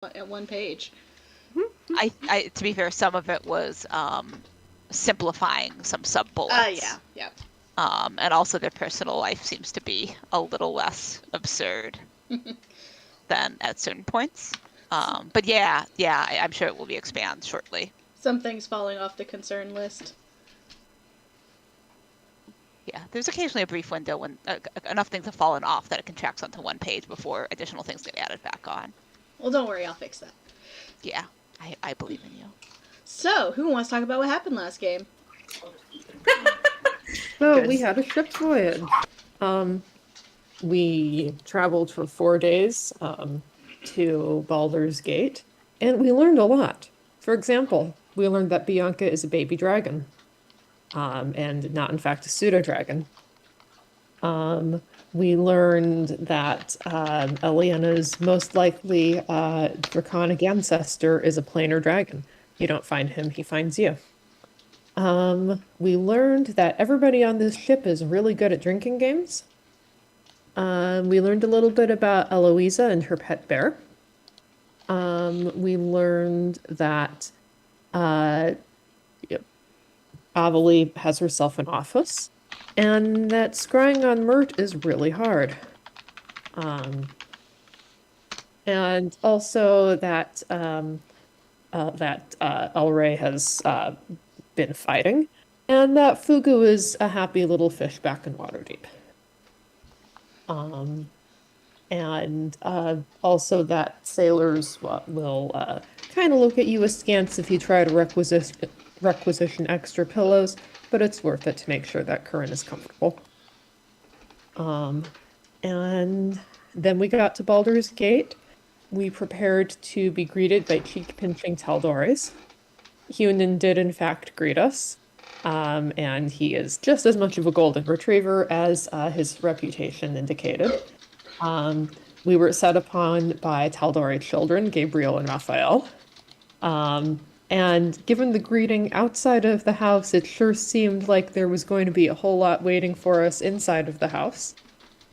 at one page. To be fair, some of it was simplifying some sub bullets. Yeah. And also their personal life seems to be a little less absurd than at certain points. But yeah, I'm sure it will be expanded shortly. Some things falling off the concern list. Yeah, there's occasionally a brief window when enough things have fallen off that it contracts onto one page before additional things get added back on. Well, don't worry, I'll fix that. Yeah, I believe in you. So, who wants to talk about what happened last game? So we had a ship voyage. We traveled for 4 days to Baldur's Gate, and we learned a lot. For example, we learned that Bianca is a baby dragon, and not in fact a pseudo dragon. We learned that Eliana's most likely draconic ancestor is a planar dragon. You don't find him, he finds you. We learned that everybody on this ship is really good at drinking games. We learned a little bit about Eloisa and her pet bear. We learned that Avalie has herself an office, and that scrying on Mert is really hard. And also that Elray has been fighting, and that Fugu is a happy little fish back in Waterdeep. And also that sailors will kind of look at you askance if you try to requisition extra pillows, but it's worth it to make sure that Curran is comfortable. And then we got to Baldur's Gate. We prepared to be greeted by cheek-pinching Tal'Dorei. Hunan did in fact greet us, and he is just as much of a golden retriever as his reputation indicated. We were set upon by Tal'Dorei children, Gabriel and Raphael. And given the greeting outside of the house, it sure seemed like there was going to be a whole lot waiting for us inside of the house.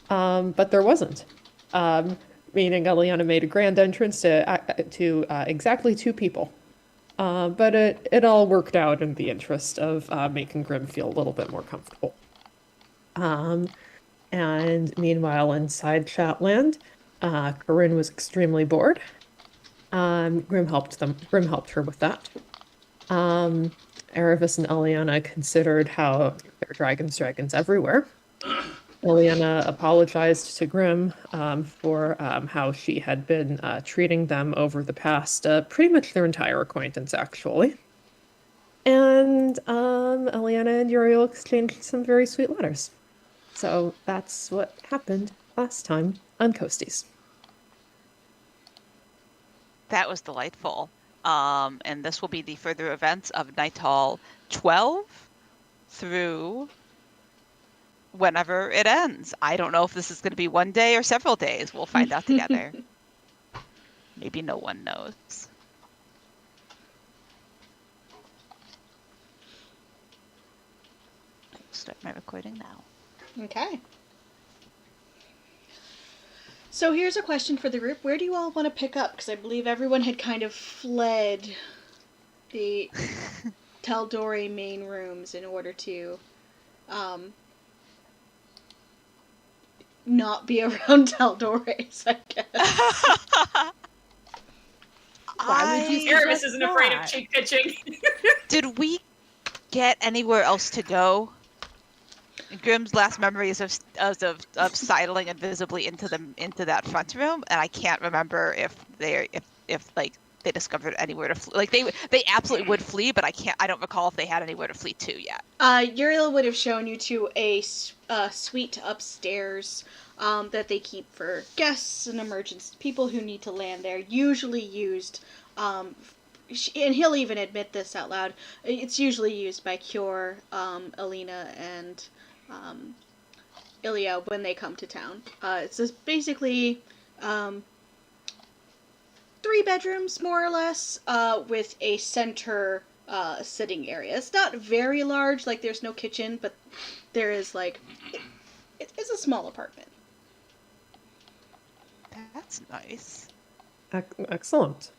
But there wasn't. Meaning Eliana made a grand entrance to exactly 2 people. But it all worked out in the interest of making Grim feel a little bit more comfortable. And meanwhile, inside Chatland, Corinne was extremely bored. Grim helped her with that. Erebus and Eliana considered how there are dragons everywhere. Eliana apologized to Grim for how she had been treating them over the past pretty much their entire acquaintance, actually. And Eliana and Uriel exchanged some very sweet letters. So that's what happened last time on Coasties. That was delightful. And this will be the further events of Night Hall 12 through whenever it ends. I don't know if this is going to be one day or several days. We'll find out together. Maybe no one knows. I'll start my recording now. Okay. So here's a question for the group. Where do you all want to pick up? Because I believe everyone had kind of fled the Tal'Dorei main rooms in order to not be around Tal'Doreis, I guess. Why would you? Erebus isn't afraid of cheek pitching. Did we get anywhere else to go? Grim's last memory is of sidling invisibly into that front room, and I can't remember if they discovered anywhere to flee. Like they absolutely would flee, but I don't recall if they had anywhere to flee to yet. Uriel would have shown you to a suite upstairs that they keep for guests and emergency people who need to land there. Usually used, and he'll even admit this out loud. It's usually used by Cure, Alina, and Ilya when they come to town. It's just basically 3 bedrooms, more or less, with a center sitting area. It's not very large, like there's no kitchen, but there is it's a small apartment. That's nice. Excellent.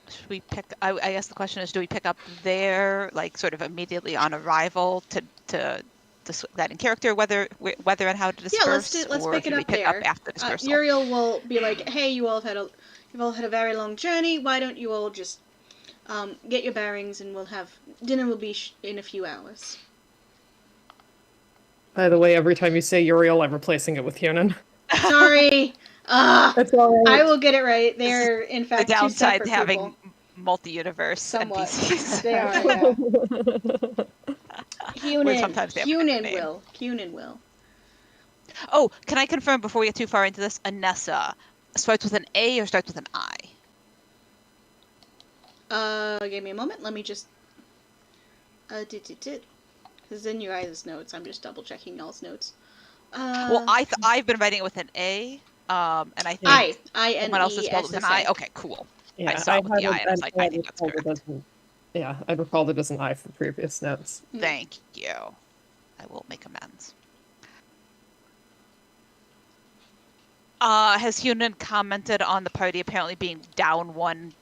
Should we pick? I guess the question is, do we pick up there, like sort of immediately on arrival to that in character, whether and how to disperse, let's or pick it should we up pick there. up after dispersal? Uriel will be like, "Hey, you've all had a very long journey. Why don't you all just get your bearings, and dinner will be in a few hours." By the way, every time you say Uriel, I'm replacing it with Hunan. Sorry. That's all right. I will get it right. They're in fact The two downside separate to having people. multi-universe Somewhat. NPCs. They are. Yeah. Where sometimes they have a different name. Cunin will. Oh, can I confirm before we get too far into this? Anessa starts with an A or starts with an I? Give me a moment. Let me just. Because in your guys' notes, I'm just double checking y'all's notes. Well, I've been writing it with an A, and I think someone else has spelled it with an I. Okay, cool. Yeah, I saw it with the I, and I was like, I think that's correct. Yeah, I recalled it as an I from previous notes. Thank you. I will make amends. Has Hunan commented on the party apparently being down one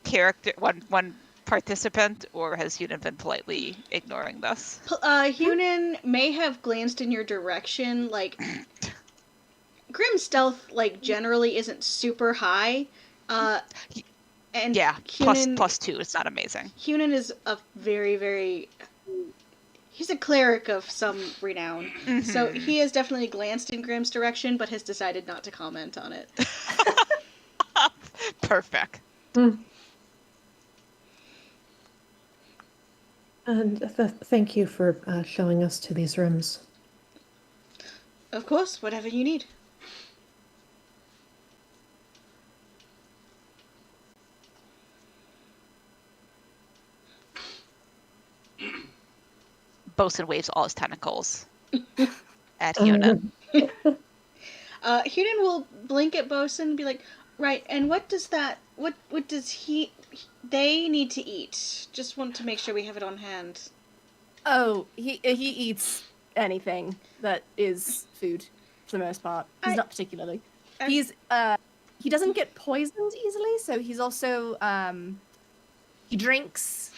character, one participant, or has Hunan been politely ignoring this? Hunan may have glanced in your direction, like Grim stealth, like generally isn't super high. And yeah, Hunan, plus 2. It's not amazing. Hunan is a very, very. He's a cleric of some renown, so he has definitely glanced in Grim's direction, but has decided not to comment on it. Perfect. And thank you for showing us to these rooms. Of course, whatever you need. Bosun waves all his tentacles at Hunan. Hunan will blink at Bosun and be like, "Right, and what does they need to eat? Just want to make sure we have it on hand." Oh, he eats anything that is food for the most part. He's not particularly. He doesn't get poisoned easily, so he's also he drinks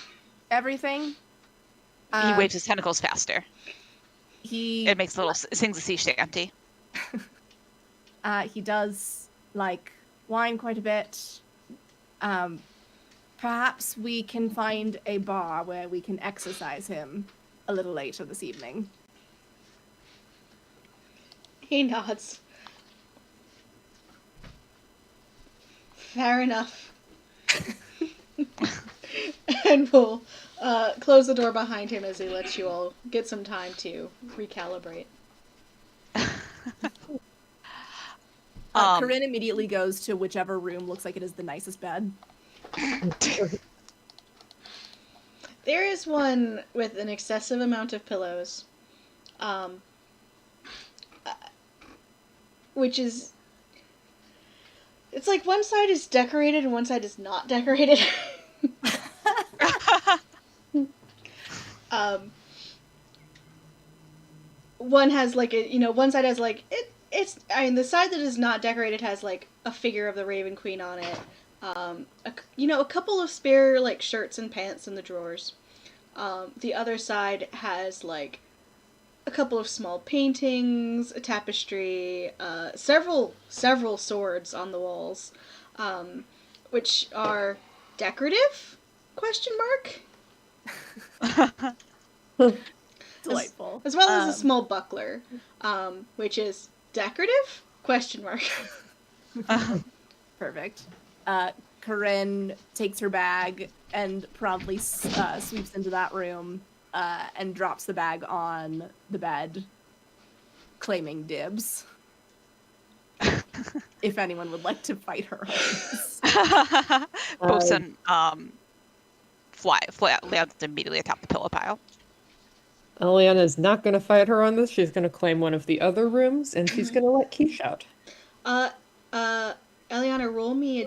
everything. He waves his tentacles faster. It makes sings a sea shanty. He does like wine quite a bit. Perhaps we can find a bar where we can exercise him a little later this evening. He nods. Fair enough. And we'll close the door behind him as he lets you all get some time to recalibrate. Corinne immediately goes to whichever room looks like it is the nicest bed. There is one with an excessive amount of pillows, which is... It's like one side is decorated and one side is not decorated. One has like one side has like the side that is not decorated has like a figure of the Raven Queen on it. A couple of spare like shirts and pants in the drawers. The other side has like a couple of small paintings, a tapestry, several swords on the walls, which are decorative? Question mark. Delightful. As well as a small buckler, which is decorative? Question mark. Perfect. Corinne takes her bag and promptly sweeps into that room and drops the bag on the bed, claiming dibs. If anyone would like to fight her on this. Bosun lands immediately atop the pillow pile. Eliana is not going to fight her on this. She's going to claim one of the other rooms, and she's going to let Quiche out. Eliana, roll me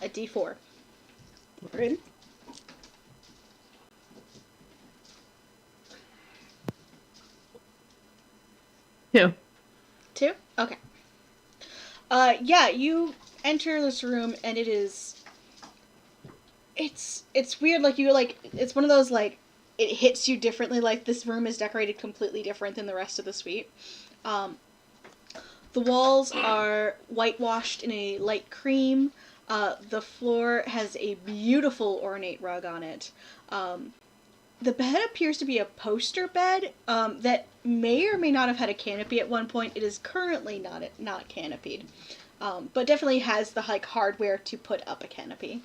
a d4. Alright. 2. 2? Okay. Yeah, you enter this room and it's weird, like it's one of those like it hits you differently, like this room is decorated completely different than the rest of the suite. The walls are whitewashed in a light cream. The floor has a beautiful ornate rug on it. The bed appears to be a poster bed that may or may not have had a canopy at one point. It is currently not canopied, but definitely has the like hardware to put up a canopy.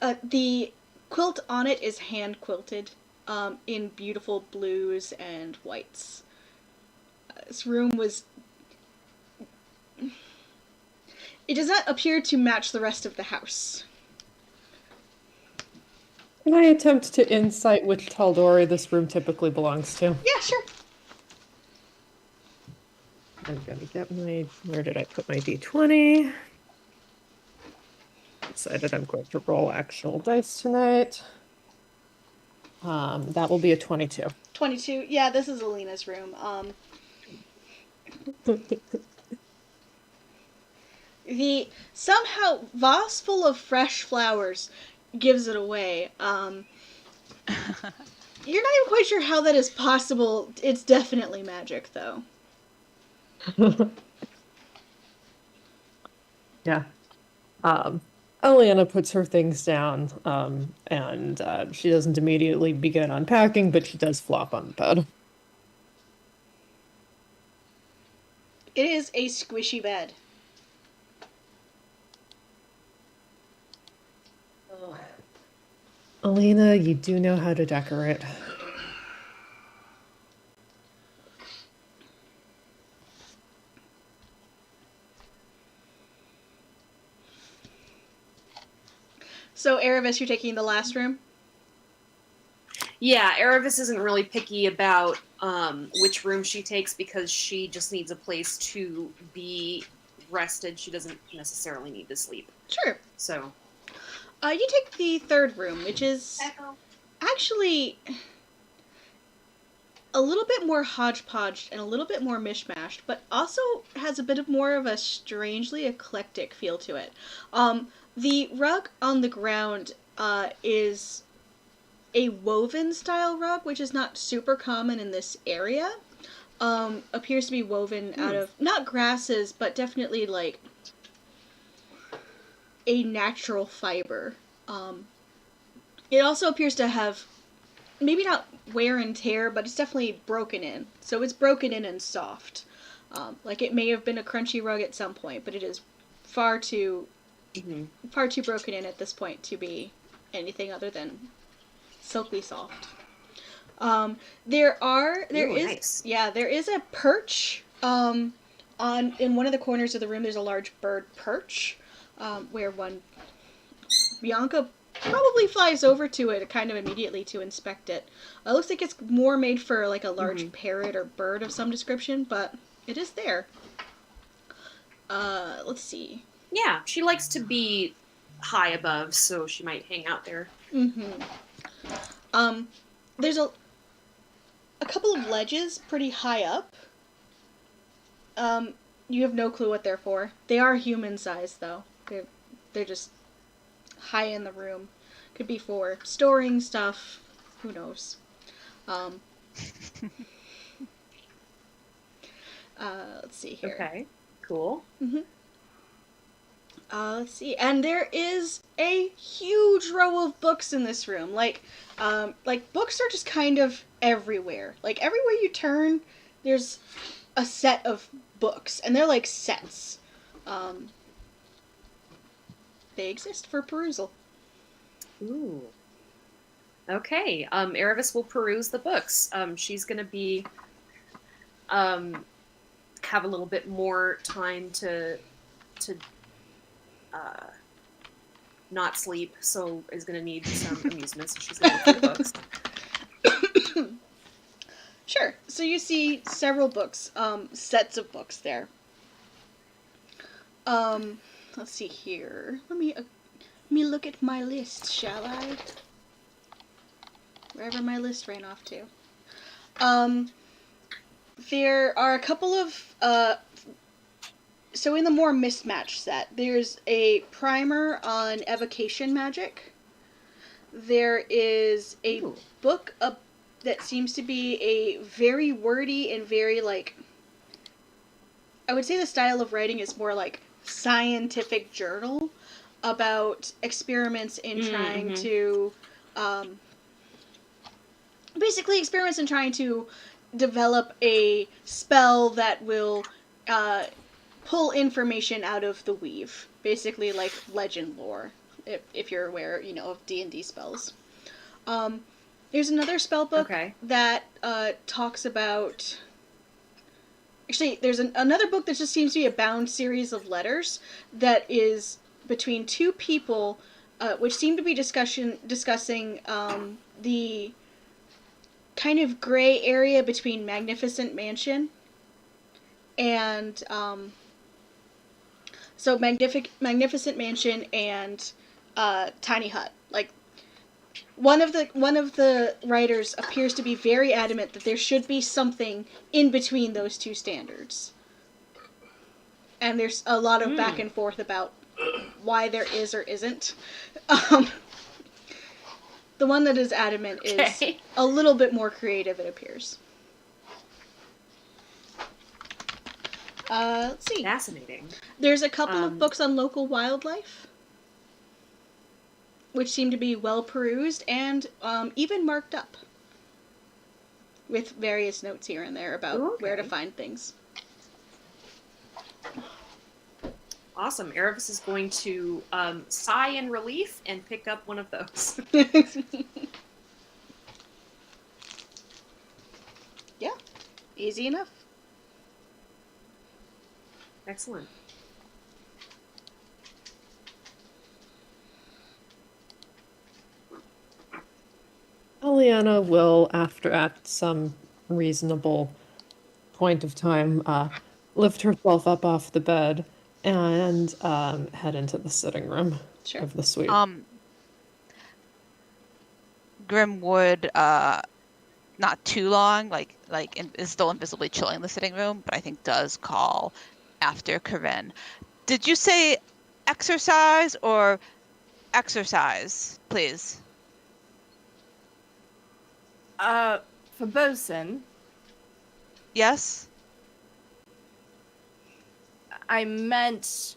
The quilt on it is hand quilted in beautiful blues and whites. This room was... It does not appear to match the rest of the house. Can I attempt to insight which Tal'Dorei this room typically belongs to? Yeah, sure. I'm gonna get my... Where did I put my d20? Decided I'm going to roll actual dice tonight. That will be a 22. 22. Yeah, this is Alina's room. The somehow vase full of fresh flowers gives it away. You're not even quite sure how that is possible. It's definitely magic, though. Yeah. Eliana puts her things down, and she doesn't immediately begin unpacking, but she does flop on the bed. It is a squishy bed. Alina, you do know how to decorate. So, Erebus, you're taking the last room? Yeah, Erebus isn't really picky about which room she takes because she just needs a place to be rested. She doesn't necessarily need to sleep. Sure. So, you take the third room, which is actually a little bit more hodgepodge and a little bit more mishmashed, but also has a bit of more of a strangely eclectic feel to it. The rug on the ground is a woven style rug, which is not super common in this area. Appears to be woven out of not grasses, but definitely like a natural fiber. It also appears to have maybe not wear and tear, but it's definitely broken in. So it's broken in and soft. Like it may have been a crunchy rug at some point, but it is far too broken in at this point to be anything other than silky soft. There is a perch in one of the corners of the room. There's a large bird perch where Bianca probably flies over to it kind of immediately to inspect it. It looks like it's more made for like a large parrot or bird of some description, but it is there. Let's see. yeah, she likes to be high above, so she might hang out there. There's a couple of ledges pretty high up. You have no clue what they're for. They are human sized though. They're just high in the room. Could be for storing stuff. Who knows? Let's see here. Okay, cool. Let's see. And there is a huge row of books in this room. Like books are just kind of everywhere. Like everywhere you turn, there's a set of books, and they're like sets. They exist for perusal. Ooh. Okay. Erebus will peruse the books. She's gonna be have a little bit more time to not sleep, so is gonna need some amusement, so she's gonna look for the books. Sure. So you see several books, sets of books there. Let's see here. Let me look at my list, shall I? Wherever my list ran off to. There are a couple of so in the more mismatched set, there's a primer on evocation magic. There is a Ooh. book that seems to be a very wordy and very I would say the style of writing is more like scientific journal about experiments in trying to basically experiments in trying to develop a spell that will pull information out of the weave, basically like legend lore, if you're aware, of D&D spells. There's another spell book that talks about. Actually, there's another book that just seems to be a bound series of letters that is between two people, which seem to be discussing the kind of gray area between Magnificent Mansion and so Magnificent Mansion and Tiny Hut. Like one of the writers appears to be very adamant that there should be something in between those two standards. And there's a lot of back and forth about why there is or isn't. The one that is adamant is a little bit more creative, it appears. Let's see. Fascinating. There's a couple of books on local wildlife, which seem to be well perused and even marked up with various notes here and there about where to find things. Awesome. Erebus is going to sigh in relief and pick up one of those. Yeah, easy enough. Excellent. Eliana will, at some reasonable point of time, lift herself up off the bed and head into the sitting room of the suite. Grim would not too long, is still invisibly chilling the sitting room, but I think does call after Corinne. Did you say exercise or exercise, please? For bosun. Yes? I meant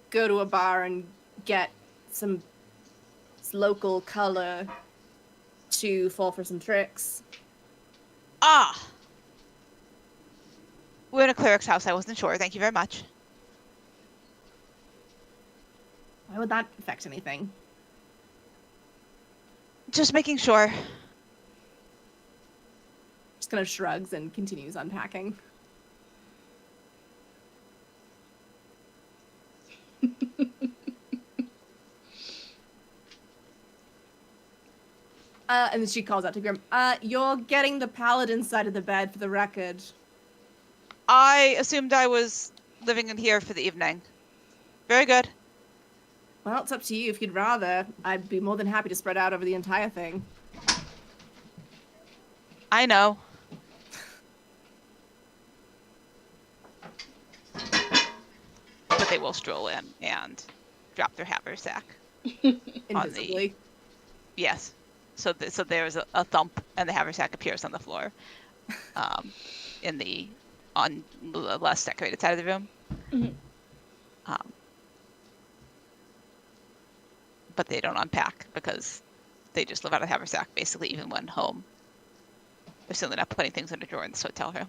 go to a bar and get some local color to fall for some tricks. Ah! We're in a cleric's house. I wasn't sure. Thank you very much. Why would that affect anything? Just making sure. Just kind of shrugs and continues unpacking. And then she calls out to Grim, you're getting the paladin side of the bed for the record. I assumed I was living in here for the evening. Very good. Well, it's up to you. If you'd rather, I'd be more than happy to spread out over the entire thing. I know. But they will stroll in and drop their haversack. Invisibly. Yes. So there's a thump, and the haversack appears on the floor, on the less decorated side of the room. Mm-hmm. But they don't unpack because they just live out of the haversack, basically, even when home. They're certainly not putting things in a drawer in this hotel room.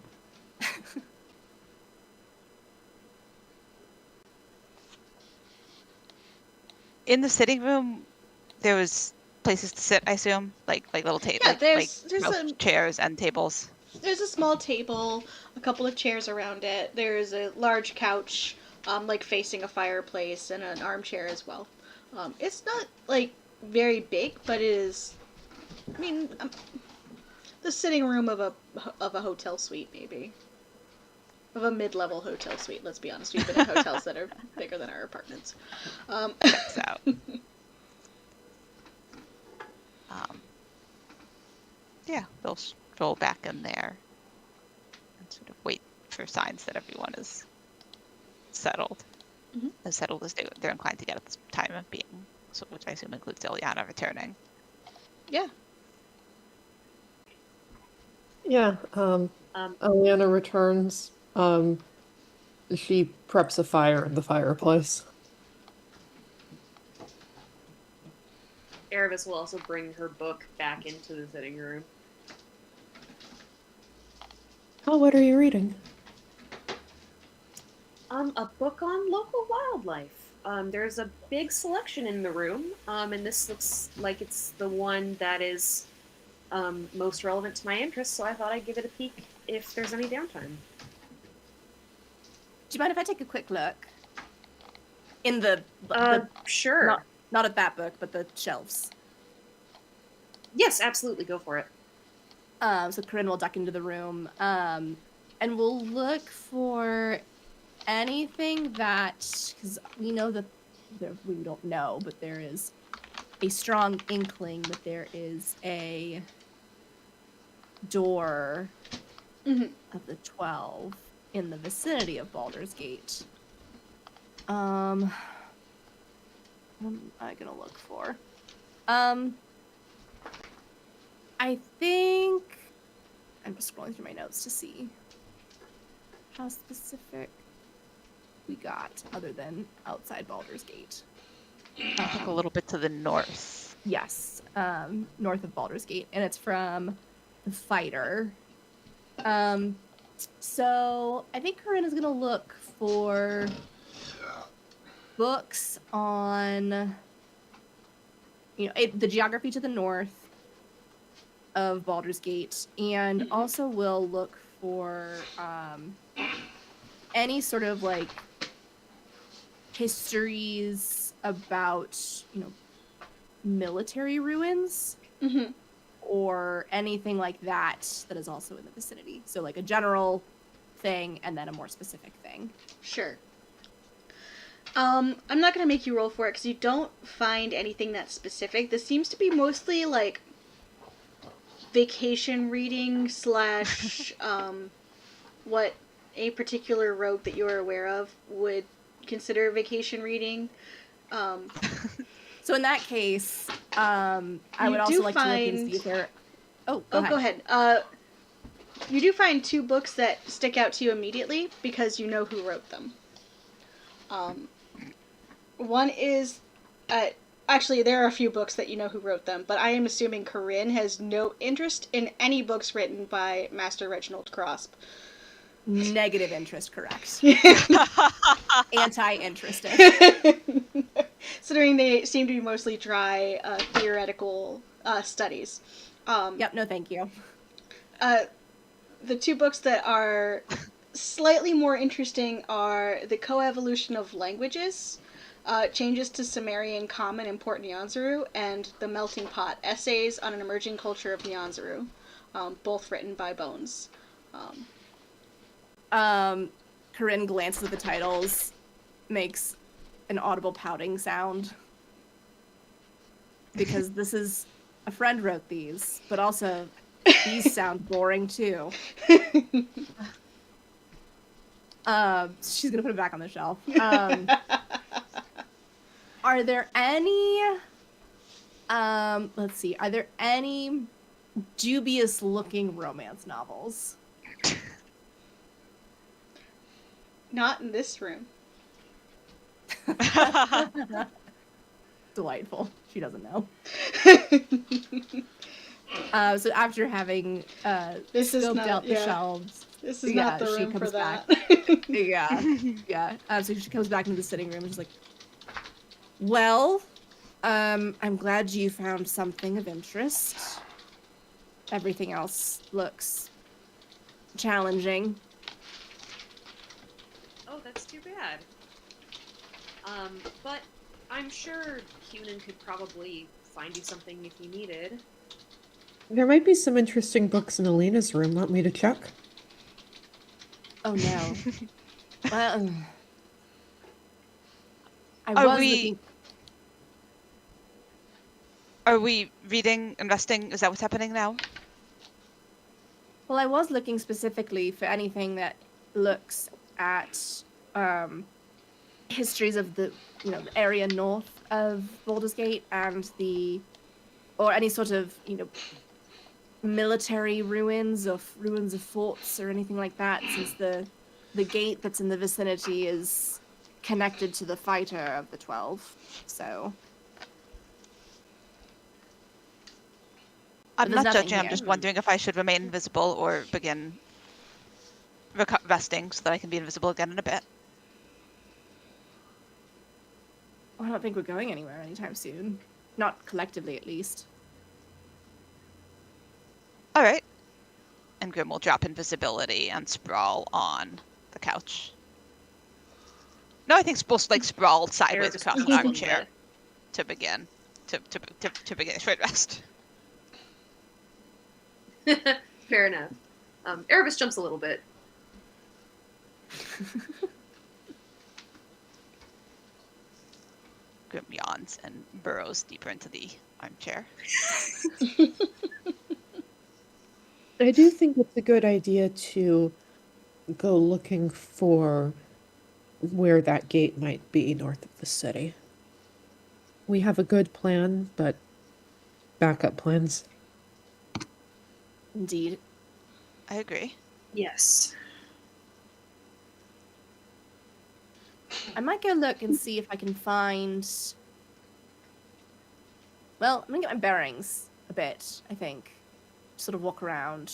In the sitting room, there was places to sit, I assume, like little tables, there's chairs and tables. There's a small table, a couple of chairs around it. There's a large couch, facing a fireplace, and an armchair as well. It's not very big, but it is. I mean, the sitting room of a hotel suite, maybe. Of a mid-level hotel suite. Let's be honest, we've been in hotels that are bigger than our apartments. Checks out. Yeah, they'll stroll back in there and sort of for signs that everyone is settled. Mhm. As settled as they're inclined to get at this time of being, so, which I assume includes Ileana returning. Yeah. Yeah. Eliana returns. She preps a fire in the fireplace. Erebus will also bring her book back into the sitting room. Oh, what are you reading? A book on local wildlife. There's a big selection in the room, and this looks like it's the one that is most relevant to my interests, so I thought I'd give it a peek if there's any downtime. Do you mind if I take a quick look? In the Sure. not at that book, but the shelves. Yes, absolutely, go for it. So Corinne will duck into the room, and we'll look for anything that, because we know that we don't know, but there is a strong inkling that there is a door of the 12 in the vicinity of Baldur's Gate. What am I gonna look for? I think I'm just scrolling through my notes to see how specific we got, other than outside Baldur's Gate. I think a little bit to the north. Yes, north of Baldur's Gate, and it's from the fighter. So I think Corinne is gonna look for books on, the geography to the north of Baldur's Gate, and also will look for any sort of like histories about, military ruins. Or anything like that that is also in the vicinity. So like a general thing and then a more specific thing. Sure. I'm not gonna make you roll for it because you don't find anything that's specific. This seems to be mostly like vacation reading / what a particular rogue that you're aware of would consider vacation reading. So in that case, I would also like to look and see if there. Oh, go ahead. You do find 2 books that stick out to you immediately because you know who wrote them. One is, actually, there are a few books that you know who wrote them, but I am assuming Corinne has no interest in any books written by Master Reginald Crosp. Negative interest, correct. Anti-interested. Considering they seem to be mostly dry, theoretical studies. Yep, no thank you. The 2 books that are slightly more interesting are The Coevolution of Languages, Changes to Sumerian Common in Port Nyanzaru, and The Melting Pot, Essays on an Emerging Culture of Nyanzaru, both written by Bones. Corinne glances at the titles, makes an audible pouting sound. Because this is... A friend wrote these, but also these sound boring too. She's gonna put it back on the shelf. Are there any... let's see. Are there any dubious-looking romance novels? Not in this room. Delightful. She doesn't know. So after having scoped out the shelves, this is not the she room comes for that. yeah. So she comes back into the sitting room and she's like, "Well, I'm glad you found something of interest. Everything else looks challenging." Oh, that's too bad. But I'm sure Cunin could probably find you something if you needed. There might be some interesting books in Alina's room. Want me to check? Oh no. Well, Are we reading, investing? Is that what's happening now? Well, I was looking specifically for anything that looks at histories of the the area north of Baldur's Gate and or any sort of military ruins or ruins of forts or anything like that, since the gate that's in the vicinity is connected to the fighter of the 12. So I'm there's not nothing judging. I'm here. just wondering if I should remain invisible or begin resting so that I can be invisible again in a bit. I don't think we're going anywhere anytime soon. Not collectively, at least. All right. And Grim will drop invisibility and sprawl on the couch. No, I think supposed to sprawl sideways Erebus across an jumps on armchair to begin a short rest. bed. Fair enough. Erebus jumps a little bit. Grim yawns and burrows deeper into the armchair. I do think it's a good idea to go looking for where that gate might be north of the city. We have a good plan, but backup plans. Indeed. I agree. Yes. I might go look and see if I can find... Well, I'm gonna get my bearings a bit, I think. Sort of walk around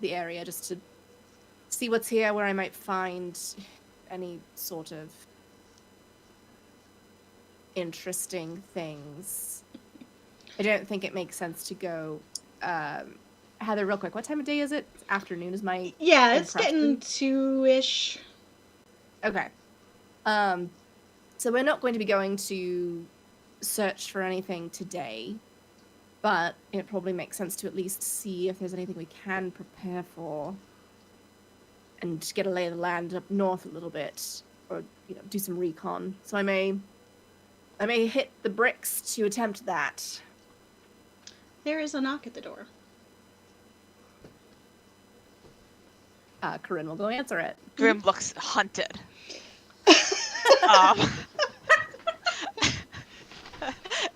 the area just to see what's here, where I might find any sort of interesting things. I don't think it makes sense to go... Heather, real quick, what time of day is it? Afternoon is my... Yeah, it's impression. getting 2-ish. Okay. So we're not going to be going to search for anything today, but it probably makes sense to at least see if there's anything we can prepare for and get a lay of the land up north a little bit, or do some recon. So I may hit the bricks to attempt that. There is a knock at the door. Corinne will go answer it. Grim looks hunted.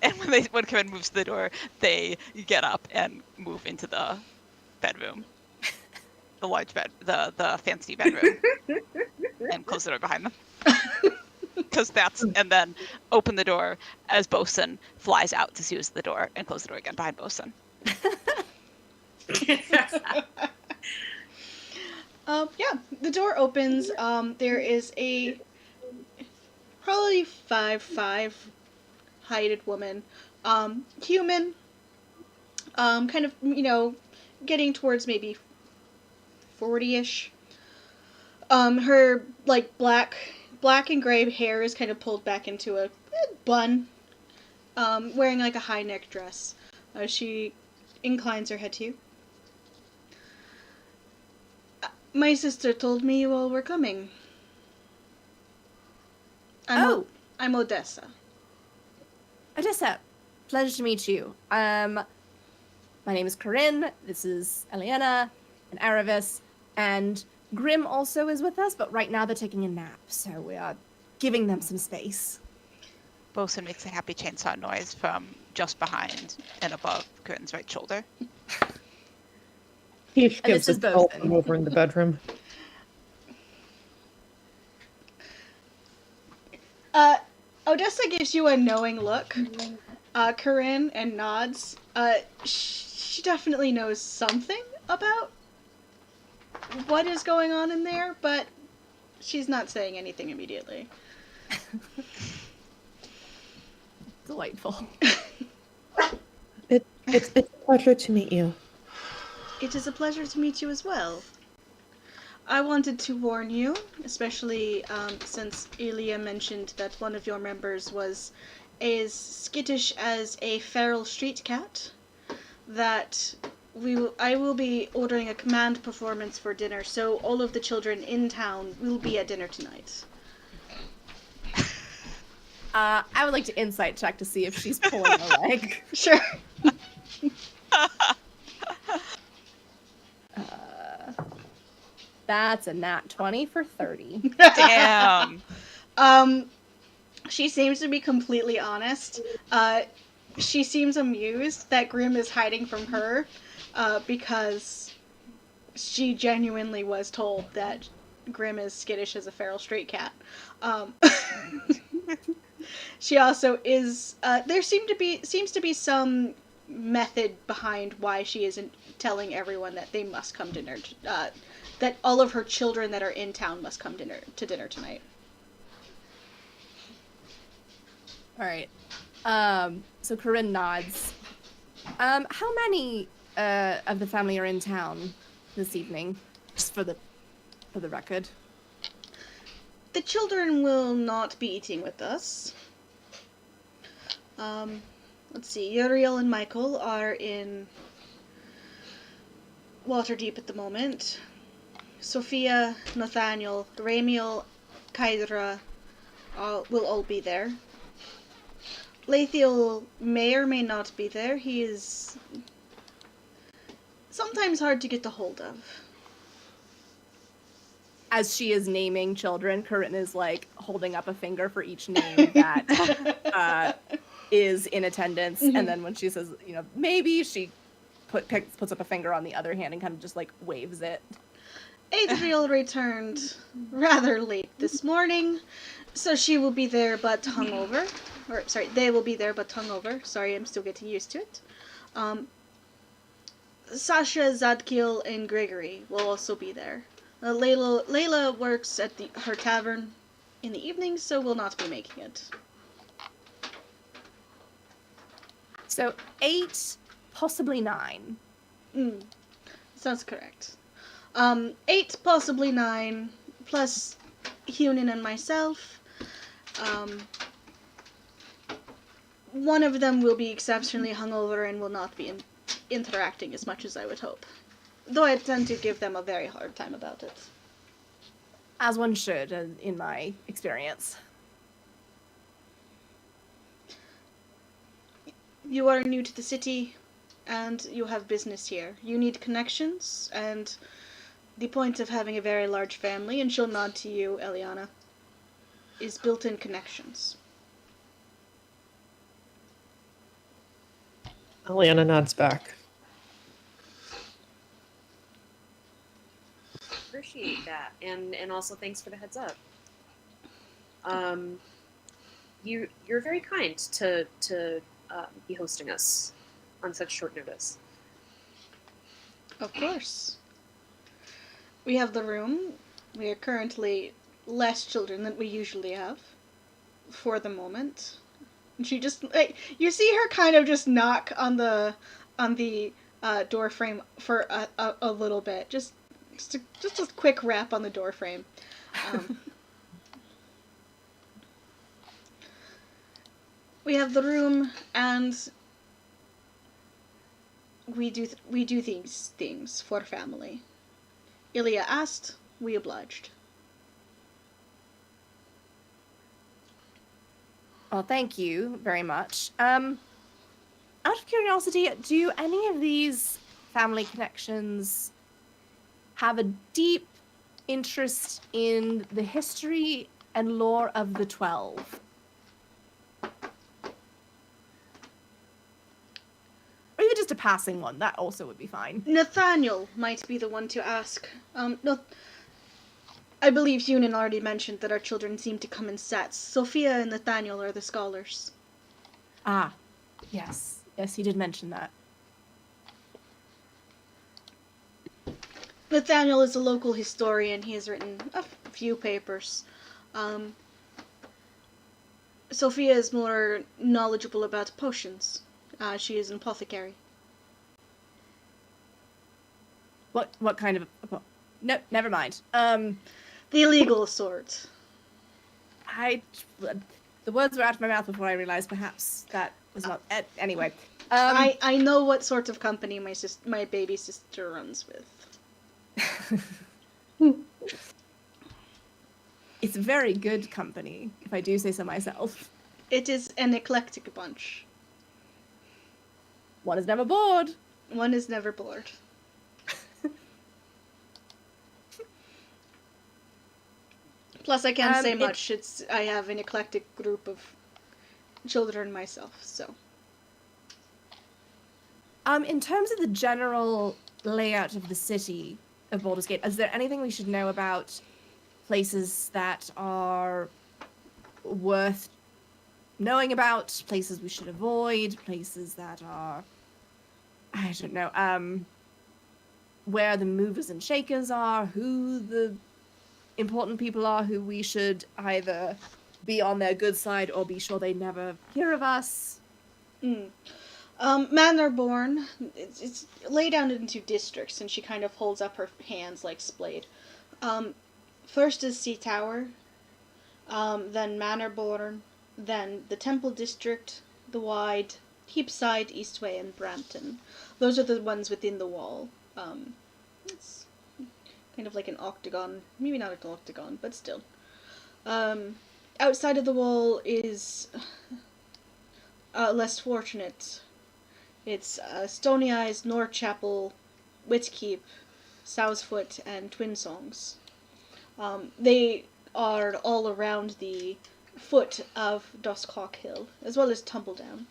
And when Corinne moves to the door, they get up and move into the bedroom, the large bed, the fancy bedroom, and close the door behind them. And then open the door as Bosun flies out to see who's at the door, and close the door again behind Bosun. Yeah, the door opens. There is a probably 5'5" heighted woman, human, kind of, getting towards maybe 40-ish. Her, black and gray hair is kind of pulled back into a bun, wearing, a high-neck dress. She inclines her head to you. My sister told me you all were coming. I'm Odessa. Odessa, pleasure to meet you. My name is Corinne. This is Eliana and Aravis, and Grim also is with us, but right now they're taking a nap, so we are giving them some space. Bosun makes a happy chainsaw noise from just behind and above Corinne's right shoulder. He And gives this a is call Bosun. from over in the bedroom. Odessa gives you a knowing look, Corinne, and nods. She definitely knows something about what is going on in there, but she's not saying anything immediately. Delightful. It's a pleasure to meet you. It is a pleasure to meet you as well. I wanted to warn you, especially since Ilya mentioned that one of your members was as skittish as a feral street cat, that I will be ordering a command performance for dinner, so all of the children in town will be at dinner tonight. I would like to insight check to see if she's pulling a leg. Sure. That's a nat 20 for 30. Damn. She seems to be completely honest. She seems amused that Grim is hiding from her, because she genuinely was told that Grim is skittish as a feral stray cat. Um, she also is. There seems to be some method behind why she isn't telling everyone that they must come dinner. That all of her children that are in town must come to dinner tonight. All right. So Corinne nods. How many of the family are in town this evening? Just for the record. The children will not be eating with us. Let's see. Uriel and Michael are in Waterdeep at the moment. Sophia, Nathaniel, Ramiel, Kydra will all be there. Lathiel may or may not be there. He is sometimes hard to get a hold of. As she is naming children, Corinne is like holding up a finger for each name that is in attendance, and then when she says, maybe, she puts up a finger on the other hand and kind of just like waves it. Adriel returned rather late this morning, so she will be there but hungover. Or, sorry, they will be there but hungover. Sorry, I'm still getting used to it. Sasha, Zadkiel, and Gregory will also be there. Layla works at her tavern in the evening, so will not be making it. So 8, possibly 9. Sounds correct. 8, possibly 9, plus Hunin and myself. One of them will be exceptionally hungover and will not be interacting as much as I would hope. Though I tend to give them a very hard time about it. As one should, in my experience. You are new to the city, and you have business here. You need connections, and the point of having a very large family, and she'll nod to you, Eliana, is built-in connections. Eliana nods back. Appreciate that, and also thanks for the heads up. You're very kind to be hosting us on such short notice. Of course. We have the room. We are currently less children than we usually have, for the moment. And she just, like, you see her kind of just knock on the door frame for a little bit, just a quick rap on the door frame. We have the room, and we do these things for family. Ilya asked, we obliged. Well, thank you very much. Out of curiosity, do any of these family connections have a deep interest in the history and lore of the 12? Or even just a passing one, that also would be fine. Nathaniel might be the one to ask. No, I believe Yunin already mentioned that our children seem to come in sets. Sophia and Nathaniel are the scholars. Ah, yes. Yes, he did mention that. Nathaniel is a local historian. He has written a few papers. Sophia is more knowledgeable about potions. She is an apothecary. What kind of... No, never mind. The illegal sort. The words were out of my mouth before I realized perhaps that was not... Anyway. I know what sort of company my baby sister runs with. It's a very good company, if I do say so myself. It is an eclectic bunch. One is never bored. One is never bored. Plus, I can't say it- much. I have an eclectic group of children myself, so. In terms of the general layout of the city of Baldur's Gate, is there anything we should know about places that are worth knowing about, places we should avoid, places that are, I don't know, where the movers and shakers are, who the important people are, who we should either be on their good side or be sure they never hear of us? Mannerborn, it's laid down into districts, and she kind of holds up her hands like splayed. First is Sea Tower, then Mannerborn, then the Temple District, the Wide, Heapside, Eastway, and Brampton. Those are the ones within the wall. It's kind of like an octagon. Maybe not an octagon, but still. Outside of the wall is less fortunate. It's Stony Eyes, Northchapel, Whitkeep, Southfoot, and Twin Songs. They are all around the foot of Duskhawk Hill, as well as Tumbledown,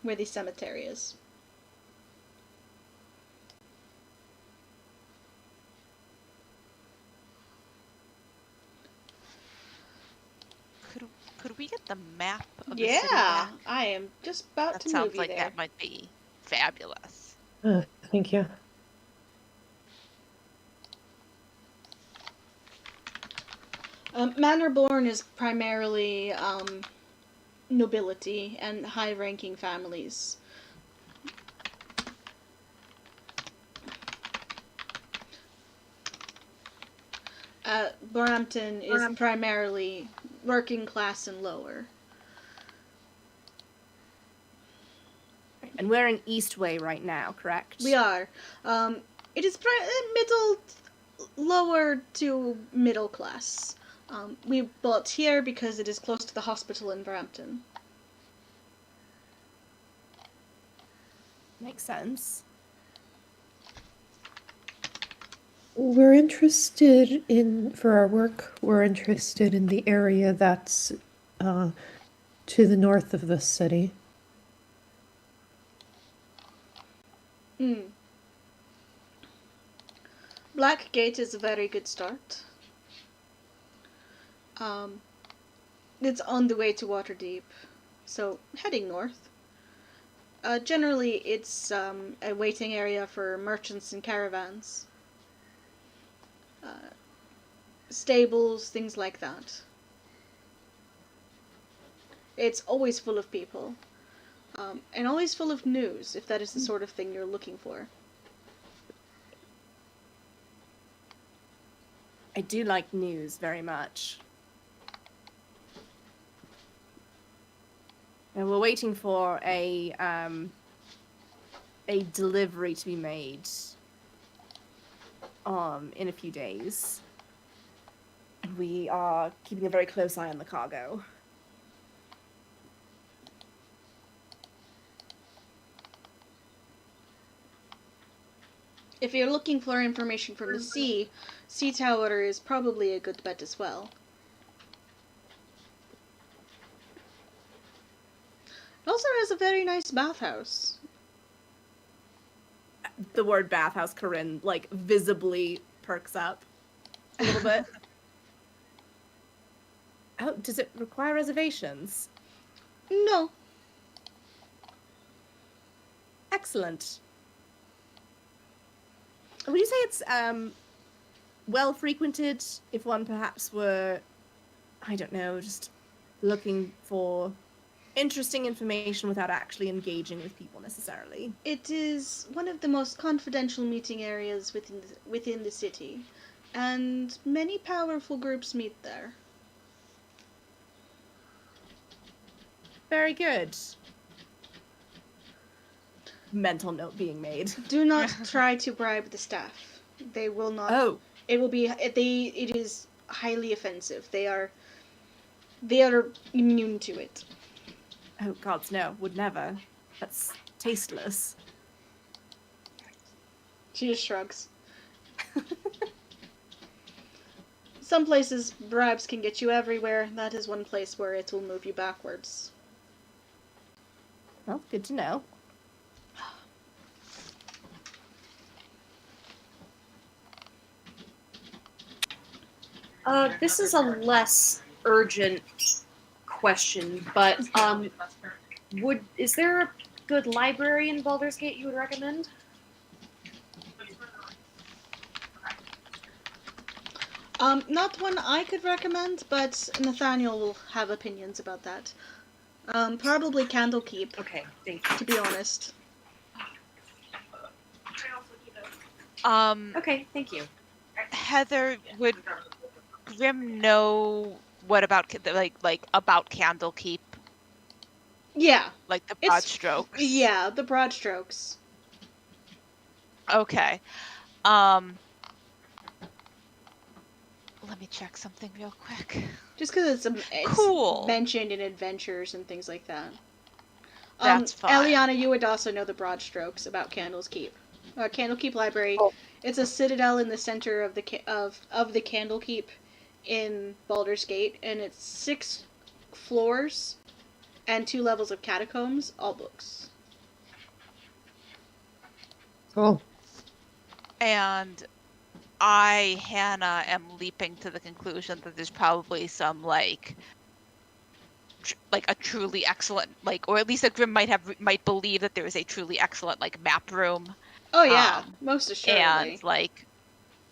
where the cemetery is. Could we get the map of the city Yeah, back? I am just about That to sounds move you like there. that might be fabulous. Thank you. Mannerborn is primarily nobility and high-ranking families. Brampton is primarily working class and lower. And we're in Eastway right now, correct? We are. It is lower to middle class. We bought here because it is close to the hospital in Brampton. Makes sense. We're interested in, for our work, we're interested in the area that's to the north of the city. Blackgate is a very good start. It's on the way to Waterdeep, so heading north. Generally, it's a waiting area for merchants and caravans. Stables, things like that. It's always full of people. And always full of news, if that is the sort of thing you're looking for. I do like news very much. And we're waiting for a delivery to be made in a few days. And we are keeping a very close eye on the cargo. If you're looking for information from the sea, Sea Tower is probably a good bet as well. It also has a very nice bathhouse. The word bathhouse, Corinne, like, visibly perks up a little bit. Oh, does it require reservations? No. Excellent. Would you say it's well frequented if one perhaps were, I don't know, just looking for interesting information without actually engaging with people necessarily? It is one of the most confidential meeting areas within the city, and many powerful groups meet there. Very good. Mental note being made. Do not try to bribe the staff. They will not. Oh. It will be. It is highly offensive. They are immune to it. Oh, gods, no. Would never. That's tasteless. She just shrugs. some places bribes can get you everywhere. That is one place where it will move you backwards. Well, good to know. This is a less urgent question, but is there a good library in Baldur's Gate you would recommend? Not one I could recommend, but Nathaniel will have opinions about that. Probably Candlekeep. Okay, thank you. To be honest. Okay, thank you. Heather, would Grim know what about about Candlekeep? Yeah. Like the broad strokes? Yeah, the broad strokes. Okay. Let me check something real quick. Just because it's cool. mentioned in adventures and things like that. That's fine. Eliana, you would also know the broad strokes about Candlekeep. Candlekeep Library. Oh. It's a citadel in the center of the the Candlekeep in Baldur's Gate, and it's 6 floors and 2 levels of catacombs, all books. Cool. And I, Hannah, am leaping to the conclusion that there's probably some like a truly excellent, or at least that Grim might believe that there is a truly excellent map room. Oh yeah, most assuredly.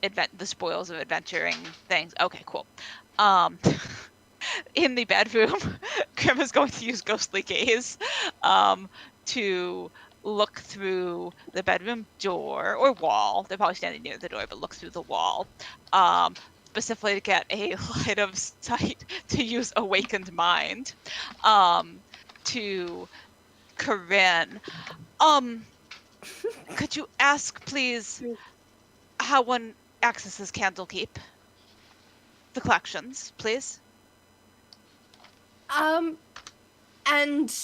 And the spoils of adventuring things. Okay, cool. In the bedroom, Grim is going to use Ghostly Gaze to look through the bedroom door or wall. They're probably standing near the door, but look through the wall. Specifically to get a line of sight to use Awakened Mind to Corinne. Could you ask, please, how one accesses Candlekeep? The collections, please. And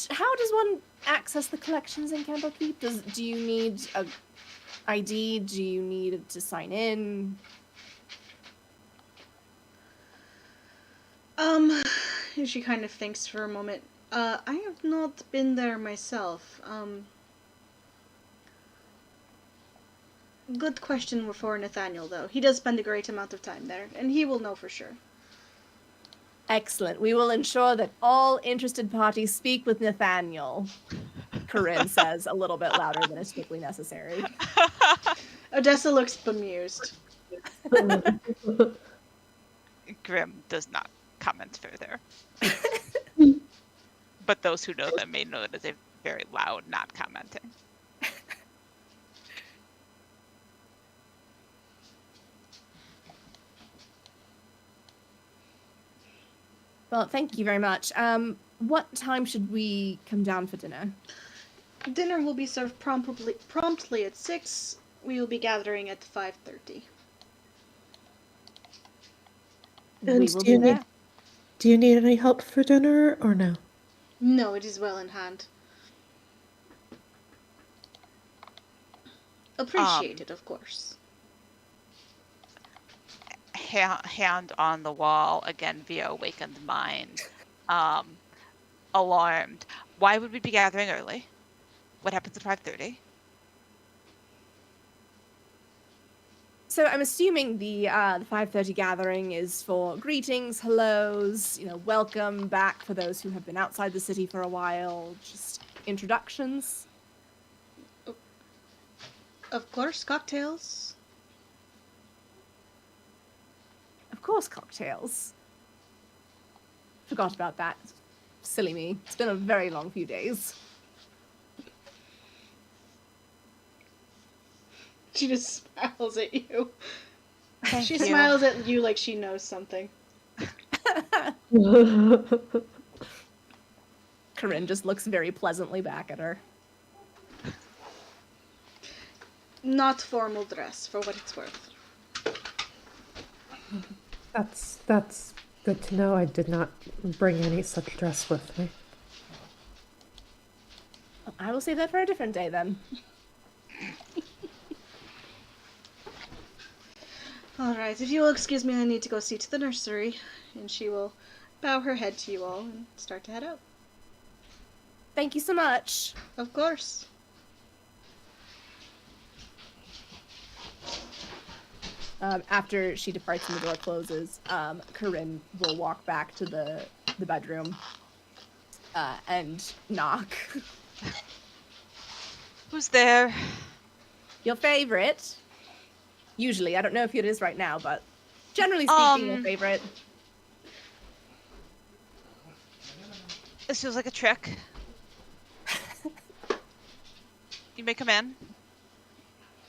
how does one access the collections in Candlekeep? Do you need a ID? Do you need to sign in? She kind of thinks for a moment. I have not been there myself. Good question for Nathaniel, though. He does spend a great amount of time there, and he will know for sure. Excellent. We will ensure that all interested parties speak with Nathaniel, Corinne says a little bit louder than is strictly necessary. Odessa looks bemused. Grim does not comment further. But those who know them may know it as a very loud not commenting. Well, thank you very much. What time should we come down for dinner? Dinner will be served promptly at 6. We will be gathering at 5:30. And do you need any help for dinner or no? No, it is well in hand. Appreciated, of course. Hand on the wall, again via Awakened Mind. Alarmed. Why would we be gathering early? What happens at 5:30? So I'm assuming the 5:30 gathering is for greetings, hellos, welcome back for those who have been outside the city for a while, just introductions. Of course, cocktails. Of course, cocktails. Forgot about that. Silly me. It's been a very long few days. She just smiles at you. Thank She you. smiles at you like she knows something. Corinne just looks very pleasantly back at her. Not formal dress, for what it's worth. That's good to know. I did not bring any such dress with me. I will save that for a different day then. All right, if you will excuse me, I need to go see to the nursery. And she will bow her head to you all and start to head out. Thank you so much. Of course. After she departs and the door closes, Corinne will walk back to the bedroom and knock. Who's there? Your favorite. Usually, I don't know if it is right now, but generally speaking, your favorite. This feels like a trick. You may come in.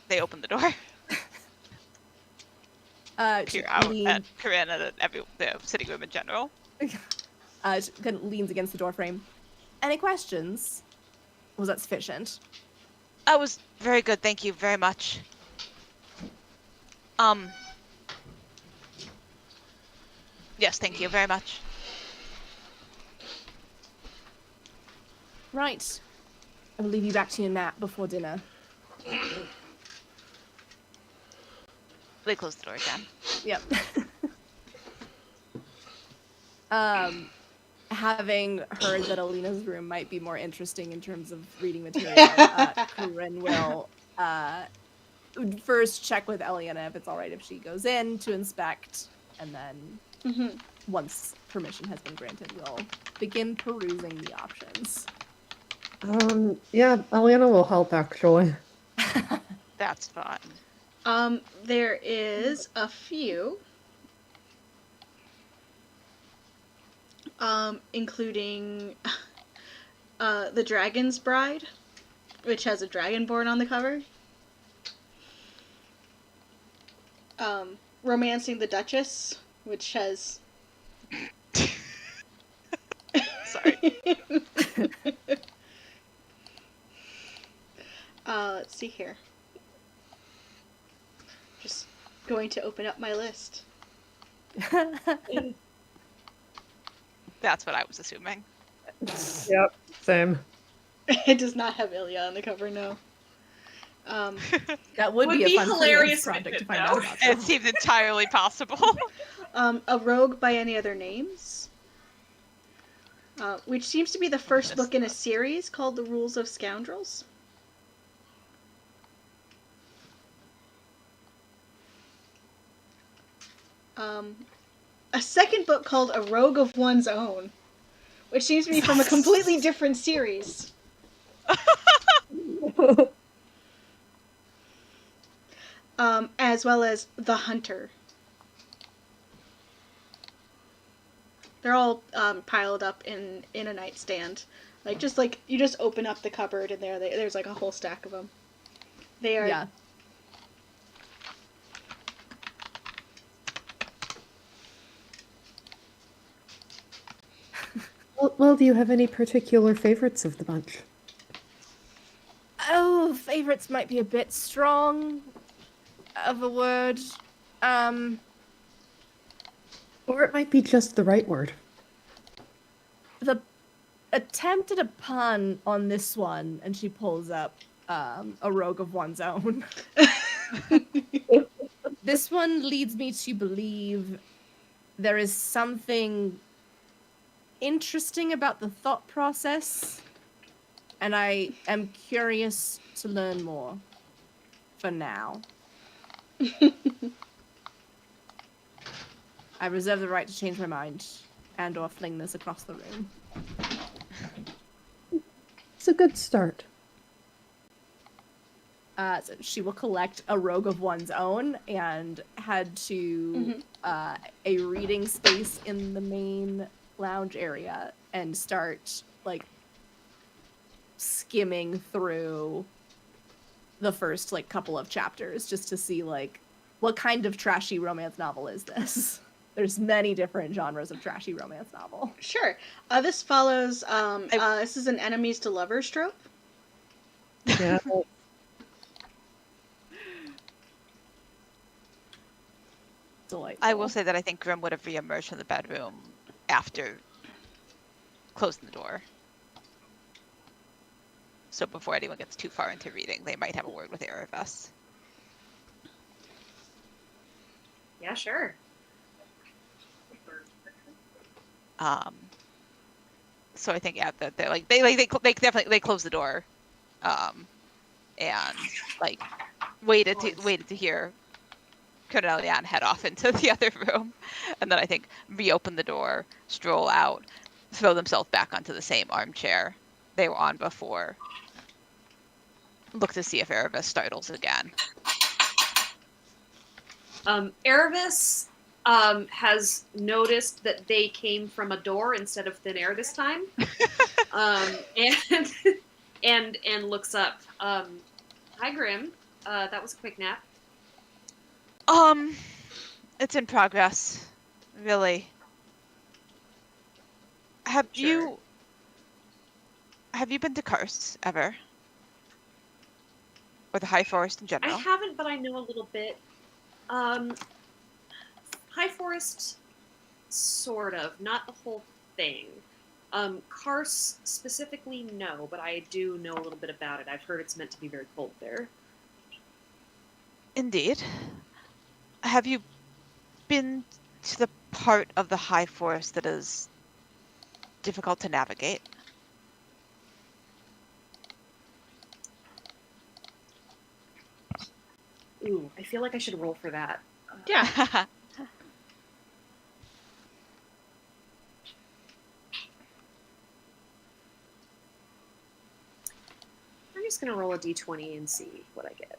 They open the door. Peer out at Corinne and at the sitting room in general. She kind of leans against the doorframe. Any questions? Was that sufficient? That was very good, thank you very much. Yes, thank you very much. Right. I will leave you back to your nap before dinner. They close the door again. Yep. Having heard that Alina's room might be more interesting in terms of reading material, Corinne will first check with Eliana if it's alright if she goes in to inspect, and then once permission has been granted, we'll begin perusing the options. Yeah, Eliana will help, actually. That's fun. There is a few. Including The Dragon's Bride, which has a dragonborn on the cover. Romancing the Duchess, which has... Sorry. Let's see here. Just going to open up my list. That's what I was assuming. Yep, same. It does not have Ilya on the cover, no. That would be a fun hilarious project to find though. out about. It seems entirely possible. A Rogue by Any Other Names, which seems to be the first book in a series called The Rules of Scoundrels. A second book called A Rogue of One's Own, which seems to be from a completely different series. As well as The Hunter. They're all piled up in a nightstand. You just open up the cupboard and there's like a whole stack of them. They are... Yeah. Well, do you have any particular favorites of the bunch? Oh, favorites might be a bit strong of a word. Or it might be just the right word. The attempt at a pun on this one, and she pulls up A Rogue of One's Own. This one leads me to believe there is something interesting about the thought process, and I am curious to learn more for now. I reserve the right to change my mind and or fling this across the room. It's a good start. So she will collect A Rogue of One's Own and head to a reading space in the main lounge area and start skimming through the first couple of chapters just to see what kind of trashy romance novel is this. There's many different genres of trashy romance novel. Sure. This follows this is an enemies to lovers trope. Yeah. Delightful. I will say that I think Grim would have reemerged from the bedroom after closing the door. So before anyone gets too far into reading, they might have a word with Erebus. Yeah, sure. So I think that they definitely close the door, and like waited to hear Cornelia head off into the other room, and then I think reopen the door, stroll out, throw themselves back onto the same armchair they were on before. Look to see if Erebus startles again. Erebus has noticed that they came from a door instead of thin air this time, and and looks up. Hi, Grim. That was a quick nap. It's in progress, really. Have Sure. you been to Karst ever? Or the High Forest in I general? haven't, but I know a little bit. High Forest, sort of, not the whole thing. Kars specifically, no, but I do know a little bit about it. I've heard it's meant to be very cold there. Indeed. Have you been to the part of the High Forest that is difficult to navigate? Ooh, I feel like I should roll for that. Yeah. I'm just gonna roll a d20 and see what I get.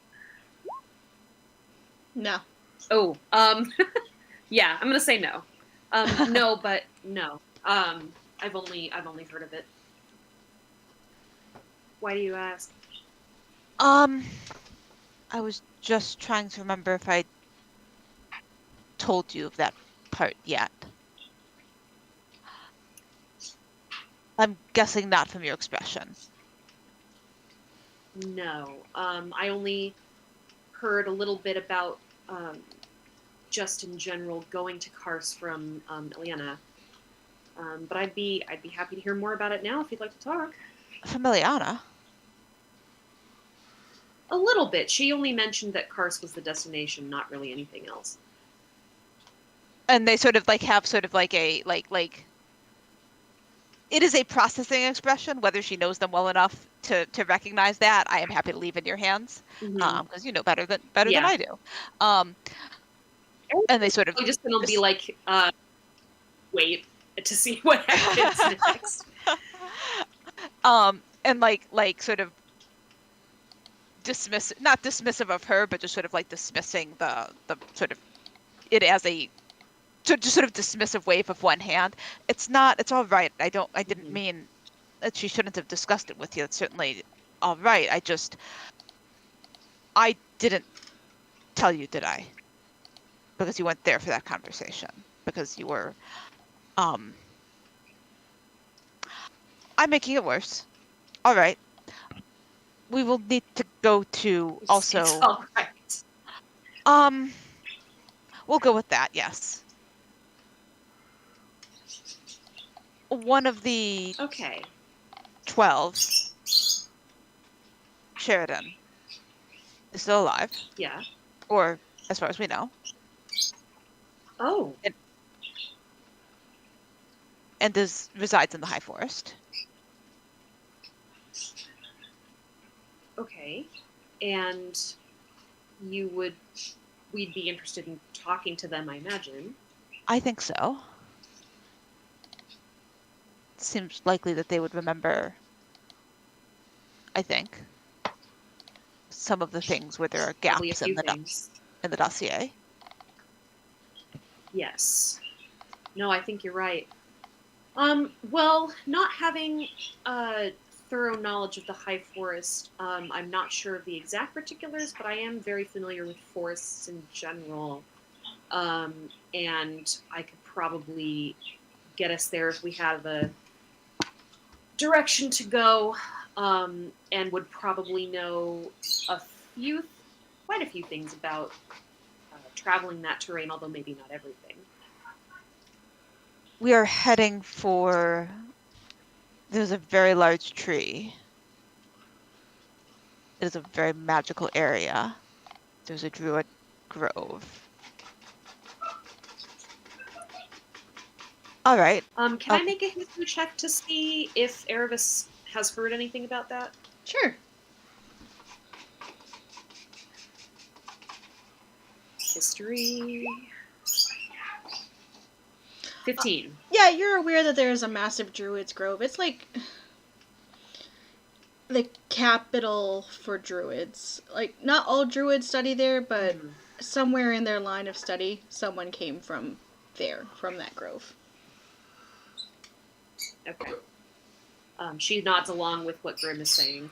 No. Oh, yeah, I'm gonna say no. No, but no. I've only heard of it. Why do you ask? I was just trying to remember if I told you of that part yet. I'm guessing not from your expression. No. I only heard a little bit about just in general going to Kars from Ileana. But I'd be happy to hear more about it now if you'd like to talk. From Ileana? A little bit. She only mentioned that Kars was the destination, not really anything else. And they sort of have a it is a processing expression. Whether she knows them well enough to recognize that, I am happy to leave in your hands, because you know better than I do. And they sort of just gonna be like, wait to see what happens next. And sort of not dismissive of her, but just sort of dismissing the sort of it as a just sort of dismissive wave of one hand. It's all right. I didn't mean that she shouldn't have discussed it with you. It's certainly all right. I didn't tell you, did I? Because you weren't there for that conversation. Because you were, I'm making it worse. All right. We will need to go to also. It's all right. We'll go with that. Yes. One of the 12, Sheridan, is still alive. Yeah. Or as far as we know. Oh. And resides in the High Forest. Okay. And we'd be interested in talking to them, I imagine. I think so. Seems likely that they would remember, I think, some of the things where there are gaps in the dossier. Yes. No, I think you're right. Well, not having thorough knowledge of the High Forest, I'm not sure of the exact particulars, but I am very familiar with forests in general. And I could probably get us there if we have a direction to go, and would probably know quite a few things about traveling that terrain, although maybe not everything. We are heading for... There's a very large tree. It is a very magical area. There's a druid grove. All right. Can I make a history check to see if Erebus has heard anything about that? Sure. History. 15. Yeah, you're aware that there is a massive druids grove. It's like the capital for druids. Like, not all druids study there, but somewhere in their line of study, someone came from there, from that grove. Okay. She nods along with what Grim is saying.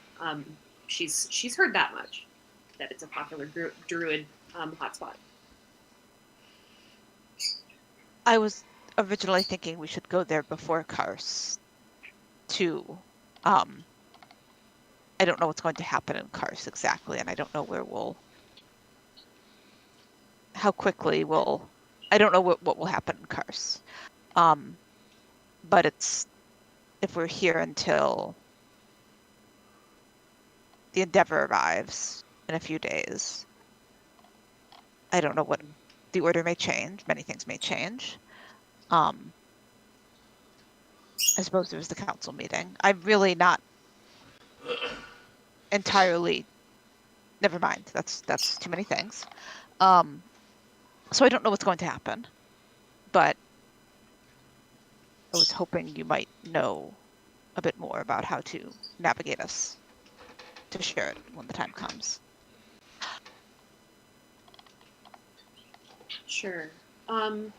She's heard that much, that it's a popular druid hotspot. I was originally thinking we should go there before Kars to, I don't know what's going to happen in Kars exactly, and I don't know how quickly I don't know what will happen in Kars. But if we're here until the Endeavor arrives in a few days, I don't know what the order may change. Many things may change. I suppose there was the council meeting. I'm really not entirely. Never mind. That's too many things. So I don't know what's going to happen, but I was hoping you might know a bit more about how to navigate us to share it when the time comes. Sure. I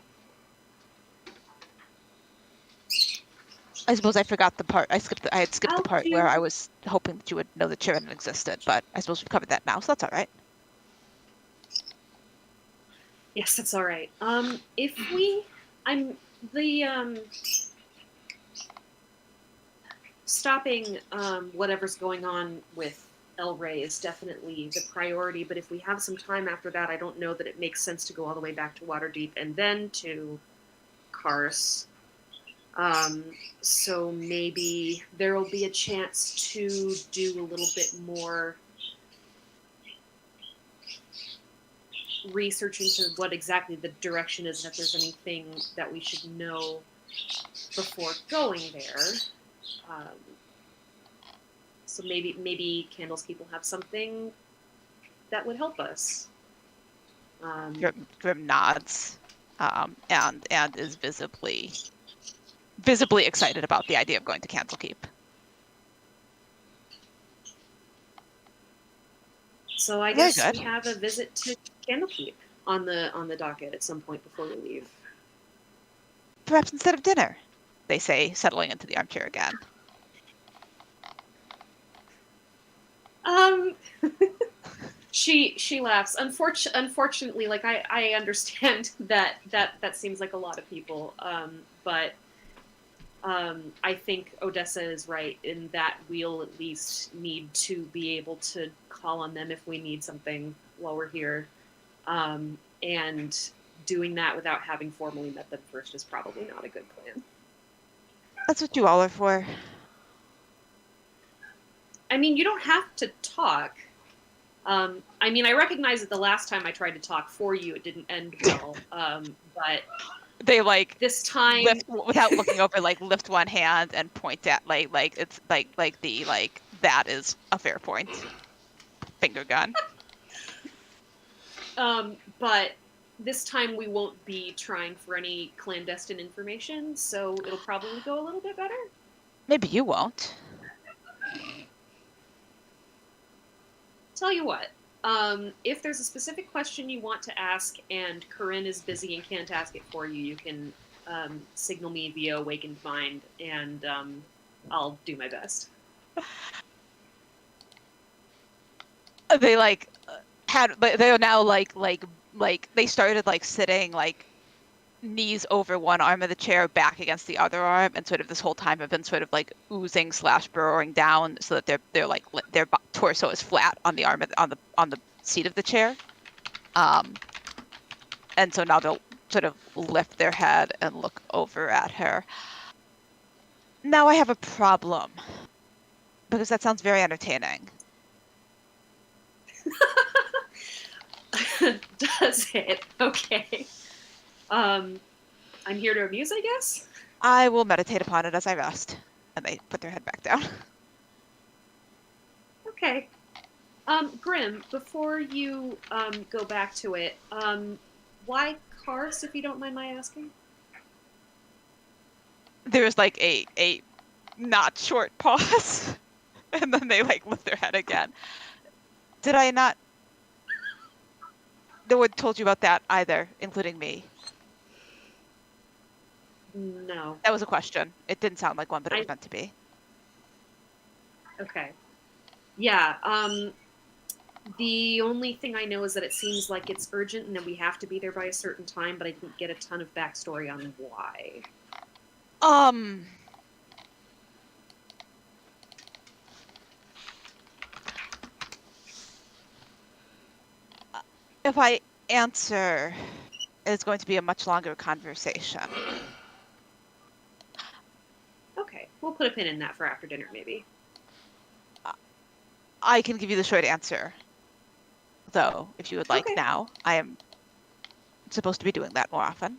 suppose I forgot the part. I had skipped the part do- where I was hoping that you would know that Tyranid existed, but I suppose we've covered that now, so that's all right. Yes, that's all right. Stopping whatever's going on with El Rey is definitely the priority, but if we have some time after that, I don't know that it makes sense to go all the way back to Waterdeep and then to Kars. So maybe there will be a chance to do a little bit more research into what exactly the direction is and if there's anything that we should know before going there. So maybe Candleskeep will have something that would help us. Grim nods, and is visibly excited about the idea of going to Candlekeep. So I guess we have a visit to Candlekeep on the docket at some point before we leave. Perhaps instead of dinner, they say, settling into the armchair again. She laughs. Unfortunately, like I understand that seems like a lot of people, but I think Odessa is right in that we'll at least need to be able to call on them if we need something while we're here, and doing that without having formally met them first is probably not a good plan. That's what you all are for. I mean, you don't have to talk. I mean, I recognize that the last time I tried to talk for you, it didn't end well. But they this time, without looking over, lift one hand and point at it's that is a fair point. Finger gun. But this time we won't be trying for any clandestine information, so it'll probably go a little bit better. Maybe you won't. Tell you what, if there's a specific question you want to ask and Corinne is busy and can't ask it for you, you can signal me via Awakened Mind, and I'll do my best. They they're now they started sitting knees over one arm of the chair, back against the other arm, and sort of this whole time have been sort of oozing / burrowing down so that their torso is flat on the arm on the seat of the chair, and so now they'll sort of lift their head and look over at her. Now I have a problem, because that sounds very entertaining. Does it? Okay. I'm here to amuse, I guess? I will meditate upon it as I rest. And they put their head back down. Okay. Grim, before you go back to it, why Karst, if you don't mind my asking? There's like a not short pause. And then they like lift their head again. Did I not? No one told you about that either, including me. No. That was a question. It didn't sound like one, but it was meant to be. Okay. Yeah, the only thing I know is that it seems like it's urgent and that we have to be there by a certain time, but I didn't get a ton of backstory on why. If I answer, it's going to be a much longer conversation. Okay, we'll put a pin in that for after dinner, maybe. I can give you the short answer, though, if you would like now. I am supposed to be doing that more often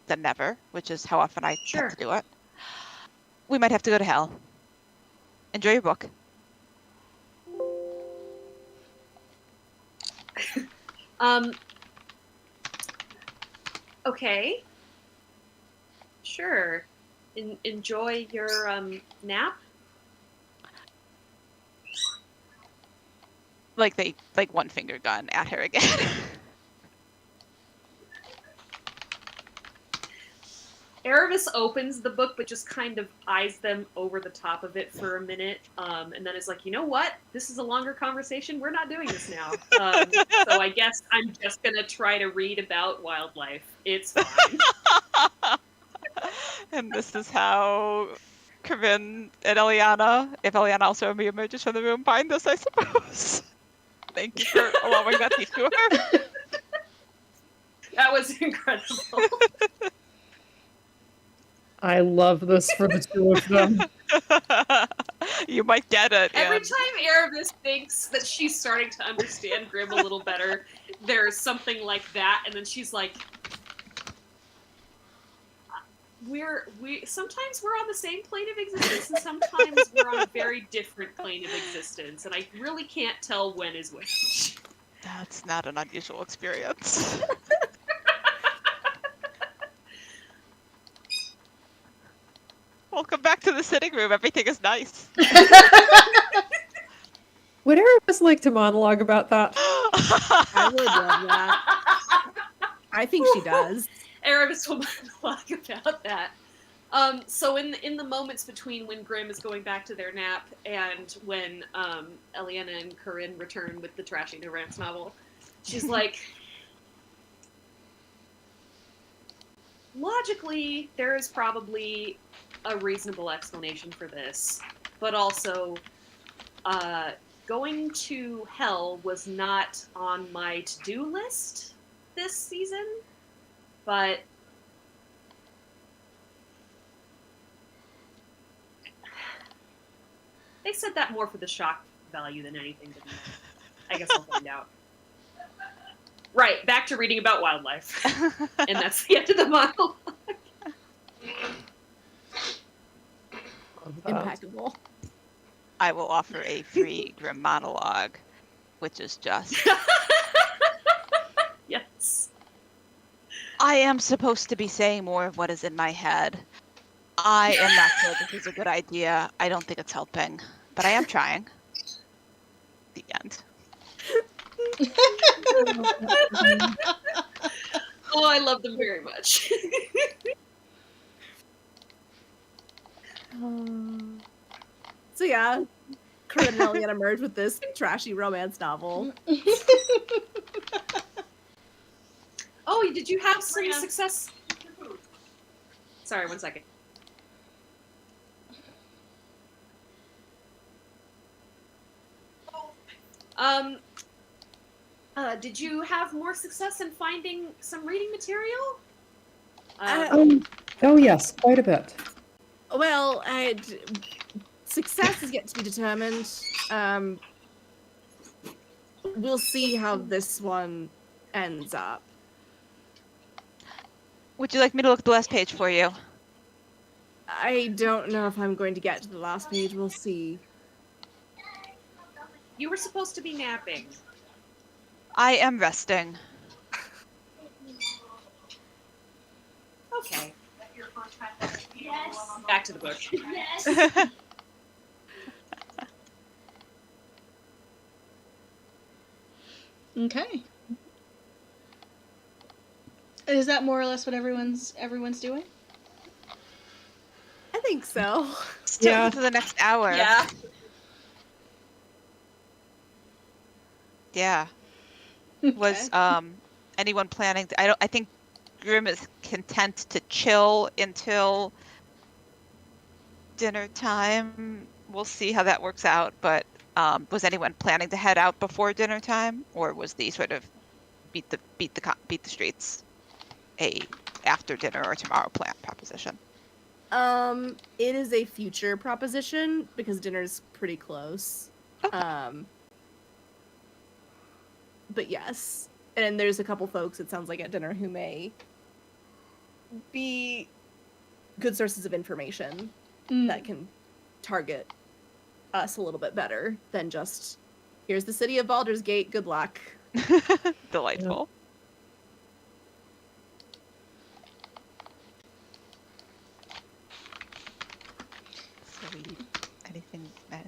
than never, which is how often I tend to do it. We might have to go to hell. Enjoy your book. Okay. Sure. Enjoy your, nap? Like they, like one finger gun at her again. Erebus opens the book, but just kind of eyes them over the top of it for a minute, and then is like, you know what? This is a longer conversation. We're not doing this now. So I guess I'm just going to try to read about wildlife. It's fine. And this is how Corinne and Eliana, if Eliana also emerges from the room, find this, I suppose. Thank you for allowing that detour. That was incredible. I love this for the two of them. You might get it. Every time Erebus thinks that she's starting to understand Grim a little better, there's something like that, and then she's like, sometimes we're on the same plane of existence, and sometimes we're on a very different plane of existence, and I really can't tell when is which. That's not an unusual experience. Welcome back to the sitting room. Everything is nice. Would Erebus like to monologue about that? I would love that. I think she does. Erebus will monologue about that. So in the moments between when Grim is going back to their nap and when Eliana and Corinne return with the trashy romance novel, she's like, logically, there is probably a reasonable explanation for this, but also, going to hell was not on my to-do list this season, but they said that more for the shock value than anything to me. I guess I'll find out. Right, back to reading about wildlife. And that's the end of the monologue. Impeccable. I will offer a free Grim monologue, which is just... Yes. I am supposed to be saying more of what is in my head. I am not sure this is a good idea. I don't think it's helping, but I am trying. The end. Oh, I love them very much. So yeah, Corinne and Eliana emerge with this trashy romance novel. Oh, did you have some success? Sorry, 1 second. Did you have more success in finding some reading material? Oh yes, quite a bit. Well, success is yet to be determined. We'll see how this one ends up. Would you like me to look at the last page for you? I don't know if I'm going to get to the last page. We'll see. You were supposed to be napping. I am resting. Okay. Back to the book. Okay. Is that more or less what everyone's doing? I think so. Still Yeah. for the next hour. Yeah. Yeah. Was anyone planning to, I think Grim is content to chill until dinner time. We'll see how that works out, but was anyone planning to head out before dinner time, or was the sort of beat the streets a after dinner or tomorrow plan proposition? It is a future proposition because dinner's pretty close. Okay. But yes, and there's a couple folks, it sounds like, at dinner who may be good sources of information that can target us a little bit better than just, here's the city of Baldur's Gate, good luck. Delightful.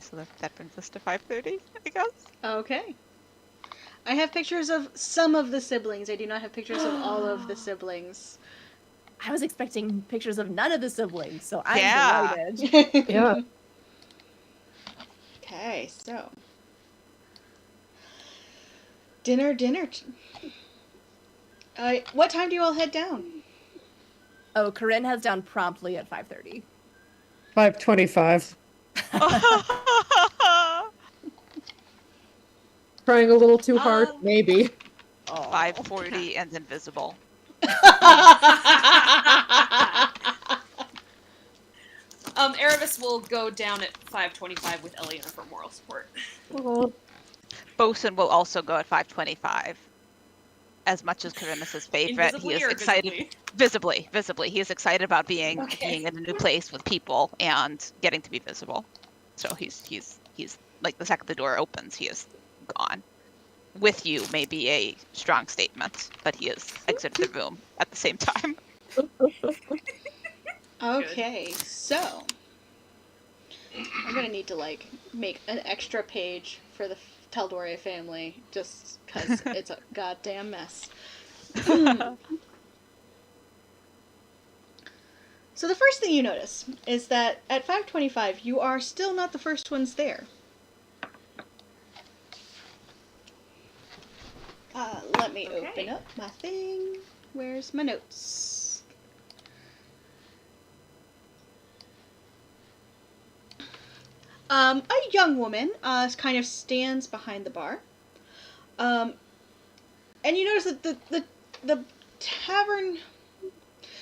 So that brings us to 5:30, I guess. Okay. I have pictures of some of the siblings. I do not have pictures of all of the siblings. I was expecting pictures of none of the siblings, so I'm delighted. Yeah. Okay, so dinner. What time do you all head down? Oh, Corinne heads down promptly at 5:30. 5:25. Trying a little too hard, maybe. 5:40 and invisible. Erebus will go down at 5:25 with Eleanor for moral support. Bosun will also go at 5:25. As much as Corinne is his favorite, he is excited. Visibly. He is excited about being in a new place with people and getting to be visible. So he's like, the second the door opens, he is gone. With you may be a strong statement, but he is exited the room at the same time. Okay, so I'm gonna need to make an extra page for the Tal'Doria family just because it's a goddamn mess. So the first thing you notice is that at 5:25 you are still not the first ones there. Let me open up my thing. Where's my notes? A young woman kind of stands behind the bar. And you notice that the tavern.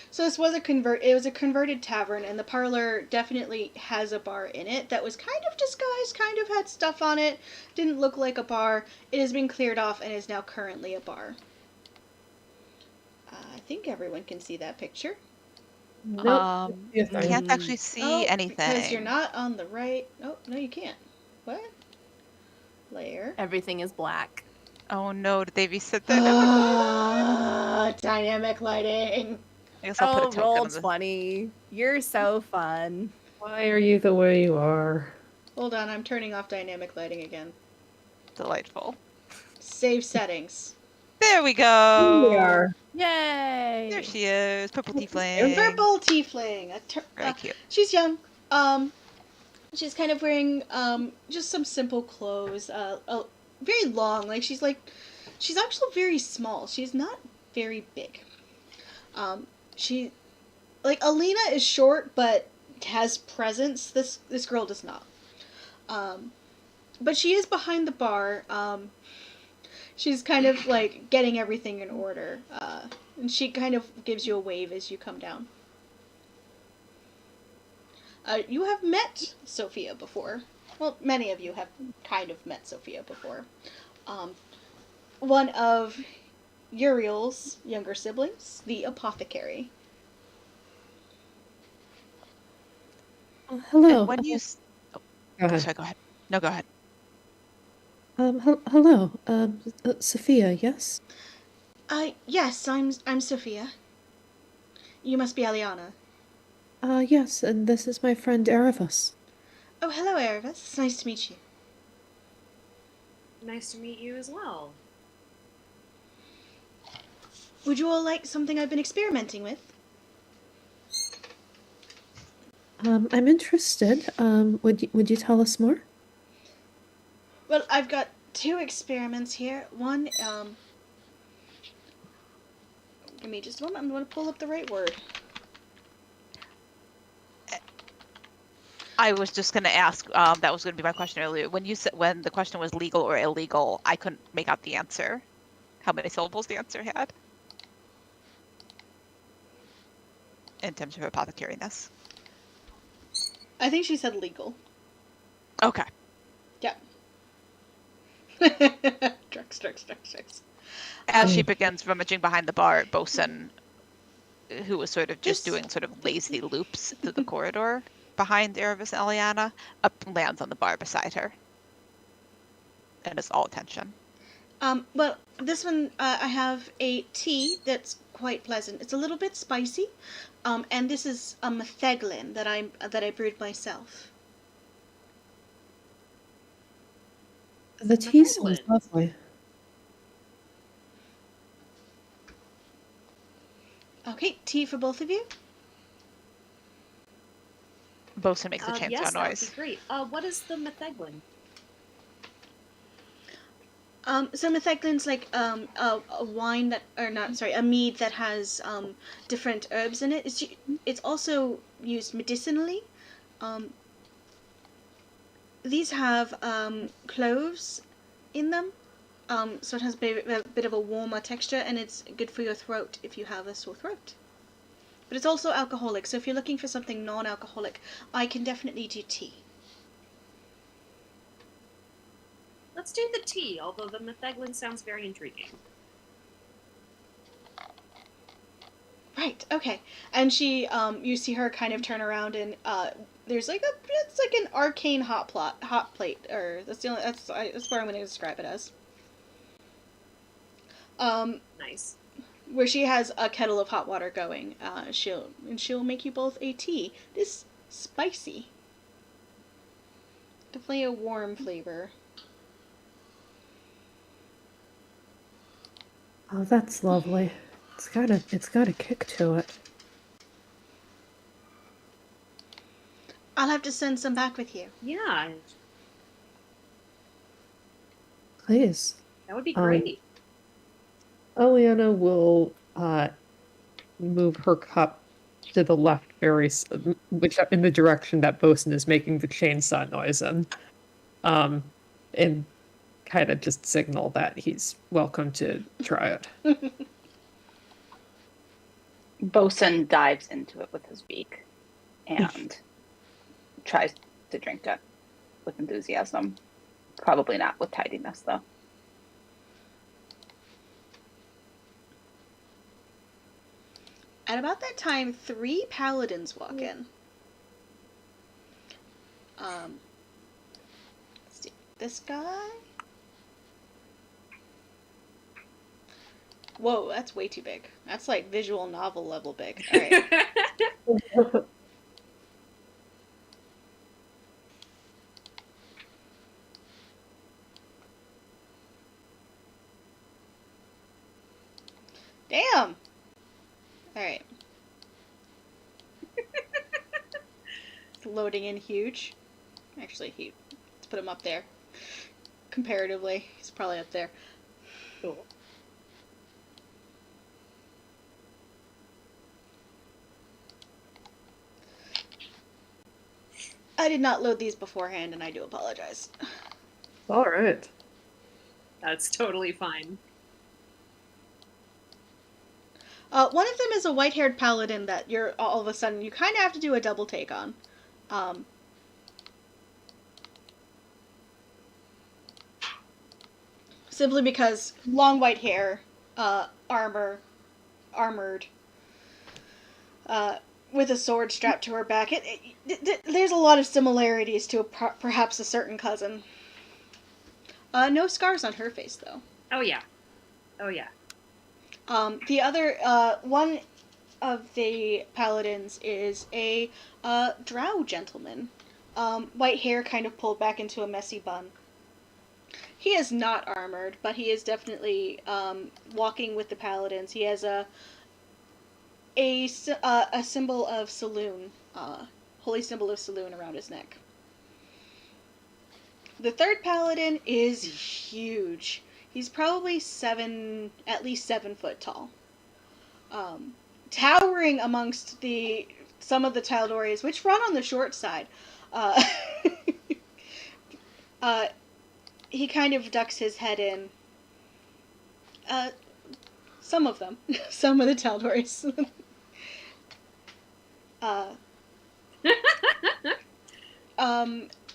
So this was it was a converted tavern, and the parlor definitely has a bar in it that was kind of disguised, kind of had stuff on it, didn't look like a bar. It has been cleared off and is now currently a bar. I think everyone can see that picture. Nope. Yes, I can't actually see anything. Because you're not on the right. Oh, no, you can't. What? Layer. Everything is black. Oh no, did they reset that? Dynamic lighting. I guess I'll put a token roll on the... 20. You're so fun. Why are you the way you are? Hold on, I'm turning off dynamic lighting again. Delightful. Save settings. There we go. Here we are. Yay! There she is, purple tiefling. Purple tiefling. Very cute. She's young. She's kind of wearing just some simple clothes. Very long. She's actually very small. She's not very big. Alina is short but has presence. This girl does not. But she is behind the bar. She's kind of getting everything in order. And she kind of gives you a wave as you come down. You have met Sophia before. Well, many of you have kind of met Sophia before. One of Uriel's younger siblings, the apothecary. Hello. And when you... Go ahead. Sorry, go ahead. No, go ahead. Hello. Sophia, yes? Yes, I'm Sophia. You must be Aliana. Yes, and this is my friend Erebus. Oh, hello, Erebus. It's nice to meet you. Nice to meet you as well. Would you all like something I've been experimenting with? I'm interested. Would you tell us more? Well, I've got 2 experiments here. One, give me just a moment. I'm going to pull up the right word. I was just going to ask, that was going to be my question earlier. When the question was legal or illegal, I couldn't make out the answer. How many syllables the answer had? In terms of apothecariness. I think she said legal. Okay. Yeah. Drugs. As she begins rummaging behind the bar, Bosun, who was sort of just doing sort of lazy loops through the corridor behind Erebus and Eliana, lands on the bar beside her. And is all attention. Well, this one, I have a tea that's quite pleasant. It's a little bit spicy, and this is a metheglin that I brewed myself. The tea sounds lovely. Okay, tea for both of you. Bosun makes a chainsaw yes, that would noise. be great. What is the metheglin? So metheglin's like a wine that, or not, sorry, a mead that has different herbs in it. It's also used medicinally. These have cloves in them, so it has a bit of a warmer texture, and it's good for your throat if you have a sore throat. But it's also alcoholic, so if you're looking for something non-alcoholic, I can definitely do tea. Let's do the tea, although the metheglin sounds very intriguing. Right, okay. And she, you see her kind of turn around, and there's like it's like an arcane hot plate, or that's what I'm going to describe it as. Nice. Where she has a kettle of hot water going. She'll make you both a tea. This spicy. Definitely a warm flavor. Oh, that's lovely. It's got a kick to it. I'll have to send some back with you. Yeah. Please. That would be great. Eliana will move her cup to the left, which in the direction that Bosun is making the chainsaw noise in, and kind of just signal that he's welcome to try it. Bosun dives into it with his beak and tries to drink it with enthusiasm. Probably not with tidiness, though. At about that time, 3 paladins walk in. Let's see. This guy? Whoa, that's way too big. That's like visual novel level big. Alright. Damn! Alright. It's loading in huge. Actually, let's put him up there. Comparatively, he's probably up there. Cool. I did not load these beforehand, and I do apologize. All right. That's totally fine. One of them is a white-haired paladin that you're all of a sudden you kind of have to do a double take on. Simply because long white hair, armored, with a sword strapped to her back. There's a lot of similarities to perhaps a certain cousin. No scars on her face, though. Oh yeah. Oh yeah. The other one of the paladins is a drow gentleman. White hair kind of pulled back into a messy bun. He is not armored, but he is definitely walking with the paladins. He has a symbol of Saloon, holy symbol of Saloon around his neck. The third paladin is huge. He's probably at least 7 foot tall. Towering amongst some of the Tal'Doris, which run on the short side. He kind of ducks his head in. Some of them. Some of the Tal'Doris.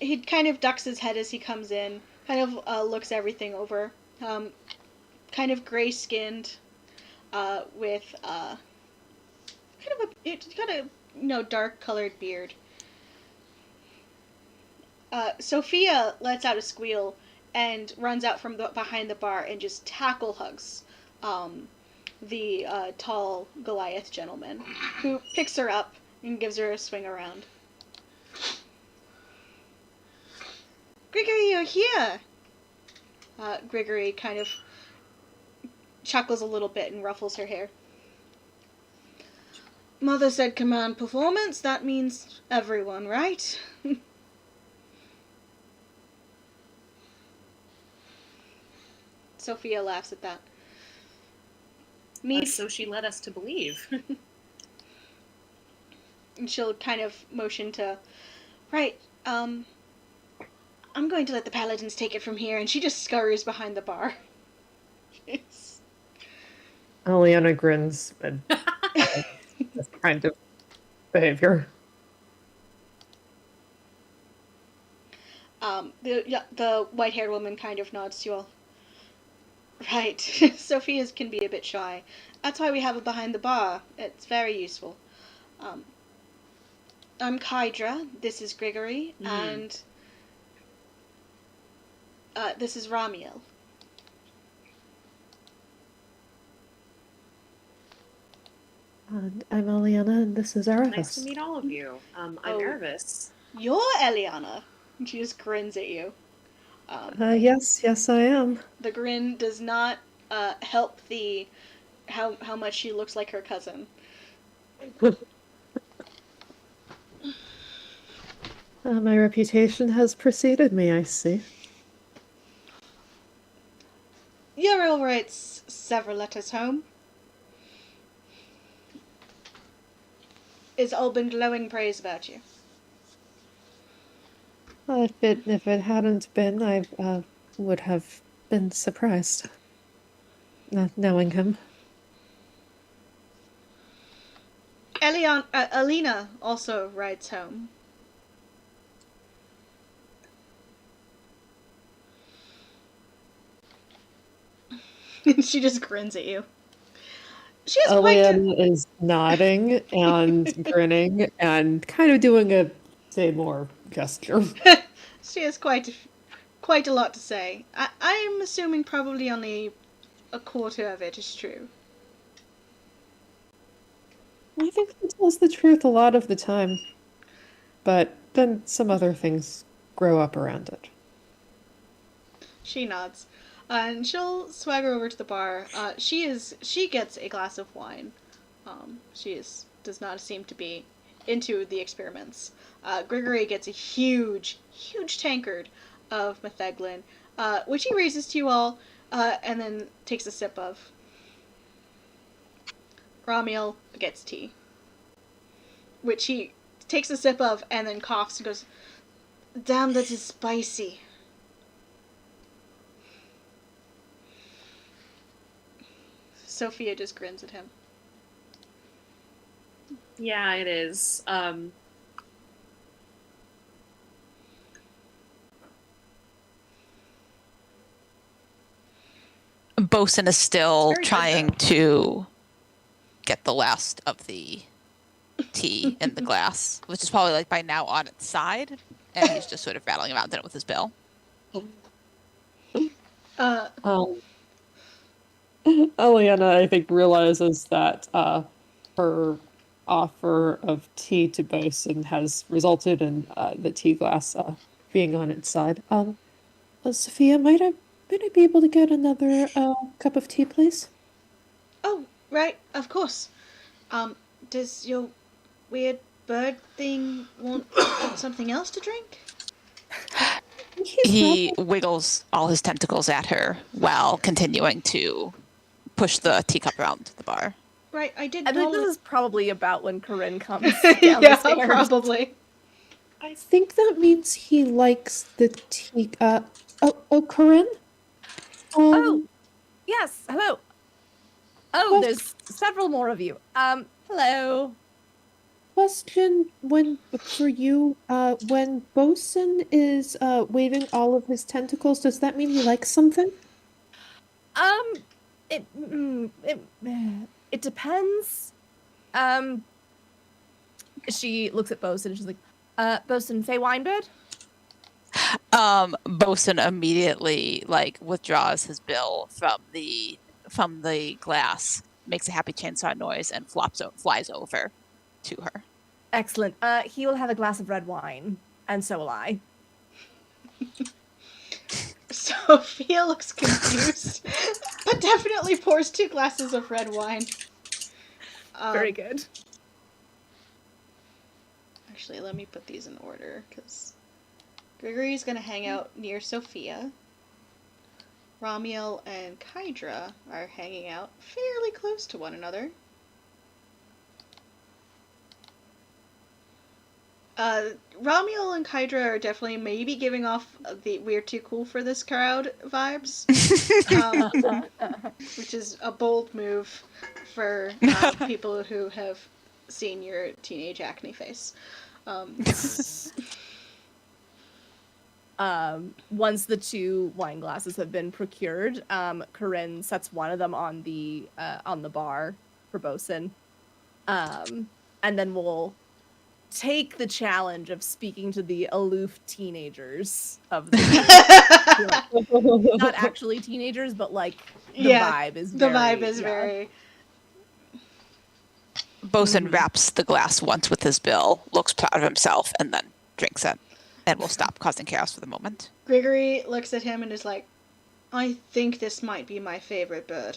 He kind of ducks his head as he comes in, kind of looks everything over. Kind of gray-skinned, with kind of dark-colored beard. Sophia lets out a squeal and runs out from behind the bar and just tackle hugs the tall Goliath gentleman, who picks her up and gives her a swing around. Gregory, you're here! Gregory kind of chuckles a little bit and ruffles her hair. Mother said command performance, that means everyone, right? Sophia laughs at that. So she led us to believe. And she'll kind of motion to, right, I'm going to let the paladins take it from here, and she just scurries behind the bar. Eliana grins at this kind of behavior. The white-haired woman kind of nods to you all. Right. Sophia's can be a bit shy. That's why we have it behind the bar. It's very useful. I'm Kydra. This is Grigory. And this is Ramiel. And I'm Eliana, and this is Arathis. Nice to meet all of you. I'm Aravis. You're Eliana. And she just grins at you. Yes, I am. The grin does not help how much she looks like her cousin. My reputation has preceded me, I see. You're all right, several letters home. It's all been glowing praise about you. If it hadn't been, I would have been surprised, not knowing him. Alina also rides home. She just grins at you. She has Eliana is nodding and grinning and kind of doing a say more gesture. She has quite a lot to say. I'm assuming probably only a quarter of it is true. I think he tells the truth a lot of the time, but then some other things grow up around it. She nods. And she'll swagger over to the bar. She gets a glass of wine. Does not seem to be into the experiments. Gregory gets a huge tankard of metheglin, which he raises to you all, and then takes a sip of. Ramiel gets tea, which he takes a sip of and then coughs and goes, "Damn, that is spicy." Sophia just grins at him. Yeah, it is. Bosun is still Very good, trying though. to get the last of the tea in the glass, which is probably like by now on its side, and he's just sort of rattling around in it with his bill. Eliana, I think, realizes that her offer of tea to Bosun has resulted in the tea glass being on its side. Sophia, might I be able to get another cup of tea, please? Oh, right, of course. Does your weird bird thing want something else to drink? He wiggles all his tentacles at her while continuing to push the teacup around the bar. Right, I did. I think this is probably about when Corinne comes down yeah, the stairs. probably. I think that means he likes the tea. Corinne? Oh, yes. Hello. Oh, What? there's several more of you. Hello. Question for you, when Bosun is waving all of his tentacles, does that mean he likes something? It depends. She looks at Bosun and she's like, Bosun, Fey Winebird? Bosun immediately withdraws his bill from the glass, makes a happy chainsaw noise, and flies over to her. Excellent. He will have a glass of red wine, and so will I. Sophia looks confused, but definitely pours 2 glasses of red wine. Very good. Actually, let me put these in order, because Gregory's going to hang out near Sophia. Ramiel and Kydra are hanging out fairly close to one another. Ramiel and Kydra are definitely maybe giving off the "we're too cool for this crowd" vibes, which is a bold move for people who have seen your teenage acne face. Once the 2 wine glasses have been procured, Corinne sets one of them on the bar for Bosun, and then we'll take the challenge of speaking to the aloof teenagers of the not actually teenagers, but the vibe is very. Bosun wraps the glass once with his bill, looks proud of himself, and then drinks it, and will stop causing chaos for the moment. Gregory looks at him and is like, "I think this might be my favorite bird."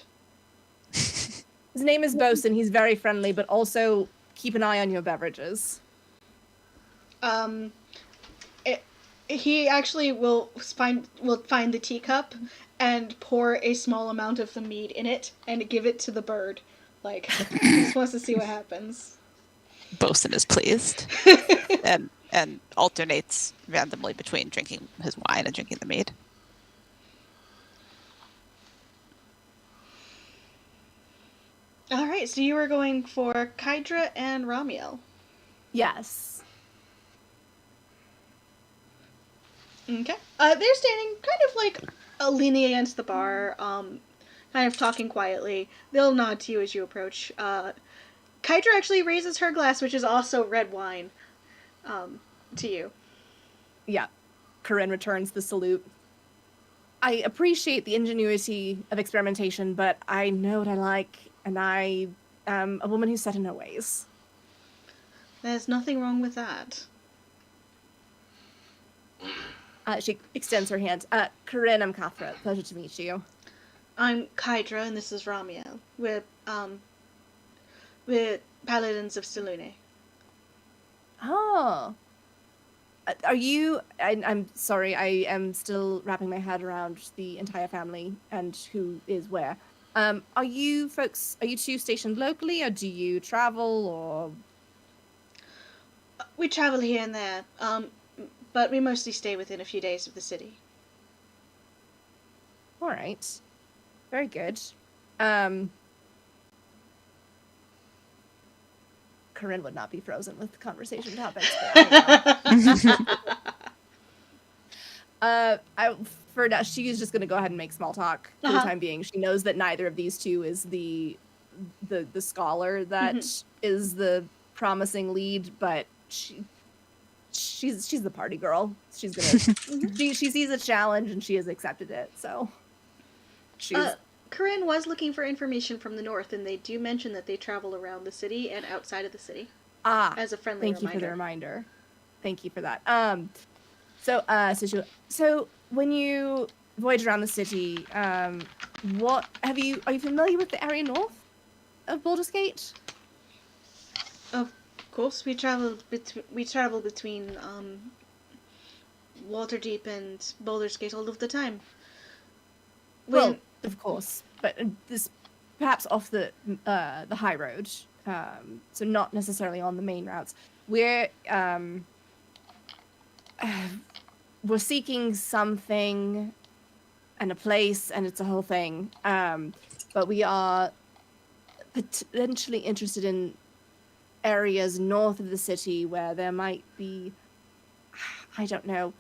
His name is Bosun. He's very friendly, but also keep an eye on your beverages. He actually will find the teacup and pour a small amount of the mead in it and give it to the bird. He just wants to see what happens. Bosun is pleased and alternates randomly between drinking his wine and drinking the mead. All right, so you were going for Kydra and Ramiel. Yes. Okay. They're standing kind of leaning against the bar, kind of talking quietly. They'll nod to you as you approach. Kydra actually raises her glass, which is also red wine, to you. Yeah. Corinne returns the salute. I appreciate the ingenuity of experimentation, but I know what I like, and I am a woman who's set in her ways. There's nothing wrong with that. She extends her hand. Corinne, I'm Kathra. Pleasure to meet you. I'm Kydra, and this is Ramiel. We're paladins of Selune. Oh. Are you... I'm sorry, I am still wrapping my head around the entire family and who is where. Are you 2 stationed locally, or do you travel, or... We travel here and there, but we mostly stay within a few days of the city. All right. Very good. Corinne would not be frozen with conversation topics. For now, she is just going to go ahead and make small talk for the time being. She knows that neither of these 2 is the scholar that is the promising lead, but she's the party girl. She's gonna she sees a challenge and she has accepted it. So she's. Corinne was looking for information from the north, and they do mention that they travel around the city and outside of the city. As a friendly thank reminder. you for the reminder. Thank you for that. So when you voyage around the city, are you familiar with the area north of Baldur's Gate? Of course, we travel between Waterdeep and Baldur's Gate all of the time. Well, of course, but this perhaps off the high road, so not necessarily on the main routes. We're seeking something and a place, and it's a whole thing. But we are potentially interested in areas north of the city where there might be, I don't know,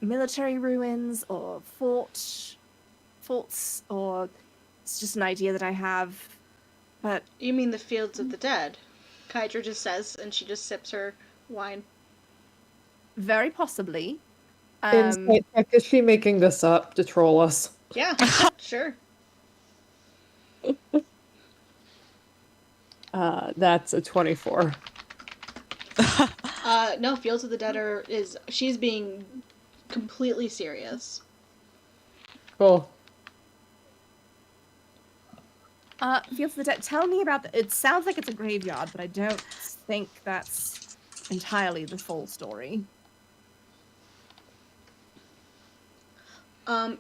military ruins or forts, or it's just an idea that I have. But you mean the Fields of the Dead? Kydra just says, and she just sips her wine. Very possibly. Insight check, is she making this up to troll us? Yeah, sure. That's a 24. No, Fields of the Dead she's being completely serious. Cool. Fields of the Dead. Tell me about it sounds like it's a graveyard, but I don't think that's entirely the full story.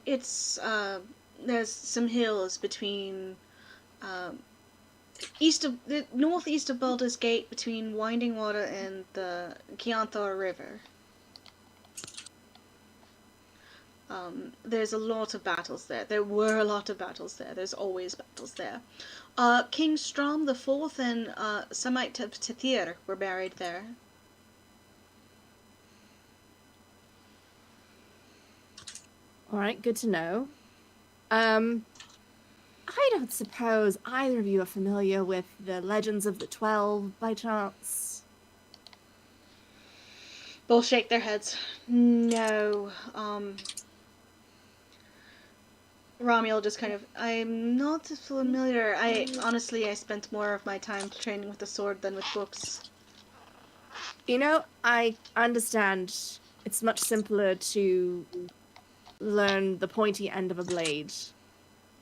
It's there's some hills between northeast of Baldur's Gate, between Winding Water and the Kianthar River. There's a lot of battles there. There were a lot of battles there. There's always battles there. King Strom the Fourth and Samite of Tithir were buried there. All right, good to know. I don't suppose either of you are familiar with the Legends of the 12 by chance? Both shake their heads. No. Romuald just kind of, I'm not familiar. I spent more of my time training with the sword than with books. You know, I understand it's much simpler to learn the pointy end of a blade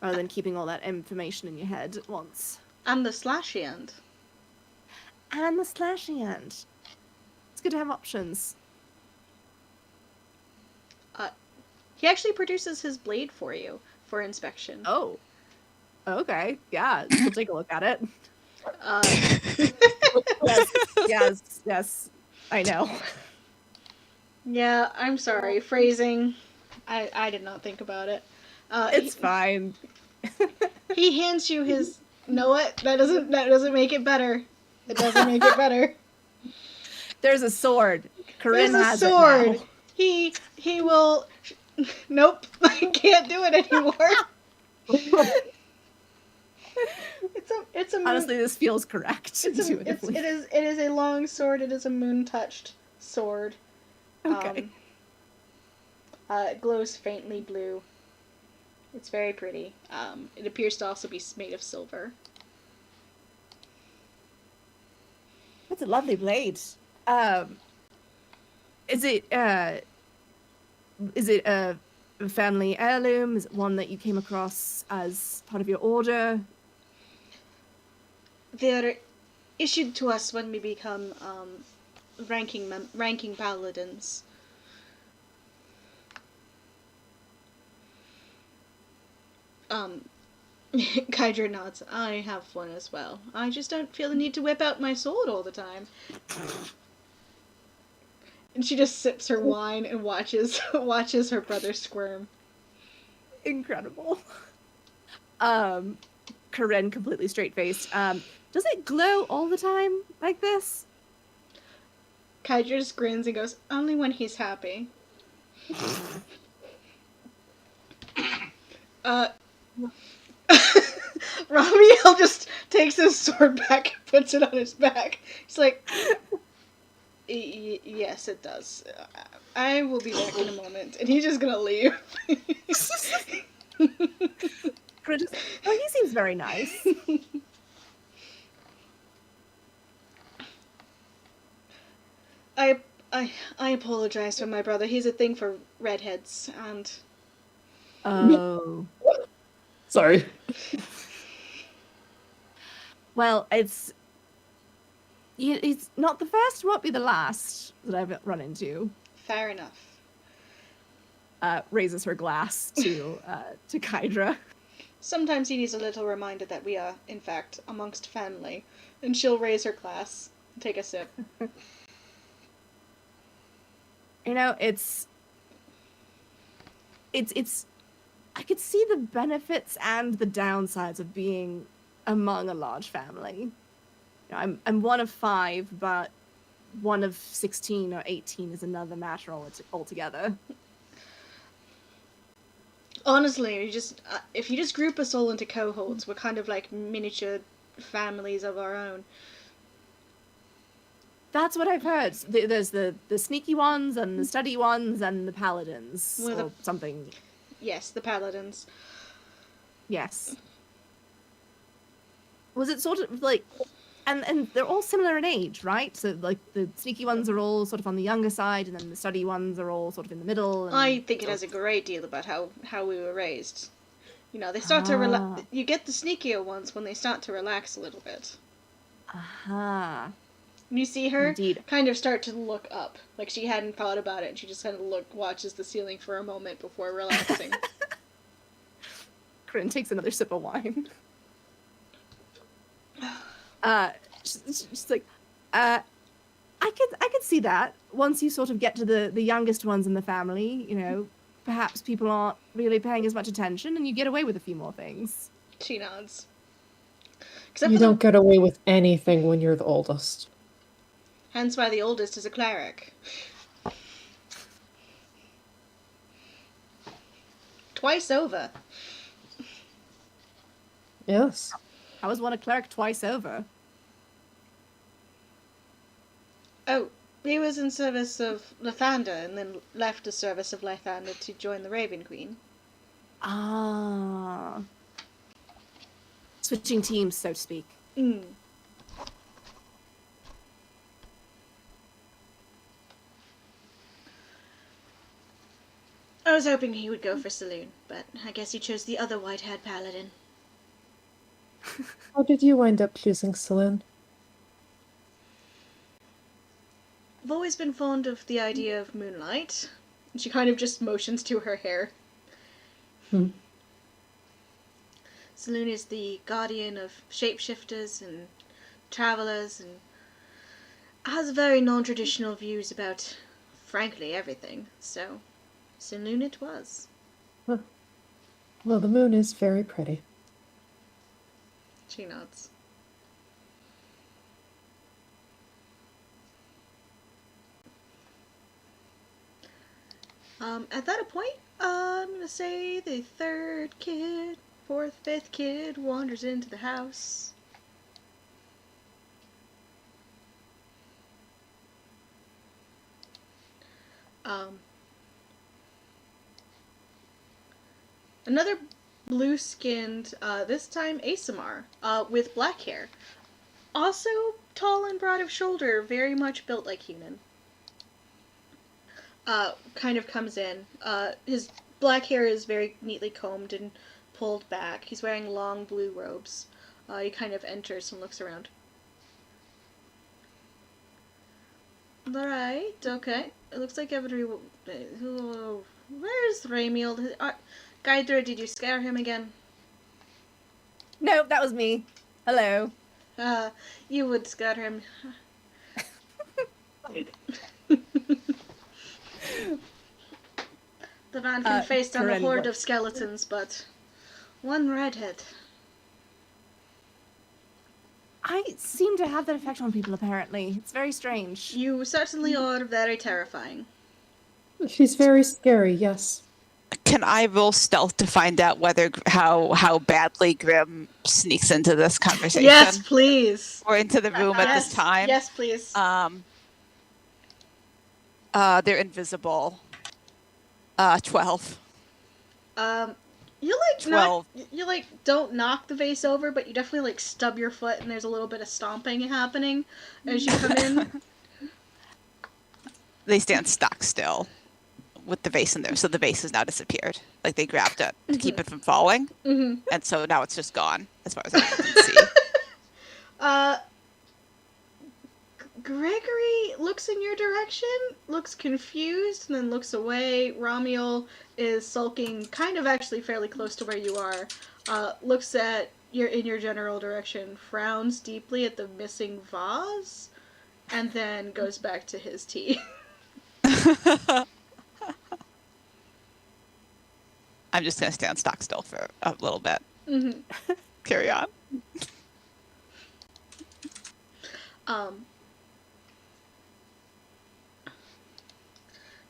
rather than keeping all that information in your head at once. And the slashy end. And the slashy end. It's good to have options. He actually produces his blade for you for inspection. Oh. Okay. Yeah, we'll take a look at it. Yes. I know. Yeah, I'm sorry. Phrasing. I did not think about it. It's fine. He hands you his. Know what? That doesn't make it better. It doesn't make it better. There's a sword. Corinne There's a has sword. it now. He will. Nope, I can't do it anymore. It's a. Honestly, this feels correct. It is a long sword. It is a moon-touched sword. Okay. It glows faintly blue. It's very pretty. It appears to also be made of silver. That's a lovely blade. Is it a family heirloom? Is it one that you came across as part of your order? They're issued to us when we become ranking paladins. Kydra nods. I have one as well. I just don't feel the need to whip out my sword all the time. And she just sips her wine and watches her brother squirm. Incredible. Corinne, completely straight-faced. Does it glow all the time like this? Kydra just grins and goes, only when he's happy. Ramiel just takes his sword back and puts it on his back. He's like, yes, it does. I will be back in a moment. And he's just gonna leave. Oh, he seems very nice. I apologize for my brother. He's a thing for redheads, and Oh. Sorry. Well, it's not the first, won't be the last that I've run into. fair enough. Raises her glass to Kydra. Sometimes he needs a little reminder that we are, in fact, amongst family. And she'll raise her glass and take a sip. You know, it's I could see the benefits and the downsides of being among a large family. You know, I'm one of 5, but one of 16 or 18 is another matter altogether. Honestly, if you just group us all into cohorts, we're kind of like miniature families of our own. That's what I've heard. There's the sneaky ones and the steady ones and the paladins or something. Yes, the paladins. Yes. Was it sort of like, and they're all similar in age, right? So like the sneaky ones are all sort of on the younger side, and then the steady ones are all sort of in the middle. And I think it has a great deal about how we were raised. You know, they start to relax. You get the sneakier ones when they start to relax a little bit. Aha. And you see her Indeed. kind of start to look up, like she hadn't thought about it, and she just kind of watches the ceiling for a moment before relaxing. Corinne takes another sip of wine. She's like, I could see that. Once you sort of get to the youngest ones in the family, you know, perhaps people aren't really paying as much attention, and you get away with a few more things. She nods. You don't get away with anything when you're the oldest. Hence why the oldest is a cleric. Twice over. Yes. I was one a cleric twice over. Oh, he was in service of Lathander and then left the service of Lathander to join the Raven Queen. Ah. Switching teams, so to speak. Mm. I was hoping he would go for Saloon, but I guess he chose the other white-haired paladin. How did you wind up choosing Saloon? I've always been fond of the idea of moonlight. And she kind of just motions to her hair. Saloon is the guardian of shapeshifters and travelers and has very non-traditional views about, frankly, everything. So, Saloon it was. Well, the moon is very pretty. She nods. At that point, I'm gonna say the 3rd kid, 4th, 5th kid wanders into the house. Another blue-skinned, this time Asamar, with black hair. Also tall and broad of shoulder, very much built like human. Kind of comes in. His black hair is very neatly combed and pulled back. He's wearing long blue robes. He kind of enters and looks around. Alright, okay. It looks like everyone... Where's Ramiel? Gaidra, did you scare him again? No, that was me. Hello. You would scare him. The man can face down a horde of skeletons, but one redhead. I seem to have that effect on people, apparently. It's very strange. You certainly are very terrifying. She's very scary, yes. Can I roll stealth to find out whether how badly Grim sneaks into this conversation? Yes, please. Or into the room at this time? Yes, please. They're invisible. 12. You like 12. you like don't knock the vase over, but you definitely like stub your foot, and there's a little bit of stomping happening as you come in. They stand stock still with the vase in there, so the vase has now disappeared. Like they grabbed it to keep it from falling, and so now it's just gone, as far as I can see. Gregory looks in your direction, looks confused, and then looks away. Ramiel is sulking, kind of actually fairly close to where you are. Looks at in your general direction, frowns deeply at the missing vase, and then goes back to his tea. I'm just gonna stand stock still for a little bit. Carry on.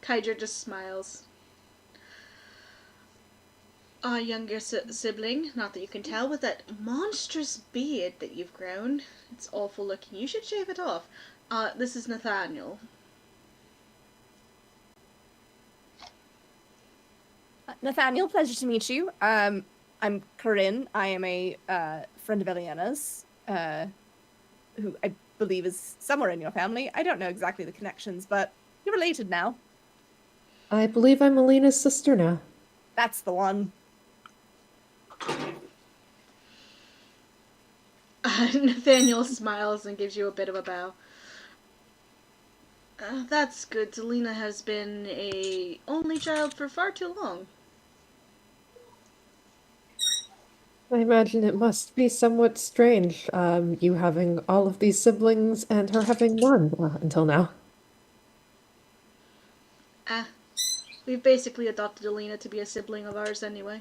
Kydra just smiles. Our younger sibling, not that you can tell, with that monstrous beard that you've grown. It's awful looking. You should shave it off. This is Nathaniel. Nathaniel, pleasure to meet you. I'm Corinne. I am a friend of Eliana's, who I believe is somewhere in your family. I don't know exactly the connections, but you're related now. I believe I'm Alina's sister now. That's the one. Nathaniel smiles and gives you a bit of a bow. That's good. Alina has been a only child for far too long. I imagine it must be somewhat strange, you having all of these siblings and her having none until now. We've basically adopted Alina to be a sibling of ours anyway.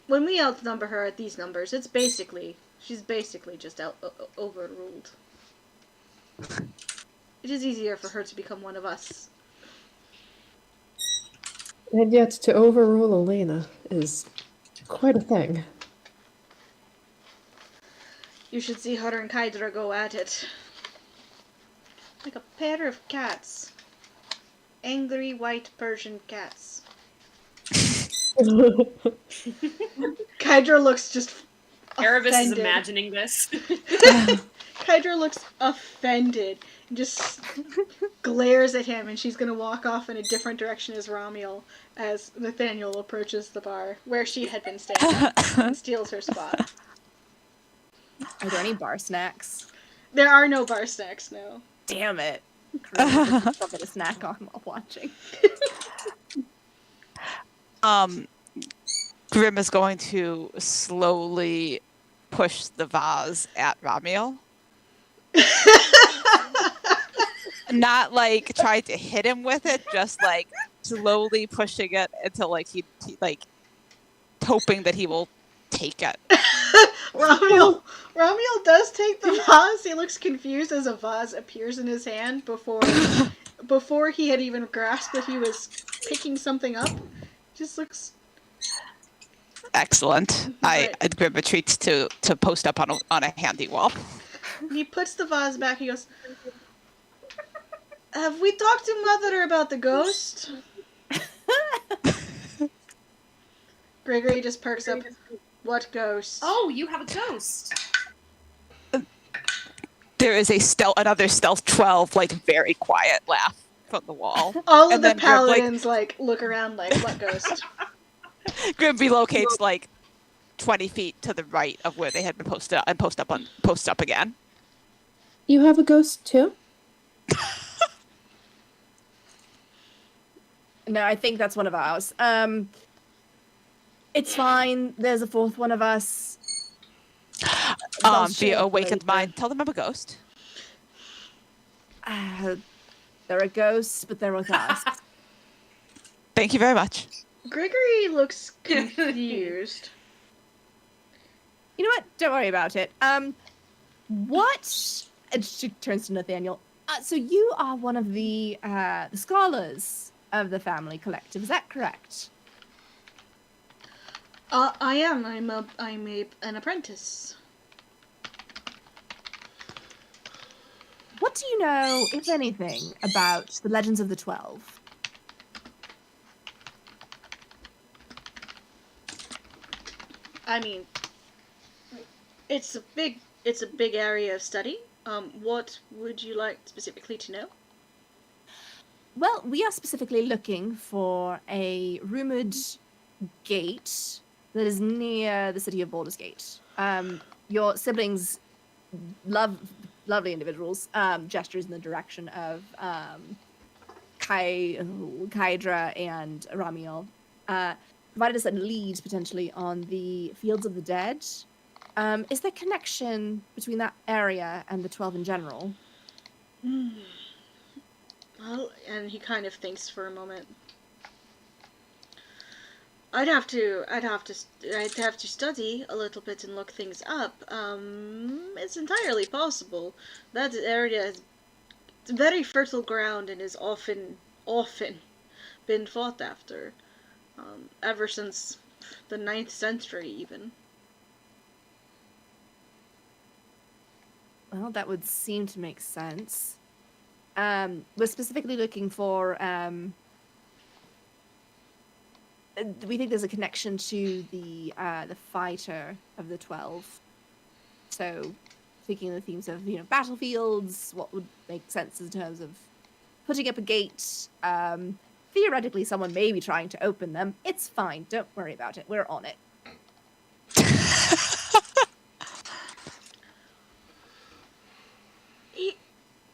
When we outnumber her at these numbers, she's basically just overruled. It is easier for her to become one of us. And yet to overrule Alina is quite a thing. You should see her and Kydra go at it. Like a pair of cats. Angry white Persian cats. Kydra looks just Erebus is offended. imagining this. Kydra looks offended and just glares at him, and she's gonna walk off in a different direction as Ramiel as Nathaniel approaches the bar where she had been standing and steals her spot. Are there any bar snacks? There are no bar snacks, no. Damn it. I'll get a snack on while watching. Grim is going to slowly push the vase at Ramiel. Not like try to hit him with it, just like slowly pushing it until like he like hoping that he will take it. Ramiel does take the vase. He looks confused as a vase appears in his hand before he had even grasped that he was picking something up. Just looks excellent. Grim retreats to post up on a handy wall. He puts the vase back. He goes, "Have we talked to Mother about the ghost?" Gregory just perks up. What ghost? Oh, you have a ghost. There is another stealth 12, like very quiet laugh from the wall. All of the paladins like look around like, what ghost? Grim relocates like 20 feet to the right of where they had been posted up and post up again. You have a ghost too? No, I think that's one of ours. It's fine. There's a fourth one of us. Via awakened mind. Tell them I'm a ghost. They're a ghost, but they're with us. Thank you very much. Gregory looks confused. You know what? Don't worry about it. What? And she turns to Nathaniel. So you are one of the scholars of the family collective, is that correct? I am. An apprentice. What do you know, if anything, about the Legends of the 12? I mean, it's a big area of study. What would you like specifically to know? Well, we are specifically looking for a rumored gate that is near the city of Baldur's Gate. Your siblings, lovely individuals, gestures in the direction of Kydra and Ramiel, provided us a lead potentially on the Fields of the Dead. Is there connection between that area and the 12 in general? Well, and he kind of thinks for a moment. I'd have to study a little bit and look things up. It's entirely possible. That area is very fertile ground and is often been fought after, ever since the 9th century even. Well, that would seem to make sense. We're specifically looking for. We think there's a connection to the fighter of the 12. So, thinking of the themes of battlefields, what would make sense in terms of putting up a gate. Theoretically, someone may be trying to open them. It's fine. Don't worry about it. We're on it.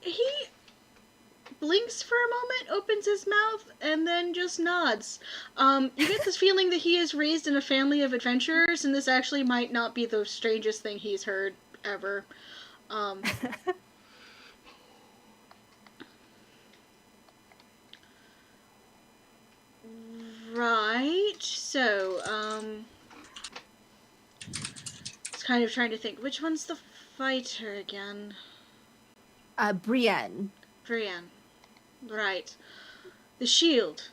He blinks for a moment, opens his mouth, and then just nods. You get this feeling that he is raised in a family of adventurers, and this actually might not be the strangest thing he's heard ever. Right, so, it's kind of trying to think, which one's the fighter again? Brienne. Brienne. Right. The shield.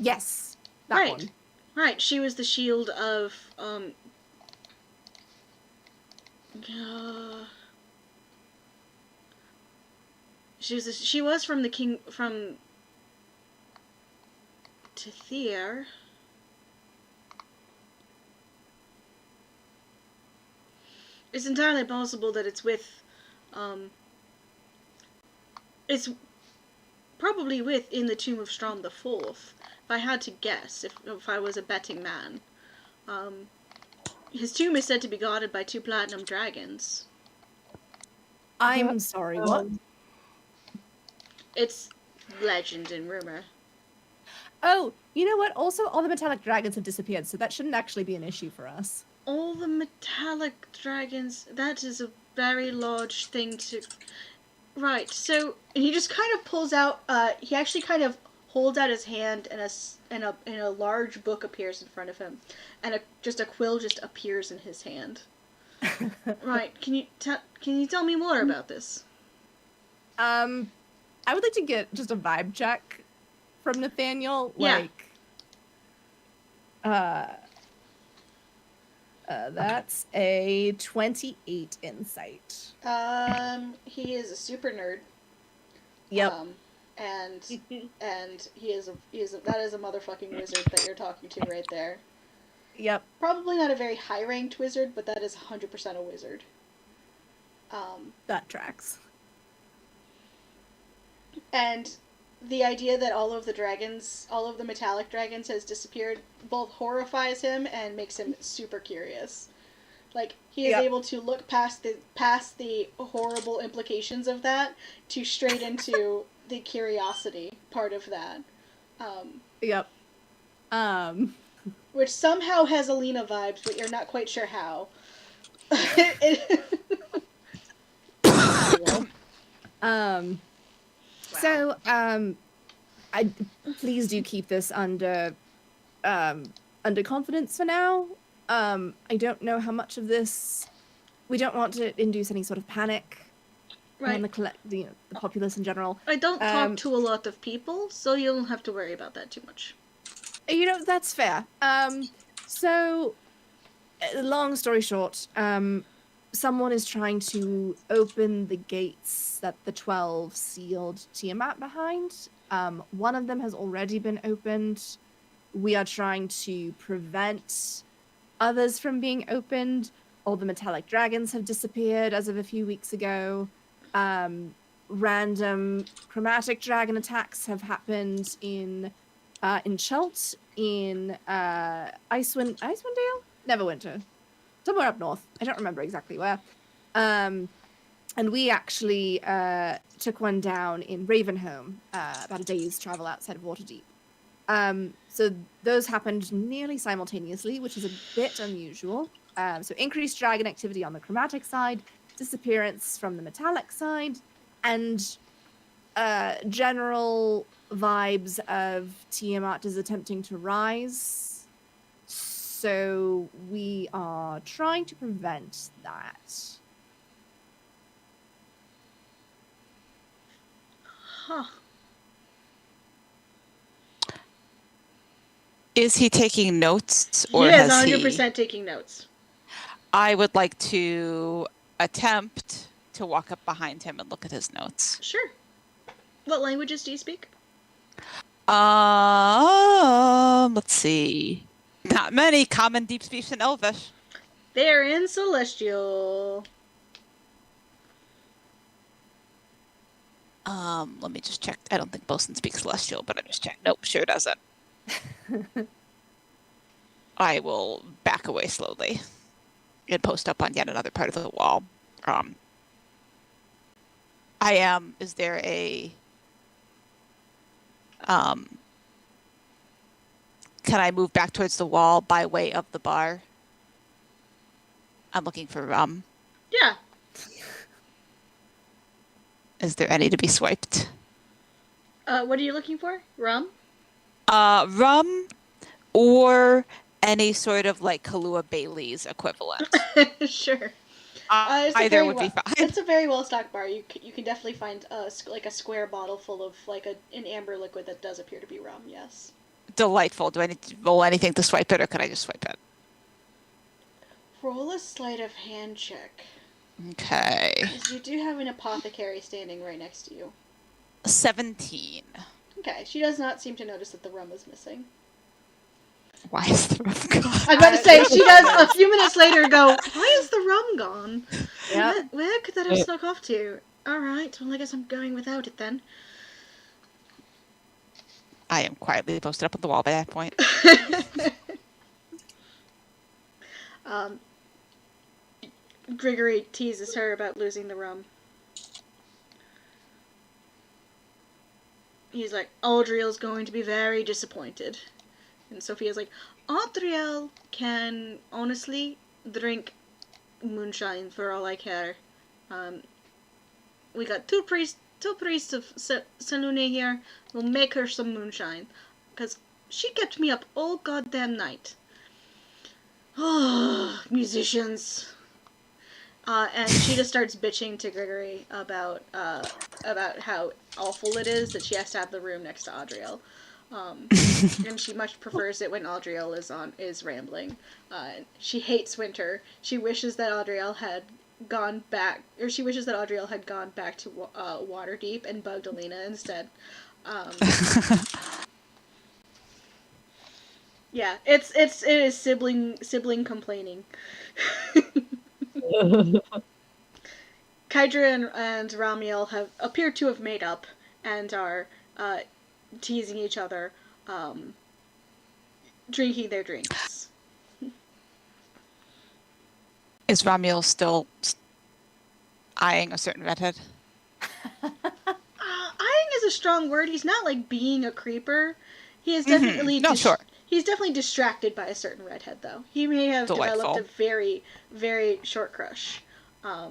Yes, that Right. one. Right, she was the shield of, she was from the king, from Tithir. It's entirely possible that it's with, it's probably within the tomb of Strom the Fourth. If I had to guess, if I was a betting man. His tomb is said to be guarded by 2 platinum dragons. I'm sorry, what? It's legend and rumor. Oh, you know what? Also, all the metallic dragons have disappeared, so that shouldn't actually be an issue for us. All the metallic dragons, that is a very large thing to... Right, so, and he just kind of pulls out, he actually kind of holds out his hand, and a large book appears in front of him, and just a quill just appears in his hand. Right, can you tell me more about this? I would like to get just a vibe check from Nathaniel. Yeah. That's a 28 insight. He is a super nerd. Yep. And he is that is a motherfucking wizard that you're talking to right there. Yep. Probably not a very high ranked wizard, but that is 100% a wizard. That tracks. And the idea that all of the metallic dragons has disappeared both horrifies him and makes him super curious. Like, he is able to look past the horrible implications of that to straight into the curiosity part of that. Yep. Which somehow has Alina vibes, but you're not quite sure how. So, I please do keep this under confidence for now. I don't know how much of this. We don't want to induce any sort of panic. and the populace in general. I don't talk to a lot of people, so you don't have to worry about that too much. That's fair. So, long story short, someone is trying to open the gates that the 12 sealed Tiamat behind. One of them has already been opened. We are trying to prevent others from being opened. All the metallic dragons have disappeared as of a few weeks ago. Random chromatic dragon attacks have happened in Chult, in Icewindale? Neverwinter. Somewhere up north. I don't remember exactly where. And we actually took one down in Ravenholm, about a day's travel outside of Waterdeep. So those happened nearly simultaneously, which is a bit unusual. So increased dragon activity on the chromatic side, disappearance from the metallic side, and general vibes of Tiamat is attempting to rise. So we are trying to prevent that. Huh. Is he taking notes, He or is has 100% taking notes. I would like to attempt to walk up behind him and look at his notes. Sure. What languages do you speak? Let's see. Not many. Common, Deep Speech, and Elvish. They're in Celestial. Let me just check. I don't think Bosun speaks Celestial, but I just checked. Nope, sure doesn't. I will back away slowly and post up on yet another part of the wall. Is there a, can I move back towards the wall by way of the bar? I'm looking for rum. Yeah. Is there any to be swiped? What are you looking for? Rum? Rum or any sort of like Kahlua Bailey's equivalent. Sure. Either would be fine. It's a very well stocked bar. You can definitely find a square bottle full of an amber liquid that does appear to be rum. Yes. Delightful. Do I need to roll anything to swipe it, or can I just swipe it? Roll a sleight of hand check. Okay. Because you do have an apothecary standing right next to you. 17. Okay. She does not seem to notice that the rum is missing. Why is the rum gone? I was about to say, she does a few minutes later go, why is the rum gone? Yeah. Where could that have snuck off to? Alright, well I guess I'm going without it then. I am quietly posted up on the wall by that point. Grigory teases her about losing the rum. He's like, Audriel's going to be very disappointed. And Sophia's like, Audriel can honestly drink moonshine for all I care. We got two priests of Selune here. We'll make her some moonshine. Because she kept me up all goddamn night. Oh, musicians. And she just starts bitching to Grigory about how awful it is that she has to have the room next to Audriel. And she much prefers it when Audriel is rambling. She hates winter. She wishes that Audriel had gone back to Waterdeep and bugged Alina instead. Yeah, it is sibling complaining. Kydra and Ramiel appear to have made up and are teasing each other, drinking their drinks. Is Ramiel still eyeing a certain redhead? Eyeing is a strong word. He's not like being a creeper. He is definitely sure. He's definitely distracted by a certain redhead, though. He may have developed a very, very short crush.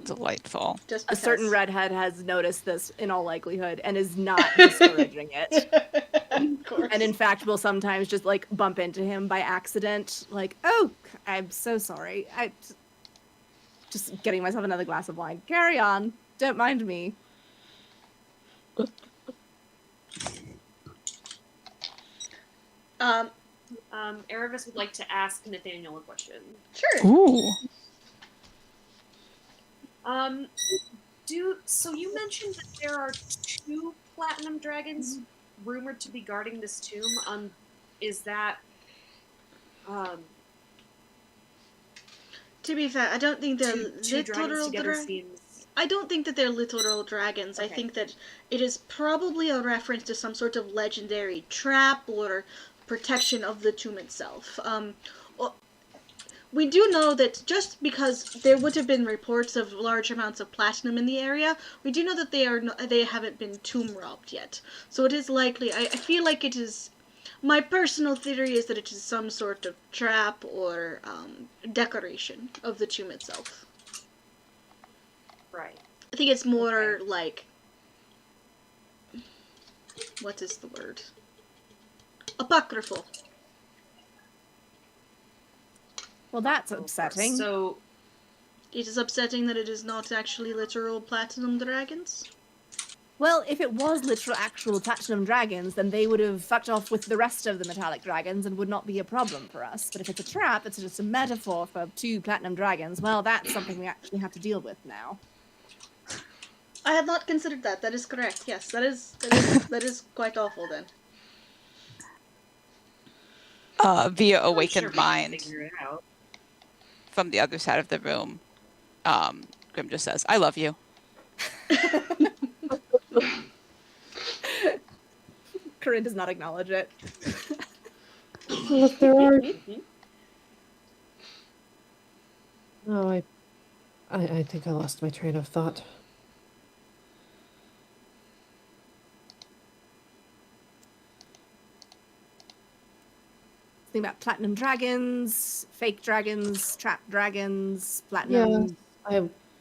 Delightful. Just a certain redhead has noticed this in all likelihood and is not discouraging it. Of course. And in fact will sometimes just like bump into him by accident, like, oh, I'm so sorry. I just getting myself another glass of wine. Carry on. Don't mind me. Erebus would like to ask Nathaniel a question. Sure. Ooh. So you mentioned that there are 2 platinum dragons rumored to be guarding this tomb. Is that To be fair, I don't think they're two dragons literal together dragons. seems I don't think that they're literal dragons. I Okay. think that it is probably a reference to some sort of legendary trap or protection of the tomb itself. We do know that just because there would have been reports of large amounts of platinum in the area, we do know that they haven't been tomb robbed yet. So it is likely. I feel like it is. My personal theory is that it is some sort of trap or decoration of the tomb itself. right. I think it's more Okay. like, what is the word? Apocryphal. Well, that's upsetting. So It is upsetting that it is not actually literal platinum dragons. Well, if it was literal actual platinum dragons, then they would have fucked off with the rest of the metallic dragons and would not be a problem for us. But if it's a trap, it's just a metaphor for 2 platinum dragons. Well, that's something we actually have to deal with now. I had not considered that. That is correct. Yes, that is quite awful then. Via I'm awakened sure we can mind figure it out. from the other side of the room, Grim just says, "I love you." Corinne does not acknowledge it. Well, if there are... Oh, I think I lost my train of thought. Think about platinum dragons, fake dragons, trap dragons, platinum.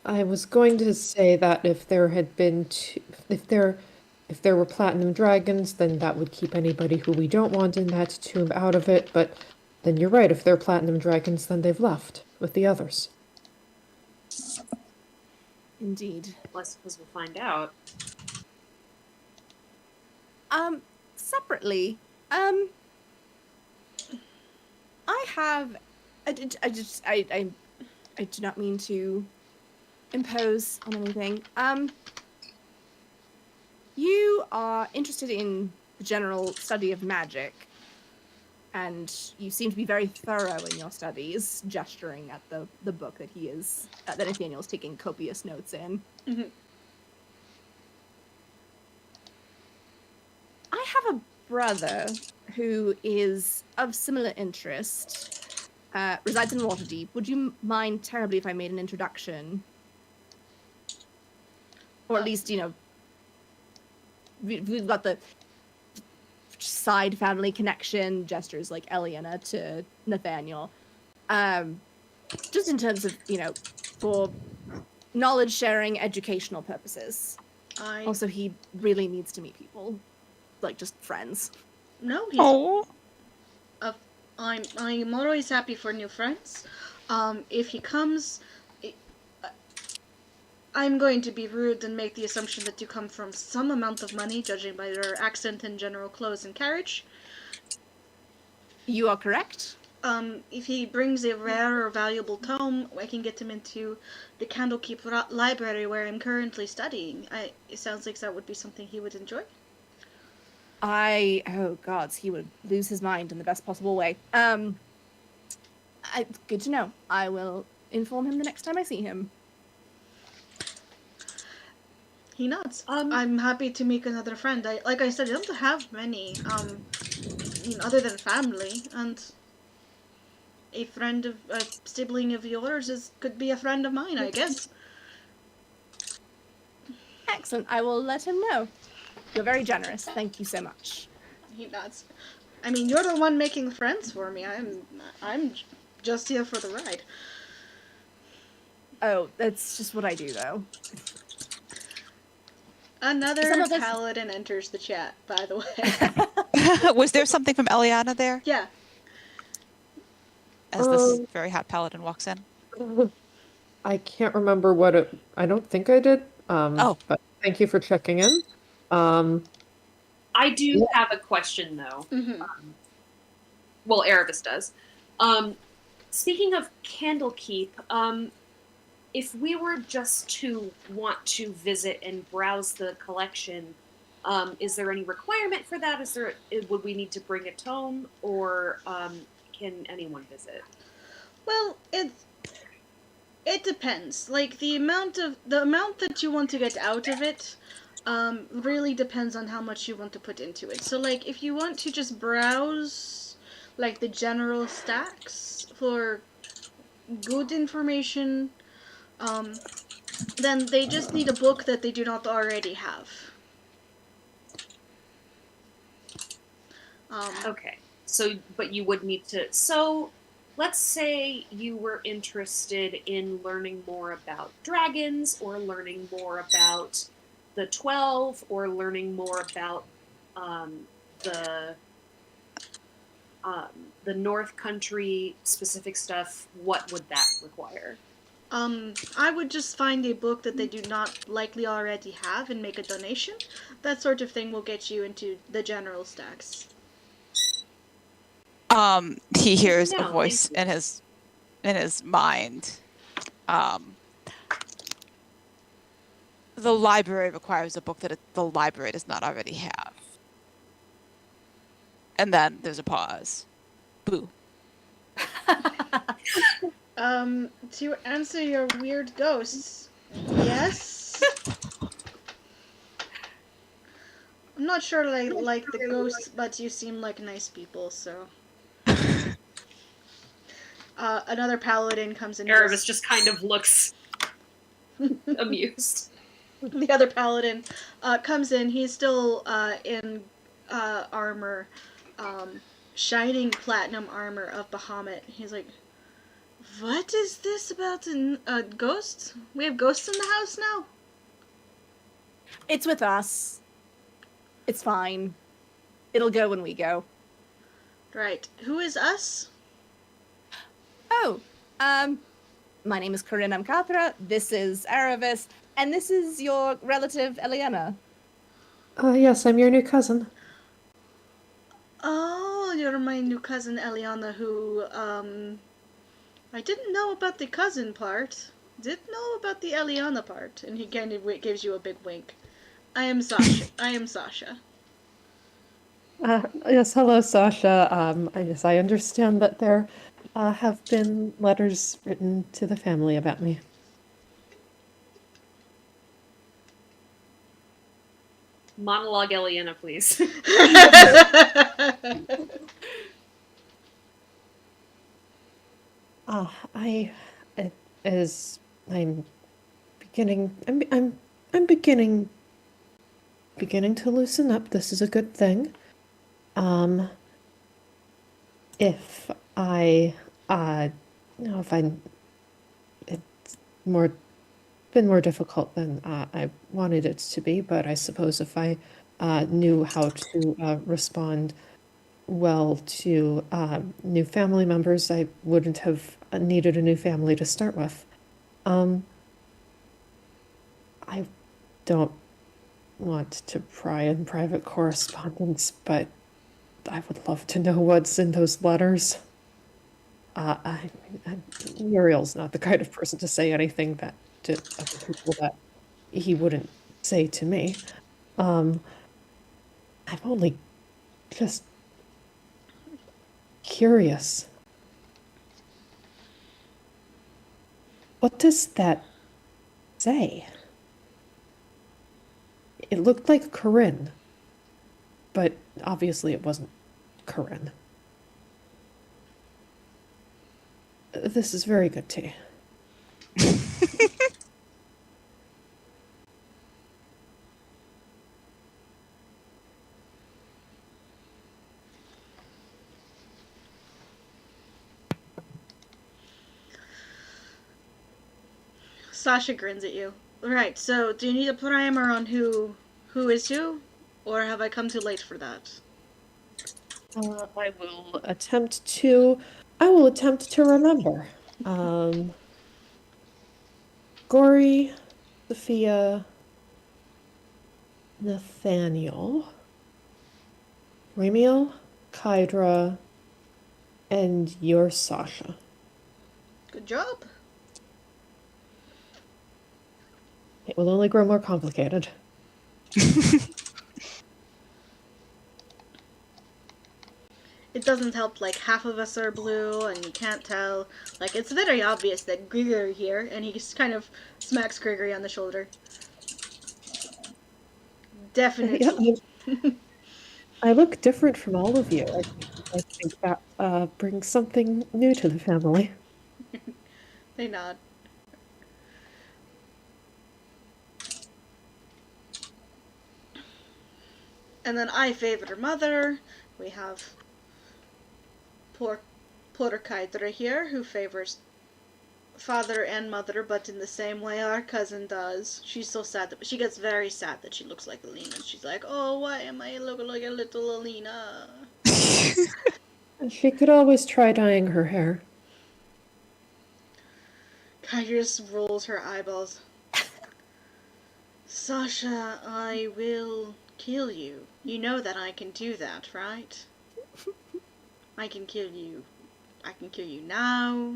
I was going to say that if there had been if there were platinum dragons, then that would keep anybody who we don't want in that tomb out of it, but then you're right, if they're platinum dragons, then they've left with the others. Indeed. Well, I suppose we'll find out. Separately, I have, I do not mean to impose on anything. You are interested in the general study of magic, and you seem to be very thorough in your studies, gesturing at the book that he is, that Nathaniel's taking copious notes in. Mm-hmm. I have a brother who is of similar interest, resides in Waterdeep. Would you mind terribly if I made an introduction? Or at least, you know, we've got the side family connection, gestures like Eliana to Nathaniel. Just in terms of, you know, for knowledge sharing, educational purposes. Also, he really needs to meet people. Like, just friends. No, he's. Oh. I'm always happy for new friends. If he comes, I'm going to be rude and make the assumption that you come from some amount of money, judging by your accent and general clothes and carriage. You are correct. If he brings a rare or valuable tome, I can get him into the Candlekeep library where I'm currently studying. It sounds like that would be something he would enjoy. Oh gods, he would lose his mind in the best possible way. Good to know. I will inform him the next time I see him. He nods. I'm happy to make another friend. Like I said, I don't have many, other than family, and a sibling of yours could be a friend of mine, I guess. Excellent. I will let him know. You're very generous. Thank you so much. He nods. I mean, you're the one making friends for me. I'm just here for the ride. Oh, that's just what I do, though. Another paladin enters the chat, by the way. Was there something from Eliana there? Yeah. As this very hot paladin walks in. I can't remember what it... I don't think I did. But thank you for checking in. I do have a question, though. Mm-hmm. Well, Erebus does. Speaking of Candlekeep, if we were just to want to visit and browse the collection, is there any requirement for that? Would we need to bring a tome, or can anyone visit? Well, it depends. Like the amount that you want to get out of it really depends on how much you want to put into it. So like if you want to just browse like the general stacks for good information, then they just need a book that they do not already have. Okay. So, but you would need to. So, let's say you were interested in learning more about dragons, or learning more about the 12, or learning more about the the North Country specific stuff. What would that require? I would just find a book that they do not likely already have and make a donation. That sort of thing will get you into the general stacks. He hears a No, voice thank in his mind. The library requires a book that the library does not already have. And then there's a pause. Boo. To answer your weird ghosts, yes. I'm not sure like the ghosts, but you seem like nice people, so. Another paladin comes in. Erebus just kind of looks amused. The other paladin comes in. He's still in armor, shining platinum armor of Bahamut. He's like, "What is this about ghosts? We have ghosts in the house now." It's with us. It's fine. It'll go when we go. Right. Who is us? Oh, my name is Corinne Amkathra. This is Aravis, and this is your relative Eliana. Yes, I'm your new cousin. Oh, you're my new cousin Eliana, who I didn't know about the cousin part. Did know about the Eliana part, and he kind of gives you a big wink. I am Sasha. I am Sasha. Yes, hello, Sasha. I understand that there have been letters written to the family about me. Monologue Eliana, please. As I'm beginning, I'm beginning to loosen up. This is a good thing. If I, if it's been more difficult than I wanted it to be, but I suppose if I knew how to respond well to new family members, I wouldn't have needed a new family to start with. I don't want to pry in private correspondence, but I would love to know what's in those letters. Muriel's not the kind of person to say anything that to other people that he wouldn't say to me. I'm only just curious. What does that say? It looked like Corinne, but obviously it wasn't Corinne. This is very good tea. Sasha grins at you. Right, so do you need a primer on who is who? Or have I come too late for that? I will attempt to remember. Gory, Sophia, Nathaniel, Ramiel, Kydra, and you're Sasha. Good job. It will only grow more complicated. It doesn't help, like, half of us are blue, and you can't tell. Like, it's very obvious that Gregory here, and he just kind of smacks Gregory on the shoulder. Definitely. Yeah, I look different from all of you. I think that brings something new to the family. They nod. And then I favor mother. We have poor Kydra here, who favors father and mother, but in the same way our cousin does. She's so sad that she gets very sad that she looks like Alina. She's like, "Oh, why am I looking like a little Alina?" She could always try dyeing her hair. Kydra just rolls her eyeballs. Sasha, I will kill you. You know that I can do that, right? I can kill you. I can kill you now.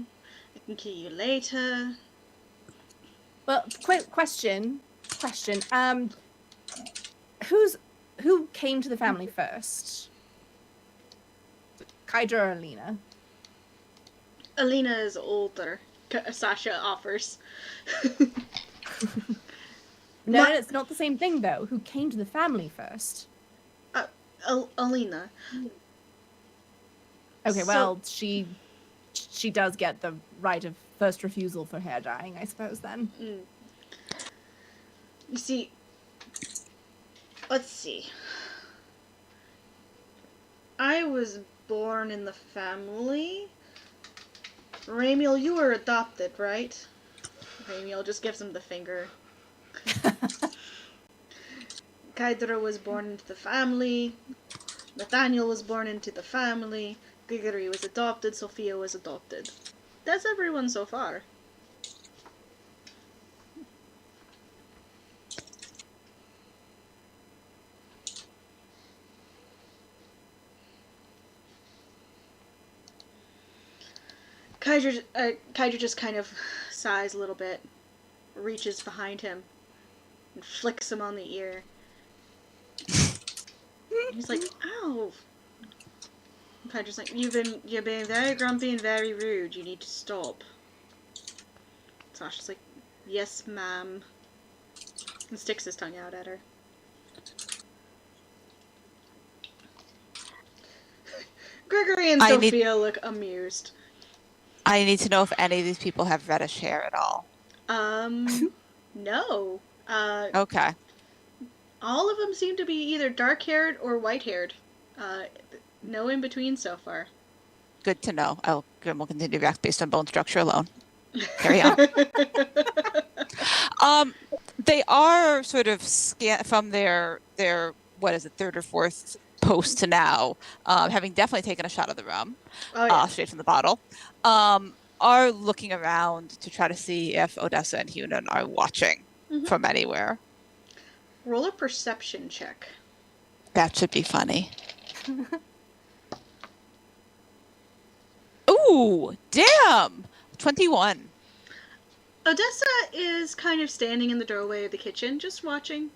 I can kill you later. Well, quick question. Who came to the family first? Kydra or Alina? Alina is older. Sasha offers. No, it's not the same thing though. Who came to the family first? Alina. Okay, well, she does get the right of first refusal for hair dyeing, I suppose, then. You see, let's see. I was born in the family. Ramiel, you were adopted, right? Ramiel just gives him the finger. Kydra was born into the family. Nathaniel was born into the family. Gregory was adopted. Sophia was adopted. That's everyone so far. Kydra just kind of sighs a little bit, reaches behind him, and flicks him on the ear. He's like, "Ow!" And Kydra's like, "You're being very grumpy and very rude. You need to stop." Sasha's like, "Yes, ma'am," and sticks his tongue out at her. Gregory and Sophia look amused. I need to know if any of these people have reddish hair at all. No. Okay. All of them seem to be either dark-haired or white-haired. No in between so far. Good to know. Grim will continue to react based on bone structure alone. Carry on. They are sort of from their what is it, third or fourth post to now, having definitely taken a shot of the rum, straight from the bottle, are looking around to try to see if Odessa and Hunan are watching from anywhere. Roll a perception check. That should be funny. Ooh, damn! 21. Odessa is kind of standing in the doorway of the kitchen, just watching.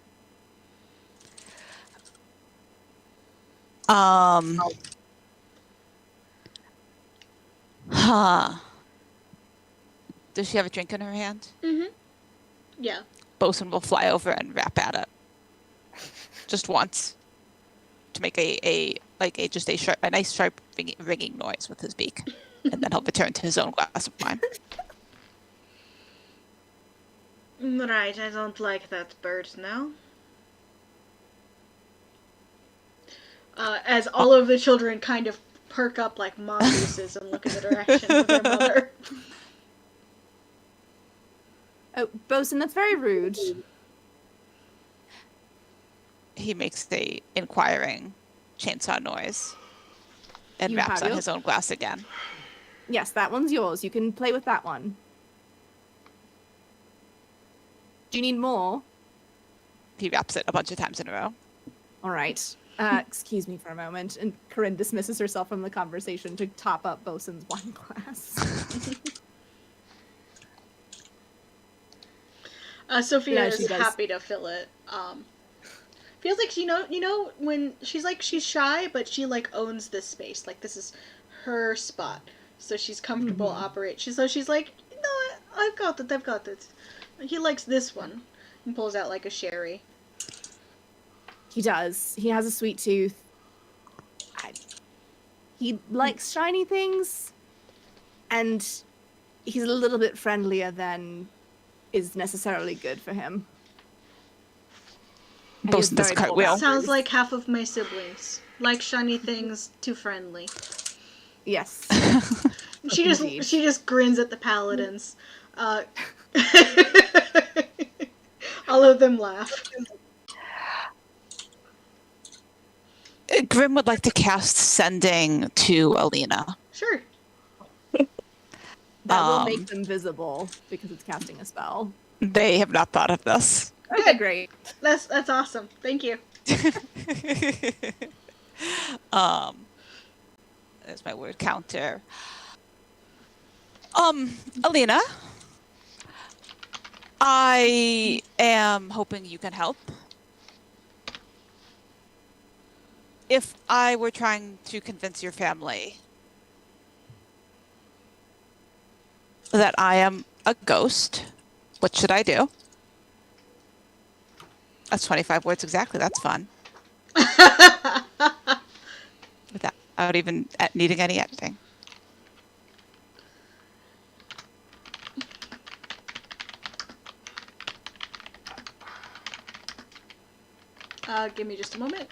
Does she have a drink in her hand? Mm-hmm. Yeah. Bosun will fly over and rap at it. Just once. To make a nice sharp ringing noise with his beak. And then he'll return to his own glass of wine. Right, I don't like that bird now. As all of the children kind of perk up like mongooses and look in the direction of their mother. Oh, Bosun, that's very rude. He makes the inquiring chainsaw noise and raps on his own glass again. Yes, that one's yours. You can play with that one. Do you need more? he raps it a bunch of times in a row. All right. Excuse me for a moment. And Corinne dismisses herself from the conversation to top up Bosun's wine glass. Sophia Yeah, is she does. happy to fill it. Feels like when she's like she's shy, but she like owns this space. Like this is her spot, so she's comfortable operate. She's like, no, I've got it. I've got it. He likes this one, and pulls out like a sherry. He does. He has a sweet tooth. He likes shiny things, and he's a little bit friendlier than is necessarily good for him. And he has Bosun does very cartwheel. bold Sounds boundaries. like half of my siblings like shiny things. Too friendly. Yes. She Indeed. just grins at the paladins. All of them laugh. Grim would like to cast Sending to Alina. Sure. That will make them visible because it's casting a spell. They have not thought of this. Okay, great. That's awesome. Thank you. There's my word counter. Alina, I am hoping you can help. If I were trying to convince your family that I am a ghost, what should I do? That's 25 words exactly. That's fun. Without even needing any editing. Give me just a moment.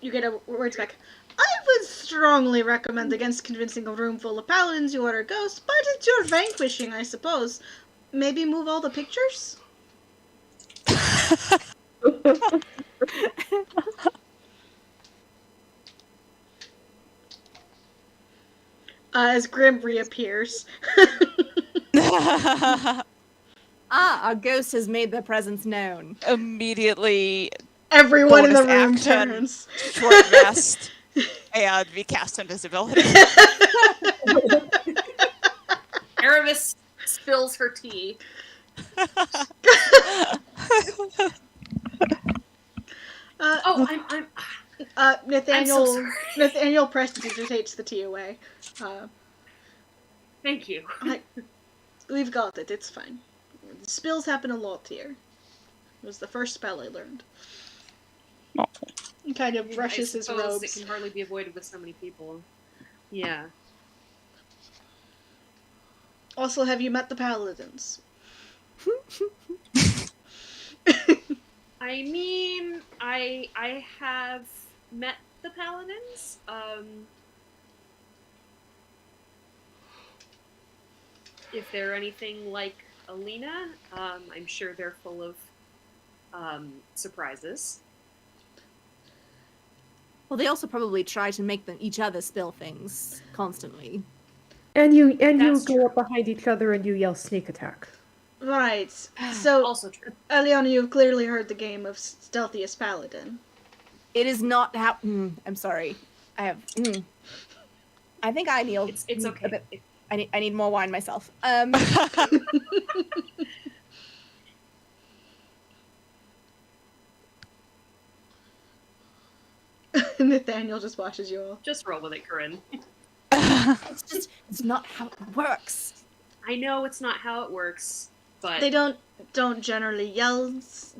You get a words back. I would strongly recommend against convincing a room full of paladins you are a ghost, but it's your vanquishing, I suppose. Maybe move all the pictures? As Grim reappears. Our ghost has made their presence known. Immediately, Everyone in the bonus room action, turns. short rest, and recast invisibility. Aramis spills her tea. Nathaniel. I'm so sorry. Nathaniel prestidigitates the tea away. Thank you. We've got it. It's fine. Spills happen a lot here. It was the first spell I learned. Oh. He kind of brushes his suppose robes. It can hardly be avoided with so many people. Yeah. Also, have you met the paladins? I mean, I have met the paladins. If they're anything like Alina, I'm sure they're full of surprises. Well, they also probably try to make each other spill things constantly. And you That's go true. up behind each other and you yell sneak attack. Right. So, Also true. Eliana, you've clearly heard the game of Stealthiest Paladin. It is not how. I'm sorry. I have. I think I kneel. It's okay. A bit. I need more wine myself. Nathaniel just watches you all. Just roll with it, Corinne. It's not how it works. I know it's not how it works, but They don't generally yell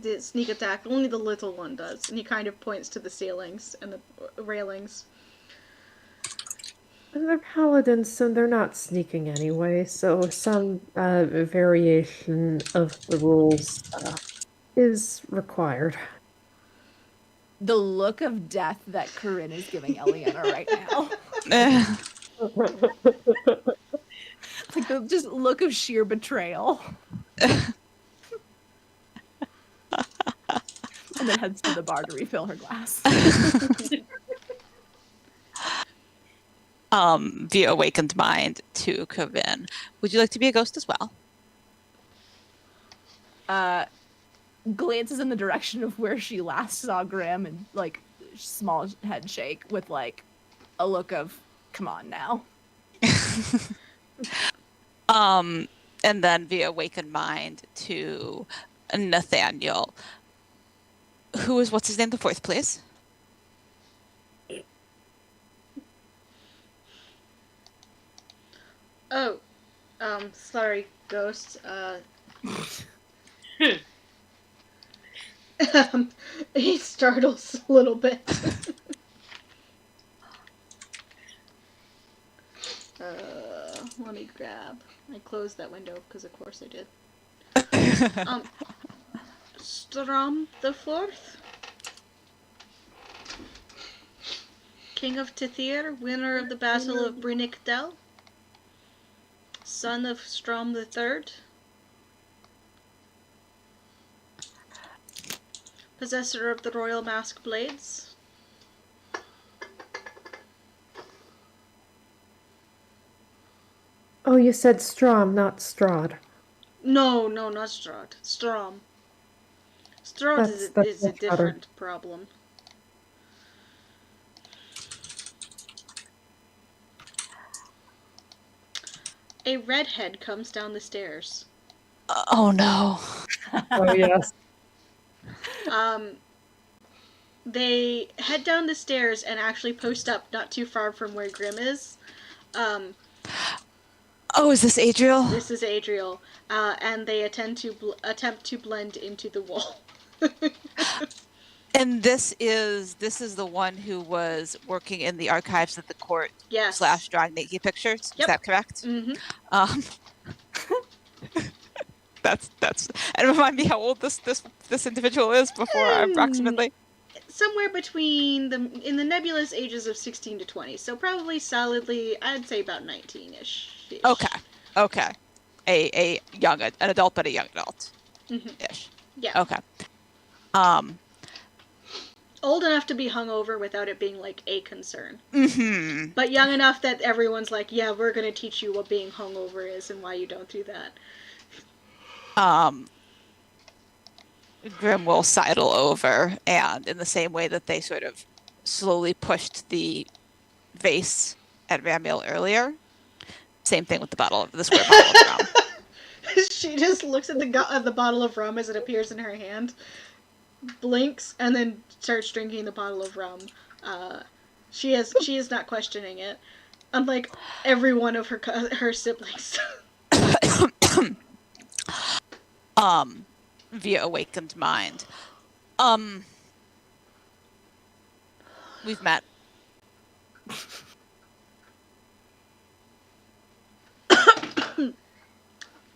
the sneak attack. Only the little one does, and he kind of points to the ceilings and the railings. And they're paladins, so they're not sneaking anyway, so some variation of the rules is required. the look of death that Corinne is giving Eliana right now. Like the just look of sheer betrayal. And then heads to the bar to refill her glass. Via awakened mind to Corinne. Would you like to be a ghost as well? Glances in the direction of where she last saw Grim and like small head shake with like a look of come on now. And then via awakened mind to Nathaniel. What's his name? The fourth, please. Oh, sorry, ghost. He startles a little bit. Let me grab. I closed that window because, of course, I did. Strom the Fourth, King of Tithir, winner of the Battle of Brinic Dell, son of Strom the Third, possessor of the Royal Mask Blades. Oh, you said Strom, not Strahd. No, not Strahd. Strom. Strahd is a different problem. A redhead comes down the stairs. Oh no. Oh, yes. They head down the stairs and actually post up not too far from where Grim is. Oh, is this Adriel? This is Adriel, and they attempt to blend into the wall. And this is the one who was working in the archives of the court. Yes. / drawing naked pictures. Yep. Is that correct? Mm-hmm. That's and remind me how old this individual is before approximately. Somewhere between in the nebulous ages of 16 to 20, so probably solidly, I'd say about 19-ish. Okay. A young an adult, but a young adult. Mm-hmm. Ish. Yeah. Okay. Old enough to be hungover without it being like a concern. Mm-hmm. But young enough that everyone's like, yeah, we're gonna teach you what being hungover is and why you don't do that. Grim will sidle over, and in the same way that they sort of slowly pushed the vase at Ramiel earlier, same thing with the square bottle of rum. She just looks at the bottle of rum as it appears in her hand, blinks, and then starts drinking the bottle of rum. She is not questioning it, unlike every one of her siblings. Via awakened mind. We've met.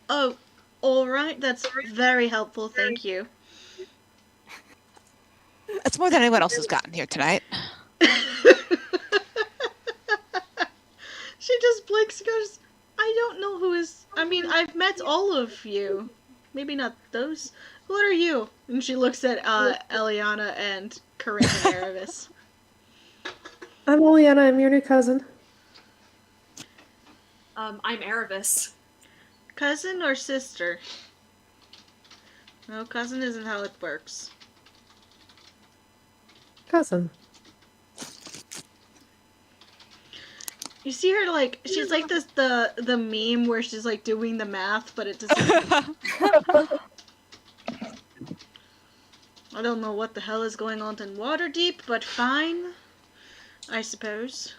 Oh, all right. That's very helpful. Thank you. It's more than anyone else has gotten here tonight. She just blinks and goes, I don't know who is... I mean, I've met all of you. Maybe not those. What are you? And she looks at Eliana and Corinne and Erebus. I'm Eliana, I'm your new cousin. I'm Erebus. Cousin or sister? No, cousin isn't how it works. Cousin. You see her like she's like the meme where she's like doing the math, but it doesn't. I don't know what the hell is going on in Waterdeep, but fine, I suppose.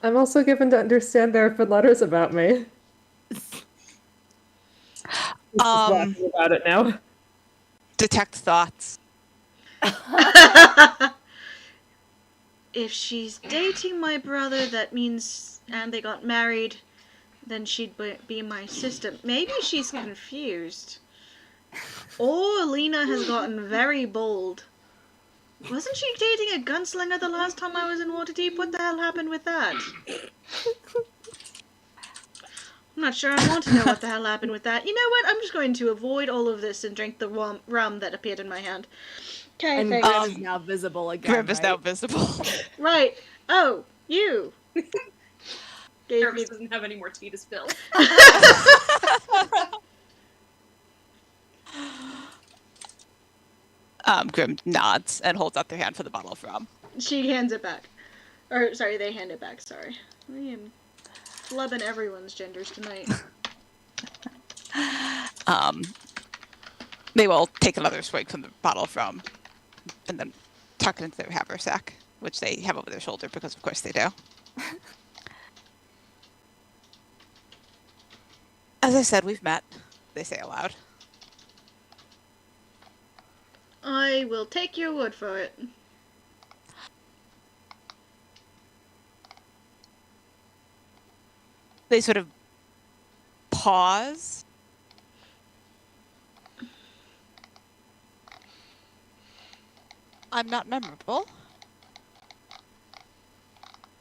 I'm also given to understand there have been letters about me. Laughing about it now. Detect thoughts. If she's dating my brother, that means, and they got married, then she'd be my sister. Maybe she's confused. Oh, Alina has gotten very bold. Wasn't she dating a gunslinger the last time I was in Waterdeep? What the hell happened with that? I'm not sure I want to know what the hell happened with that. You know what? I'm just going to avoid all of this and drink the rum that appeared in my hand. Okay, And thanks. Grim is now visible again. Grim is now visible. Right. Oh, you. Gave Nervous me... doesn't have any more tea to spill. Grim nods and holds out their hand for the bottle of rum. She hands it back. Or, sorry, they hand it back, sorry. I am flubbing everyone's genders tonight. They will take another swig from the bottle of rum and then tuck it into their haversack, which they have over their shoulder because, of course, they do. As I said, we've met, they say aloud. I will take your word for it. They sort of pause. I'm not memorable.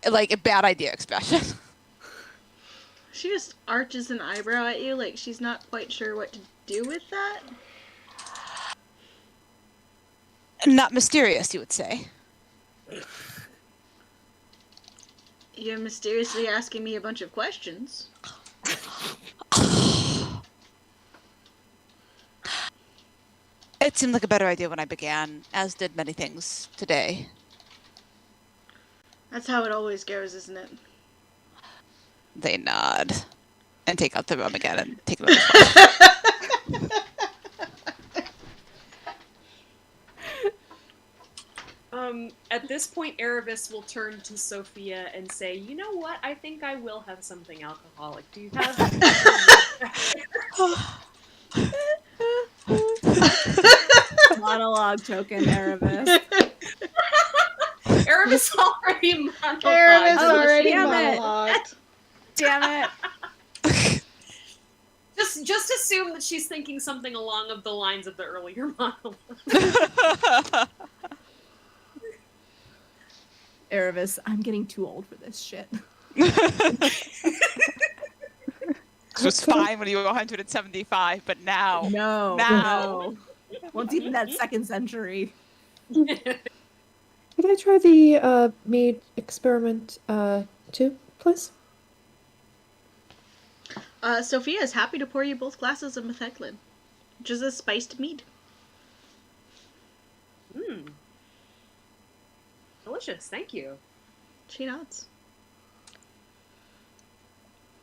Like a bad idea expression. She just arches an eyebrow at you like she's not quite sure what to do with that. Not mysterious, you would say. You're mysteriously asking me a bunch of questions. It seemed like a better idea when I began, as did many things today. That's how it always goes, isn't it? They nod and take out the rum again and take another swig. At this point, Erebus will turn to Sophia and say, "You know what? I think I will have something alcoholic. Do you have?" Monologue token, Erebus. Erebus already monologued. Erebus Oh, already damn it. monologued. Damn it. Just assume that she's thinking something along of the lines of the earlier monologue. Erebus, I'm getting too old for this shit. It was fine when you were 175, but now. No. Now. No. What's even that second century? Could I try the mead experiment too, please? Sophia is happy to pour you both glasses of metheglin, which is a spiced mead. Delicious, thank you. She nods.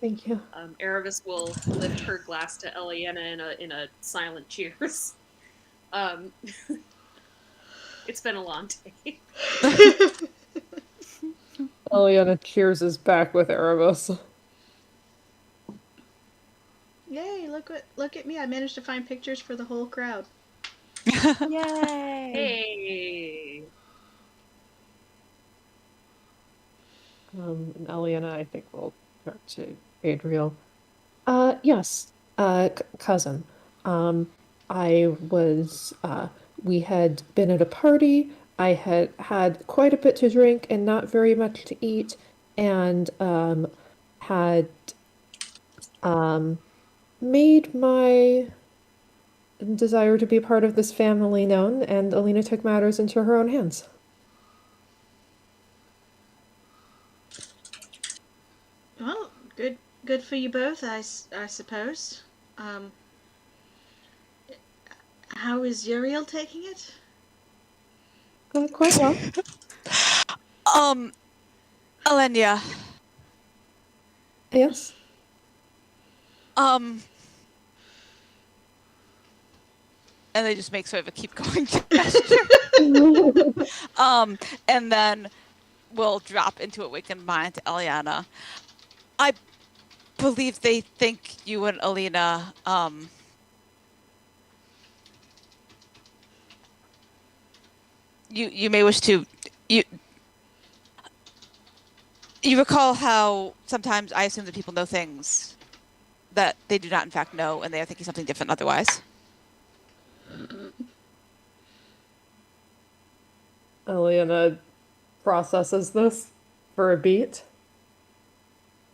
Thank you. Erebus will lift her glass to Eliana in a silent cheers. It's been a long day. Eliana cheers us back with Erebus. Yay, look at me. I managed to find pictures for the whole crowd. Yay! Hey. And Eliana, I think, will turn to Adriel. Yes, cousin. I was, we had been at a party. I had had quite a bit to drink and not very much to eat, and had made my desire to be part of this family known, and Alina took matters into her own hands. Well, good for you both, I suppose. How is Uriel taking it? Quite well. Elenia. Yes. And they just make sort of a keep going gesture. And then we'll drop into awakened mind to Eliana. I believe they think you and Alina, you may wish to, you recall how sometimes I assume that people know things that they do not in fact know, and they are thinking something different otherwise. Eliana processes this for a beat.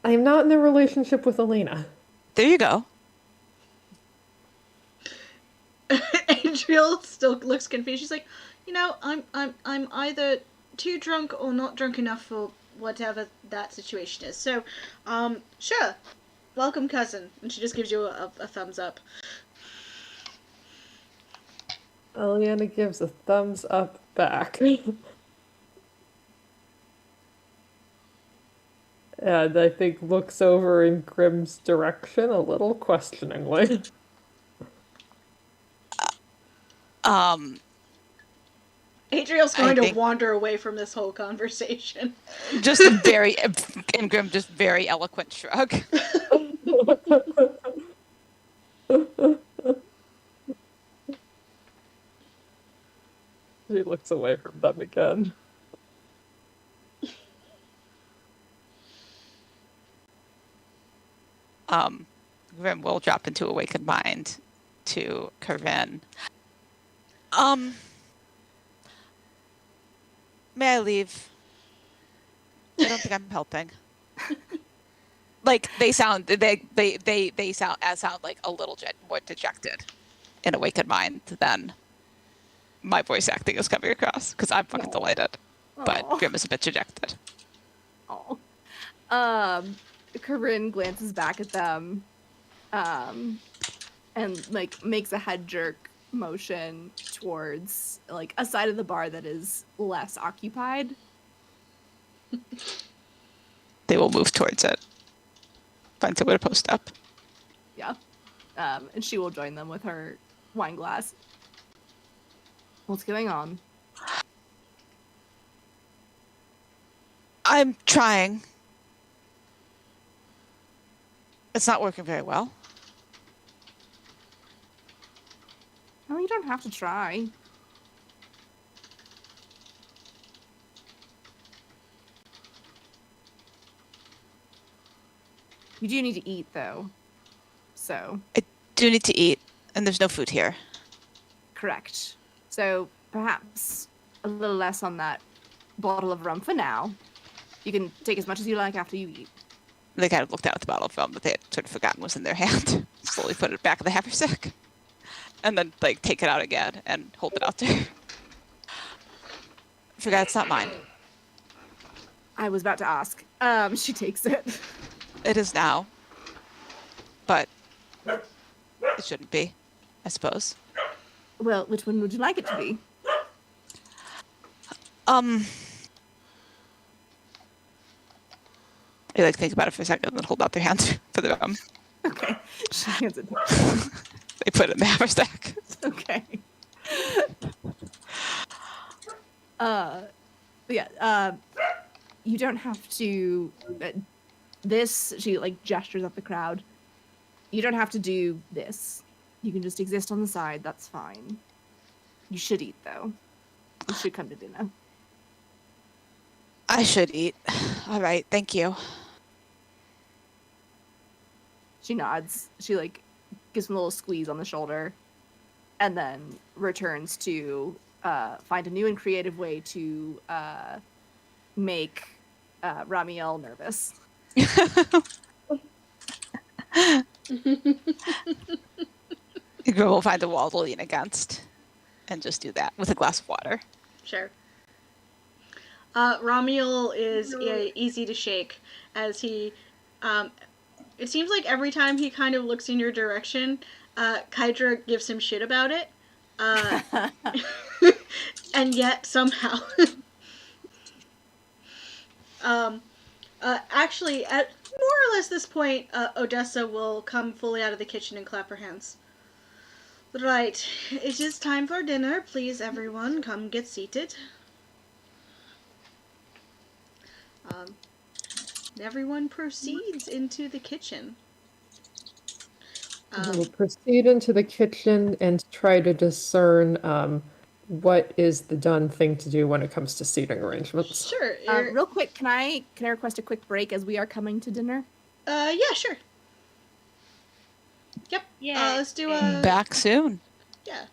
I am not in a relationship with Elena. There you go. Adriel still looks confused. She's like, I'm either too drunk or not drunk enough for whatever that situation is. So, sure. Welcome, cousin. And she just gives you a thumbs up. Eliana gives a thumbs up back. And I think looks over in Grimm's direction a little questioningly. Adriel's going to wander away from this whole conversation. Just a very, and Grimm just very eloquent shrug. She looks away from them again. Grim will drop into Awakened Mind to Corinne. May I leave? I don't think I'm helping. Like they sound like a little more dejected in Awakened Mind than my voice acting is coming across, because I'm fucking delighted. But Grim is a bit dejected. Oh. Corinne glances back at them, and like makes a head jerk motion towards like a side of the bar that is less occupied. They will move towards it. Find somewhere to post up. Yeah. And she will join them with her wine glass. What's going on? I'm trying. It's not working very well. Well, you don't have to try. You do need to eat, though. So. I do need to eat, and there's no food here. Correct. So perhaps a little less on that bottle of rum for now. You can take as much as you like after you eat. They kind of looked down at the bottle of rum that they had sort of forgotten was in their hand. Slowly put it back in the haversack. And then, like, take it out again and hold it out there. Forgot it's not mine. I was about to ask. She takes it. It is now. But it shouldn't be, I suppose. Well, which one would you like it to be? They like think about it for a second and then hold out their hands for the rum. Okay. She hands it. They put it in the haversack. Okay. You don't have to. This, she like gestures at the crowd. You don't have to do this. You can just exist on the side. That's fine. You should eat, though. You should come to dinner. I should eat. All right, thank you. She nods. She like gives him a little squeeze on the shoulder, and then returns to find a new and creative way to make Ramiel nervous. Grim will find a wall to lean against and just do that with a glass of water. Sure. Ramiel is easy to shake as he, it seems like every time he kind of looks in your direction, Kydra gives him shit about it. And yet somehow, actually at more or less this point, Odessa will come fully out of the kitchen and clap her hands. Right, it is time for dinner. Please, everyone, come get seated. Everyone proceeds into the kitchen. We'll proceed into the kitchen and try to discern what is the done thing to do when it comes to seating arrangements. Sure. Real quick, can I request a quick break as we are coming to dinner? Yeah, sure. Yep. Yeah. Let's do a... Back soon. Yeah.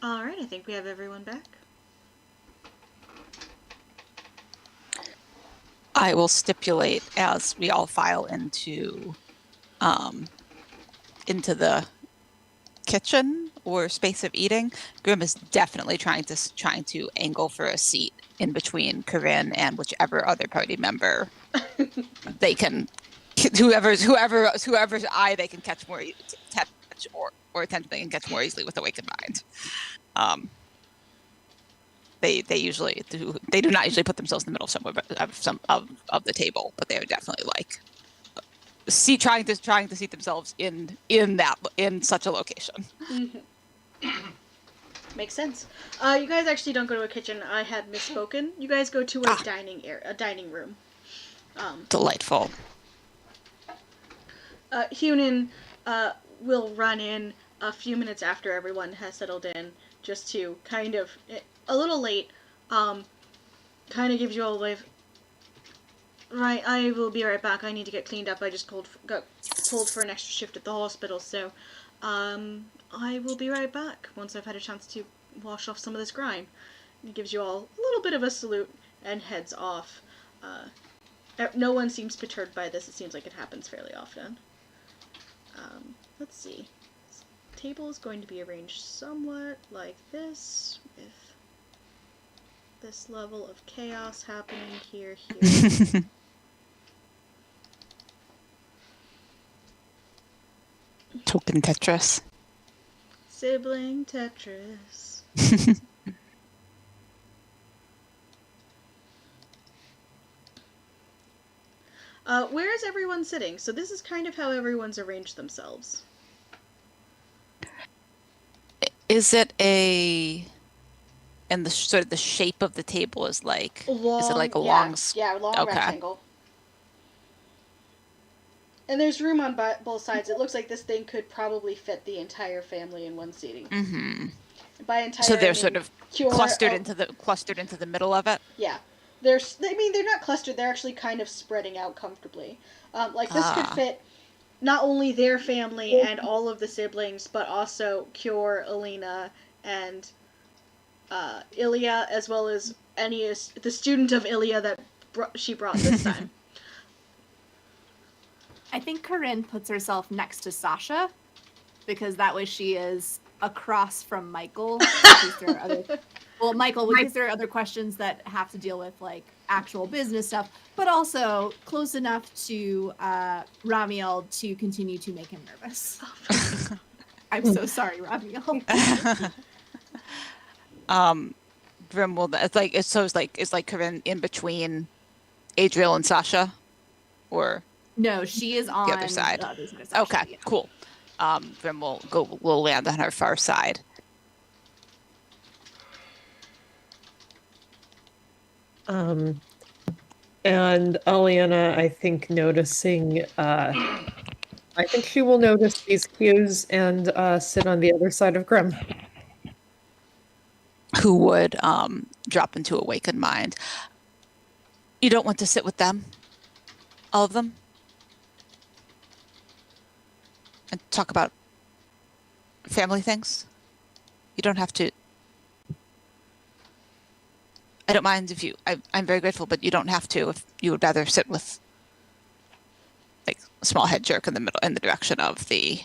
All right, I think we have everyone back. I will stipulate as we all file into the kitchen or space of eating. Grim is definitely trying to angle for a seat in between Corinne and whichever other party member they can, whoever's eye they can catch more or attention they can catch more easily with awakened mind. They do not usually put themselves in the middle of the table, but they are definitely like trying to see themselves in such a location. Mm-hmm. Makes sense. You guys actually don't go to a kitchen. I had misspoken. You guys go to a dining room. Delightful. Hunan will run in a few minutes after everyone has settled in, just to kind of a little late. Kind of gives you all a wave. Right, I will be right back. I need to get cleaned up. I just got pulled for an extra shift at the hospital, so I will be right back once I've had a chance to wash off some of this grime. He gives you all a little bit of a salute and heads off. No one seems perturbed by this. It seems like it happens fairly often. Let's see. This table is going to be arranged somewhat like this, with this level of chaos happening here. Token Tetris. Sibling Tetris. Where is everyone sitting? So this is kind of how everyone's arranged themselves. Is it and the sort of the shape of the table is like Long, is it like a long okay. rectangle. And there's room on both sides. It looks like this thing could probably fit the entire family in one seating. Mm-hmm. By entire, so they're sort of clustered into the middle of it. Yeah, they're not clustered. They're actually kind of spreading out comfortably. Like this could fit not only their family and all of the siblings, but also Cure, Alina, and Ilya, as well as the student of Ilya that she brought this time. I think Corinne puts herself next to Sasha, because that way she is across from Michael. Because there are other questions that have to deal with like actual business stuff, but also close enough to Ramiel to continue to make him nervous. I'm so sorry, Ramiel. Grim will. It's like Corinne in between Adriel and Sasha, or no, she is on the other side. Sasha, okay, yeah. Cool. Grim will land on her far side. And Aliana, I think noticing, I think she will notice these cues and sit on the other side of Grim. Who would drop into awakened mind. You don't want to sit with them? All of them? And talk about family things? You don't have to. I don't mind if you. I'm very grateful, but you don't have to if you would rather sit with like a small head jerk in the middle, in the direction of the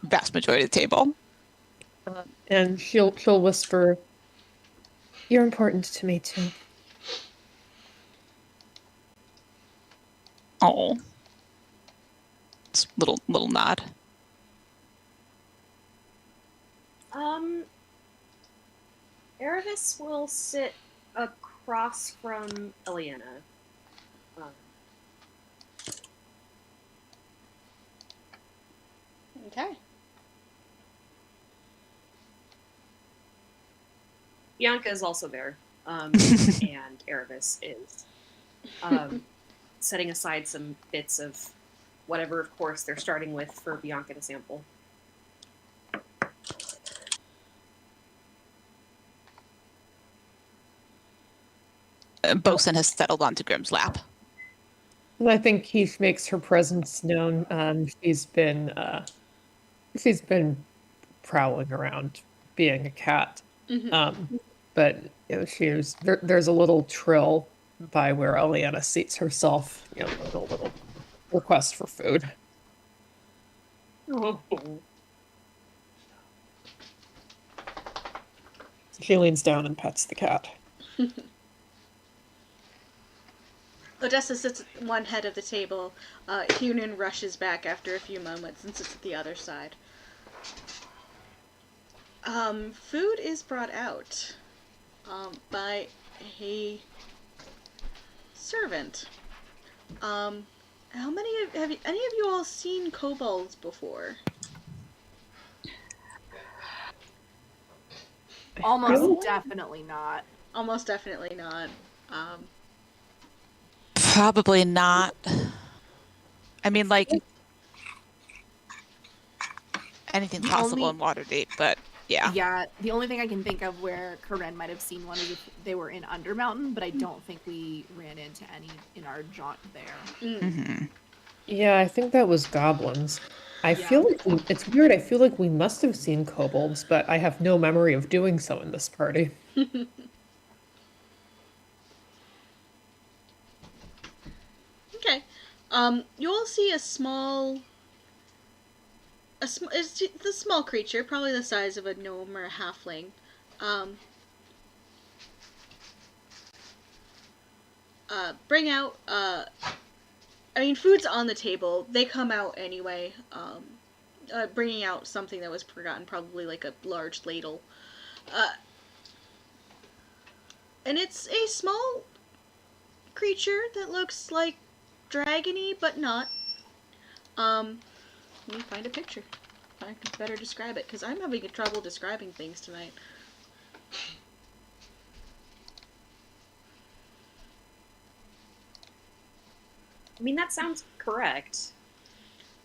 vast majority of the table. And she'll whisper, "You're important to me too." Oh, it's little nod. Erebus will sit across from Eliana. Okay. Bianca is also there, and Erebus is setting aside some bits of whatever, of course, they're starting with for Bianca to sample. Bosun has settled onto Grim's lap. And I think Keith makes her presence known. She's been prowling around being a cat. Mm-hmm. But there's a little trill by where Eliana seats herself, with a little request for food. Oh. She leans down and pets the cat. Odessa sits at one head of the table. Hunan rushes back after a few moments and sits at the other side. Food is brought out by a servant. How many have any of you all seen kobolds before? Almost definitely not. Almost definitely not. Probably not. I mean, like, anything's possible in Waterdeep, but yeah. Yeah, the only thing I can think of where Karen might have seen one is if they were in Undermountain, but I don't think we ran into any in our jaunt there. Mm-hmm. Yeah, I think that was goblins. I feel like it's weird. I feel like we must have seen kobolds, but I have no memory of doing so in this party. Okay. You all see a small... it's the small creature, probably the size of a gnome or a halfling. Bring out, I mean, food's on the table. They come out anyway. Bringing out something that was forgotten, probably like a large ladle. And it's a small creature that looks like dragony, but not. Let me find a picture. I can better describe it, because I'm having trouble describing things tonight. I mean, that sounds correct.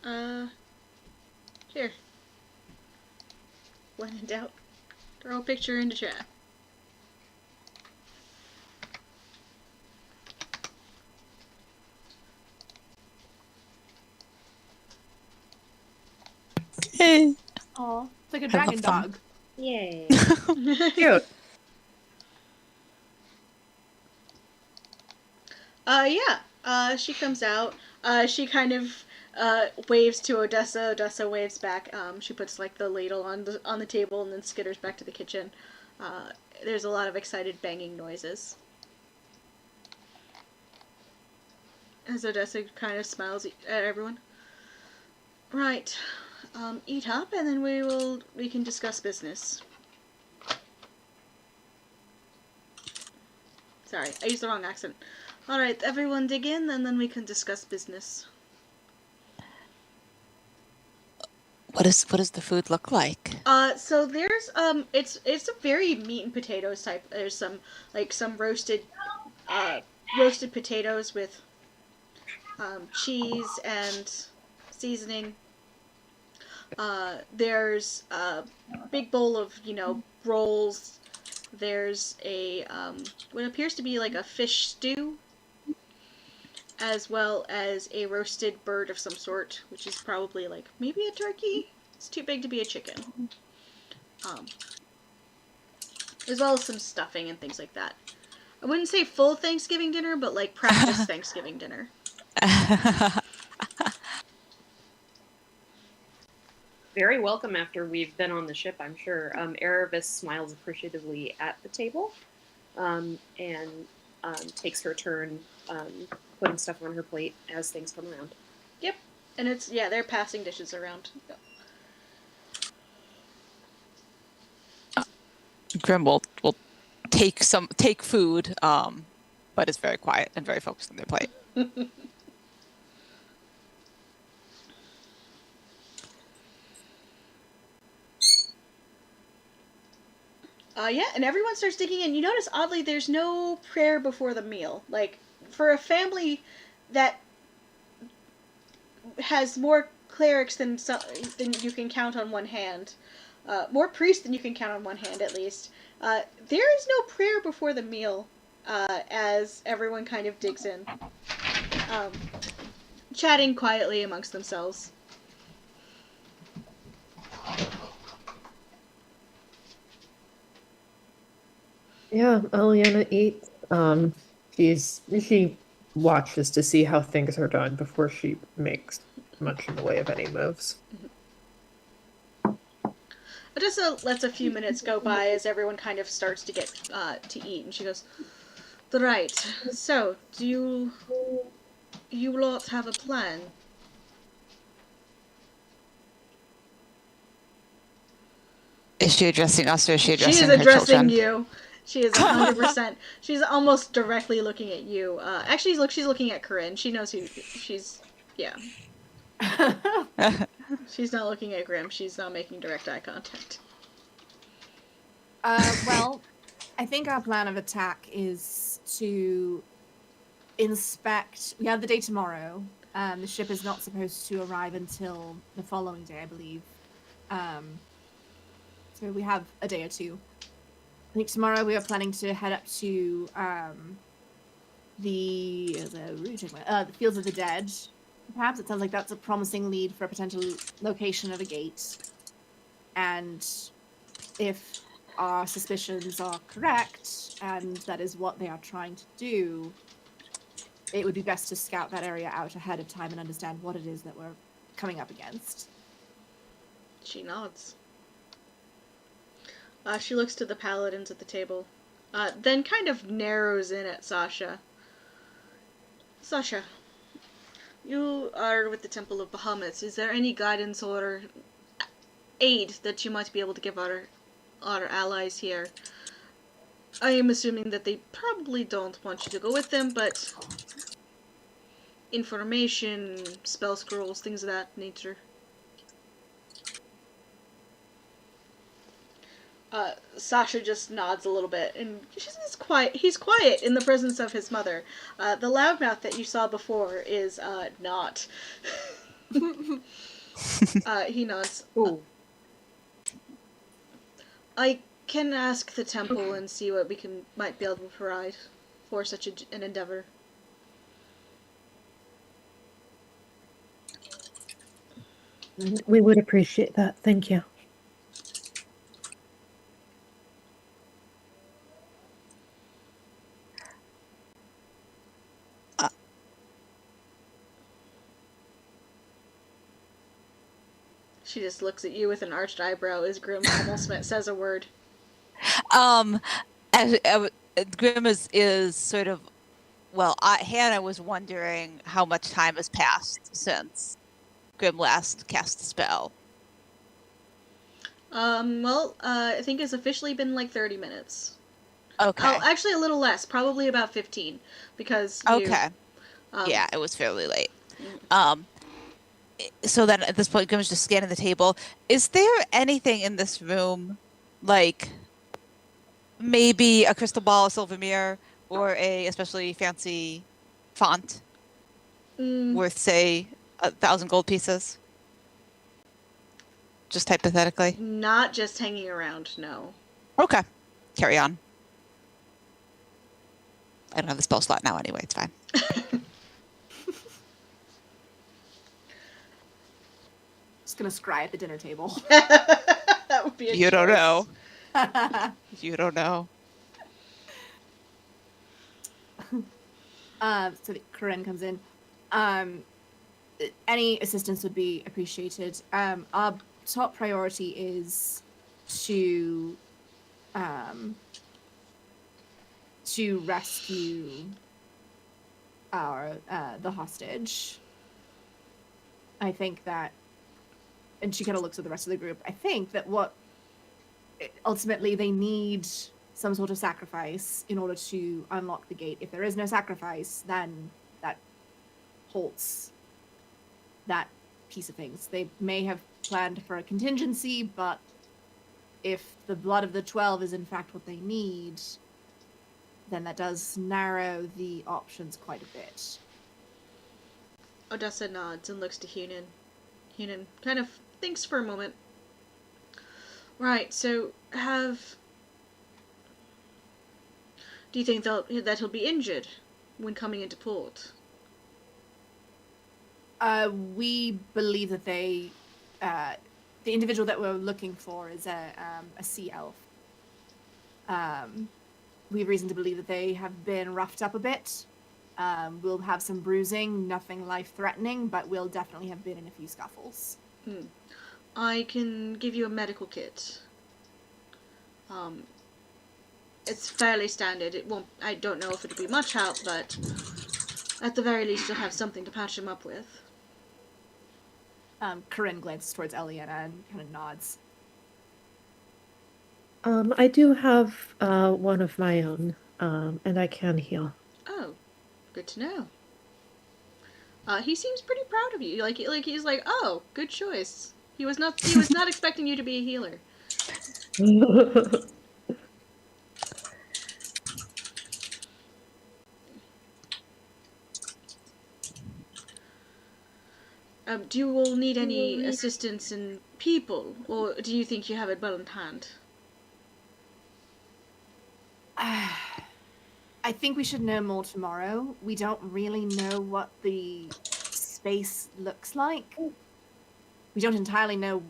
Here. When in doubt, throw a picture into chat. Aw, it's like a dragon dog. Yay. Cute. She comes out. She kind of waves to Odessa. Odessa waves back. She puts like the ladle on the table and then skitters back to the kitchen. There's a lot of excited banging noises. As Odessa kind of smiles at everyone. Right. Eat up and then we can discuss business. Sorry, I used the wrong accent. Alright, everyone dig in and then we can discuss business. What does the food look like? So there's it's a very meat and potatoes type. There's some roasted potatoes with cheese and seasoning. There's a big bowl of, rolls. There's a what appears to be like a fish stew, as well as a roasted bird of some sort, which is probably like maybe a turkey. It's too big to be a chicken. As well as some stuffing and things like that. I wouldn't say full Thanksgiving dinner, but like practice Thanksgiving dinner. Very welcome after we've been on the ship, I'm sure. Erebus smiles appreciatively at the table and takes her turn putting stuff on her plate as things come around. Yep. And they're passing dishes around. Grim will take food, but is very quiet and very focused on their plate. And everyone starts digging in. You notice, oddly, there's no prayer before the meal. Like, for a family that has more clerics than you can count on one hand, more priests than you can count on one hand, at least, there is no prayer before the meal, as everyone kind of digs in, chatting quietly amongst themselves. Yeah, Eliana eats. She watches to see how things are done before she makes much in the way of any moves. Odessa lets a few minutes go by as everyone kind of starts to get to eat, and she goes, "Right. So, do you lot have a plan?" Is she addressing us or is she She addressing is her addressing children? you. She is 100%. She's almost directly looking at you. Actually, look, she's looking at Corinne. She knows who she's. Yeah, she's not looking at Grim. She's not making direct eye contact. Well, I think our plan of attack is to inspect. We have the day tomorrow. The ship is not supposed to arrive until the following day, I believe. So we have a day or two. I think tomorrow we are planning to head up to the Fields of the Dead. Perhaps it sounds like that's a promising lead for a potential location of a gate. And if our suspicions are correct, and that is what they are trying to do, it would be best to scout that area out ahead of time and understand what it is that we're coming up against. She nods. She looks to the paladins at the table, then kind of narrows in at Sasha. Sasha, you are with the Temple of Bahamut. Is there any guidance or aid that you might be able to give our allies here? I am assuming that they probably don't want you to go with them, but information, spell scrolls, things of that nature. Sasha just nods a little bit, and he's quiet. He's quiet in the presence of his mother. The loudmouth that you saw before is not. He nods. Ooh. I can ask the temple and see what we might be able to provide for such an endeavor. We would appreciate that. Thank you. She just looks at you with an arched eyebrow as Grim almost says a word. Grim is sort of, well, Hannah was wondering how much time has passed since Grim last cast the spell. Well, I think it's officially been like 30 minutes. Okay. Oh, actually a little less, probably about 15, because you... Okay. Yeah, it was fairly late. So then at this point, Grim's just scanning the table. Is there anything in this room, like maybe a crystal ball, a silver mirror, or a especially fancy font worth, say, 1,000 gold pieces? Just hypothetically. Not just hanging around, no. Okay. Carry on. I don't have the spell slot now anyway, it's fine. Just gonna scry at the dinner table. That would be a You choice. don't know. You don't know. So Corinne comes in. Any assistance would be appreciated. Our top priority is to rescue the hostage. I think that, and she kind of looks at the rest of the group. I think that ultimately they need some sort of sacrifice in order to unlock the gate. If there is no sacrifice, then that halts that piece of things. They may have planned for a contingency, but if the blood of the 12 is in fact what they need, then that does narrow the options quite a bit. Odessa nods and looks to Hunan. Hunan kind of thinks for a moment. Right, so do you think that he'll be injured when coming into port? We believe that the individual that we're looking for is a sea elf. we have reason to believe that they have been roughed up a bit. We'll have some bruising, nothing life-threatening, but we'll definitely have been in a few scuffles. I can give you a medical kit. It's fairly standard. It won't. I don't know if it'll be much help, but at the very least, you'll have something to patch him up with. Corinne glances towards Eliana and kind of nods. I do have one of my own, and I can heal. Oh, good to know. He seems pretty proud of you. Like he's like, oh, good choice. He was not expecting you to be a healer. Do you all need any assistance in people, or do you think you have it well in hand? I think we should know more tomorrow. We don't really know what the space looks like. We don't entirely know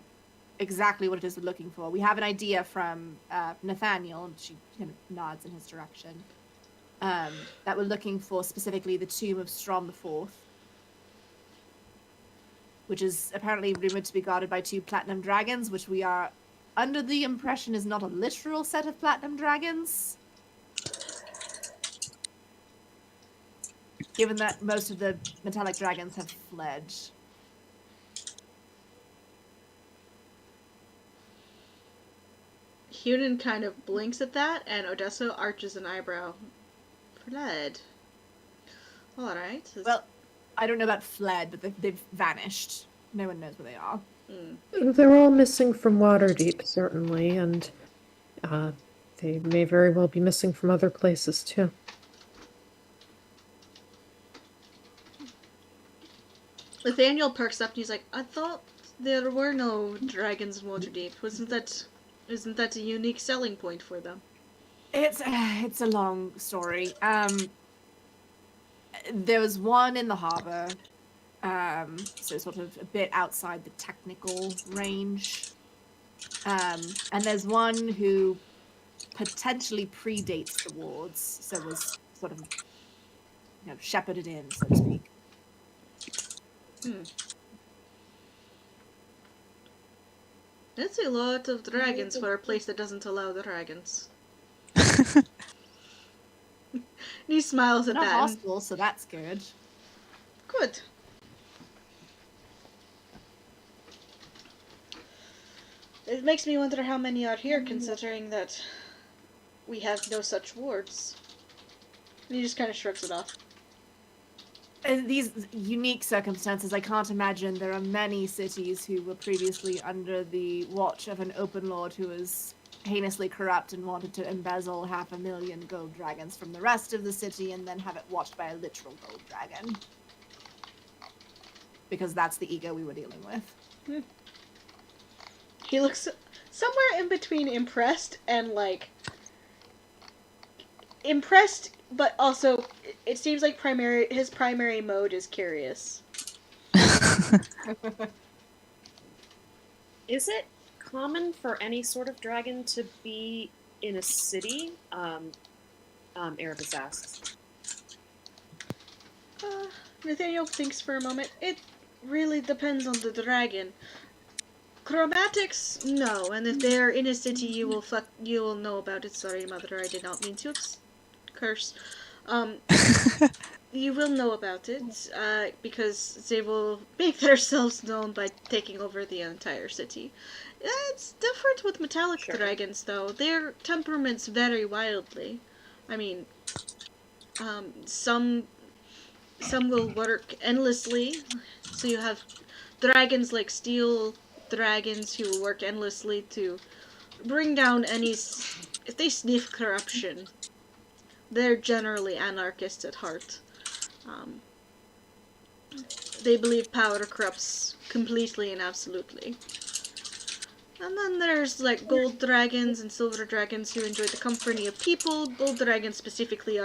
exactly what it is we're looking for. We have an idea from Nathaniel, and she kind of nods in his direction, that we're looking for specifically the tomb of Strom IV, which is apparently rumored to be guarded by 2 platinum dragons, which we are under the impression is not a literal set of platinum dragons. Given that most of the metallic dragons have fled. Hunan kind of blinks at that, and Odessa arches an eyebrow. Fled. Alright. Well, I don't know about fled, but they've vanished. No one knows where they are. They're all missing from Waterdeep, certainly, and they may very well be missing from other places, too. Nathaniel perks up and he's like, I thought there were no dragons in Waterdeep. Isn't that a unique selling point for them? It's a long story. There was one in the harbor, so sort of a bit outside the technical range. And there's one who potentially predates the wards, so was sort of, shepherded in, so to speak. That's a lot of dragons for a place that doesn't allow dragons. He smiles at Not that. hostile, so that's good. Good. It makes me wonder how many are here, considering that we have no such wards. And he just kind of shrugs it off. In these unique circumstances, I can't imagine there are many cities who were previously under the watch of an open lord who was heinously corrupt and wanted to embezzle 500,000 gold dragons from the rest of the city and then have it watched by a literal gold dragon. Because that's the ego we were dealing with. He looks somewhere in between impressed and, like, impressed, but also it seems like his primary mode is curious. Is it common for any sort of dragon to be in a city? Erebus asks. Nathaniel thinks for a moment. It really depends on the dragon. Chromatics, no, and if they're in a city, you will know about it. Sorry, Mother, I did not mean to curse. You will know about it, because they will make themselves known by taking over the entire city. It's different with metallic dragons, though. Their temperaments vary wildly. I mean, some will work endlessly, so you have dragons like steel dragons who will work endlessly to bring down if they sniff corruption. They're generally anarchists at heart. They believe power corrupts completely and absolutely. And then there's, like, gold dragons and silver dragons who enjoy the company of people. Gold dragons specifically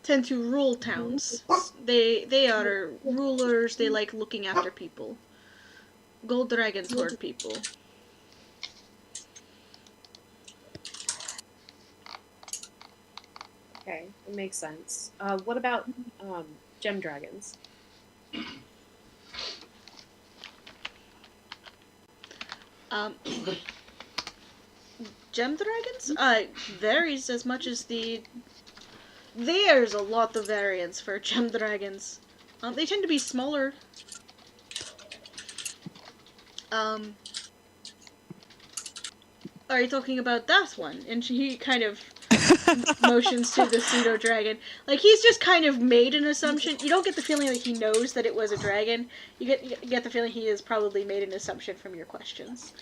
tend to rule towns. They are rulers, they like looking after people. Gold dragons hoard people. Okay, it makes sense. What about gem dragons? Um, gem dragons? Varies as much as there's a lot of variance for gem dragons. They tend to be smaller. Are you talking about that one? And he kind of motions to the pseudo dragon. Like, he's just kind of made an assumption. You don't get the feeling that he knows that it was a dragon. You get the feeling he has probably made an assumption from your questions.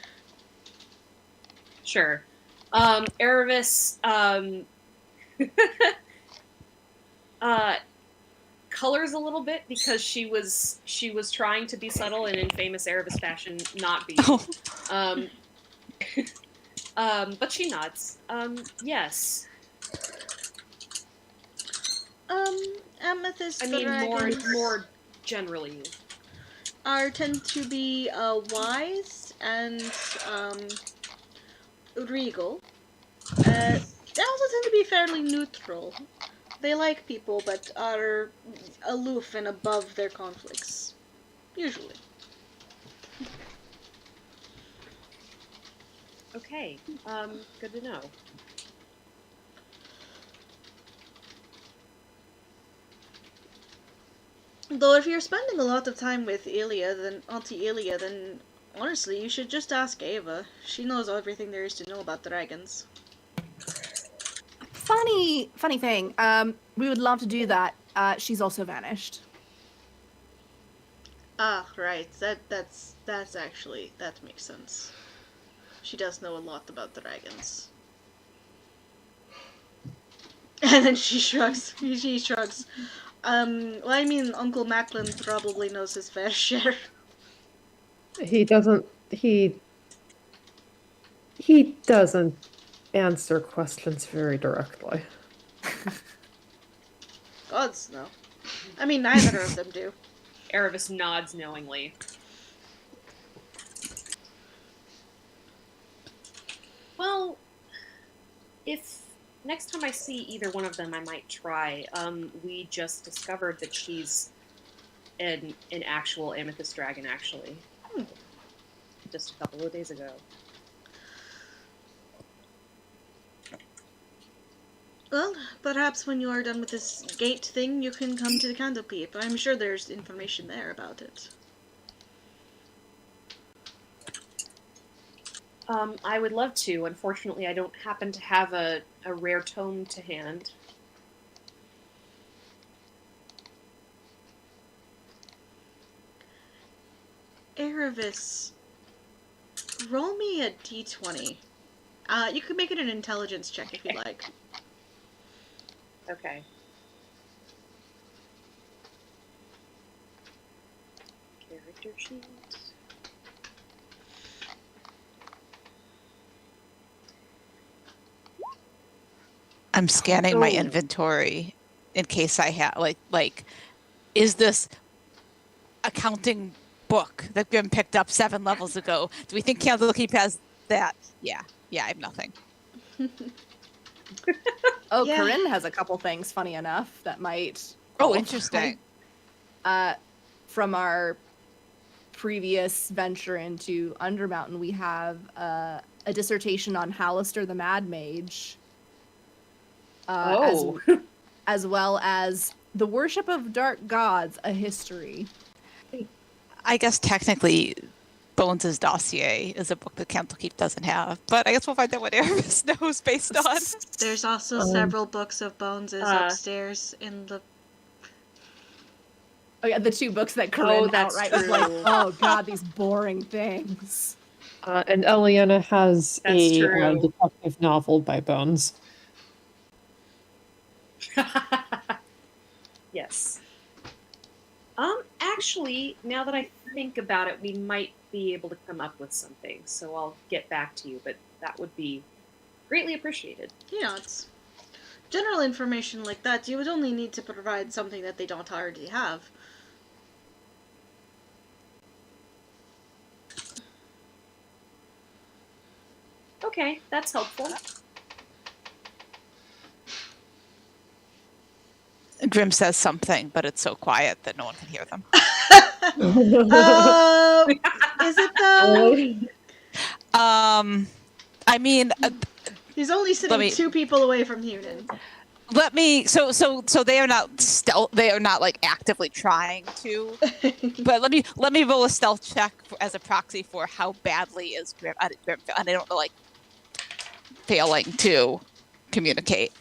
Sure. Erebus colors a little bit because she was trying to be subtle and in famous Erebus fashion not be. But she nods. Yes. Amethyst I mean, dragons more generally. tend to be wise and regal. They also tend to be fairly neutral. They like people, but are aloof and above their conflicts. Usually. Okay. Good to know. Though if you're spending a lot of time with Auntie Ilia, then honestly, you should just ask Ava. She knows everything there is to know about dragons. Funny thing. We would love to do that. She's also vanished. Ah, right. That's actually, that makes sense. She does know a lot about dragons. And then she shrugs. She shrugs. Well, I mean, Uncle Macklin probably knows his fair share. He doesn't answer questions very directly. Gods, no. I mean, neither of them do. Erebus nods knowingly. Well, if next time I see either one of them, I might try. We just discovered that she's an actual amethyst dragon, actually. Just a couple of days ago. Well, perhaps when you are done with this gate thing, you can come to the Candlepeep. I'm sure there's information there about it. I would love to. Unfortunately, I don't happen to have a rare tome to hand. Erebus, roll me a d20. You can make it an intelligence check if you like. Okay. Character sheet. I'm scanning my inventory in case I have like is this accounting book that Grim picked up 7 levels ago? Do we think Candlekeep has that? Yeah, I have nothing. Oh, Yeah. Corinne has a couple things, funny enough, that might. Oh, qualify. interesting. From our previous venture into Undermountain, we have a dissertation on Hallister the Mad Mage. As well as The Worship of Dark Gods, a History. I guess technically Bones' dossier is a book that Candlekeep doesn't have, but I guess we'll find out what Erebus knows based on. There's also several books of Bones' upstairs in the... Oh yeah, the 2 books that Corinne that's outright was true. like, oh god, these boring things. And Eliana has That's a true. detective novel by Bones. Yes. Actually, now that I think about it, we might be able to come up with something, so I'll get back to you, but that would be greatly appreciated. You know, it's general information like that. You would only need to provide something that they don't already have. Okay, that's helpful. Grim says something, but it's so quiet that no one can hear them. Is it though? I mean, He's only sitting 2 people away from Hunan. Let me. So they are not stealth. They are not like actively trying to. But let me roll a stealth check as a proxy for how badly is Grim. And I don't know, like failing to communicate.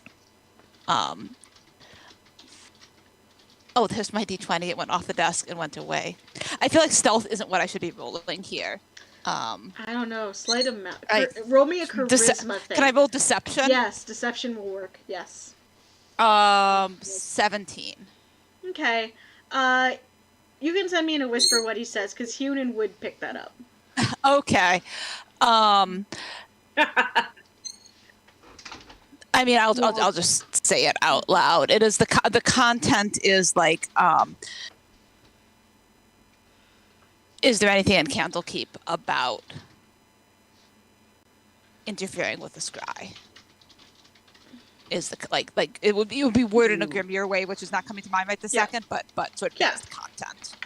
Oh, there's my d20. It went off the desk and went away. I feel like stealth isn't what I should be rolling here. I don't know. Slight amount. Roll me a charisma thing. Can I roll deception? Yes, deception will work. Yes. 17. Okay. You can send me in a whisper what he says, because Hunan would pick that up. Okay. I mean, I'll just say it out loud. It is the content is like, is there anything in Candlekeep about interfering with the scry? Is the like it would be worded in a Grimmier way, which is not coming to mind right this second, but sort of that's the content.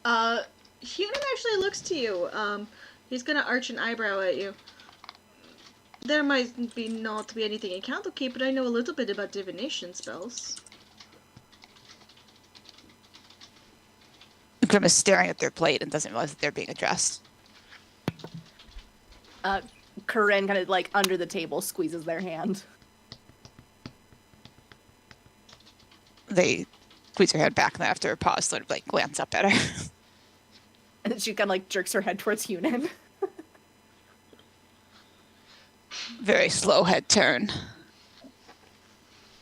Hunan actually looks to you. He's gonna arch an eyebrow at you. There might be not be anything in Candlekeep, but I know a little bit about divination spells. Grim is staring at their plate and doesn't realize that they're being addressed. Corinne kind of like under the table squeezes their hand. They squeeze her head back, and then after a pause, sort of like glance up at her. And then she kind of like jerks her head towards Hunan. Very slow head turn.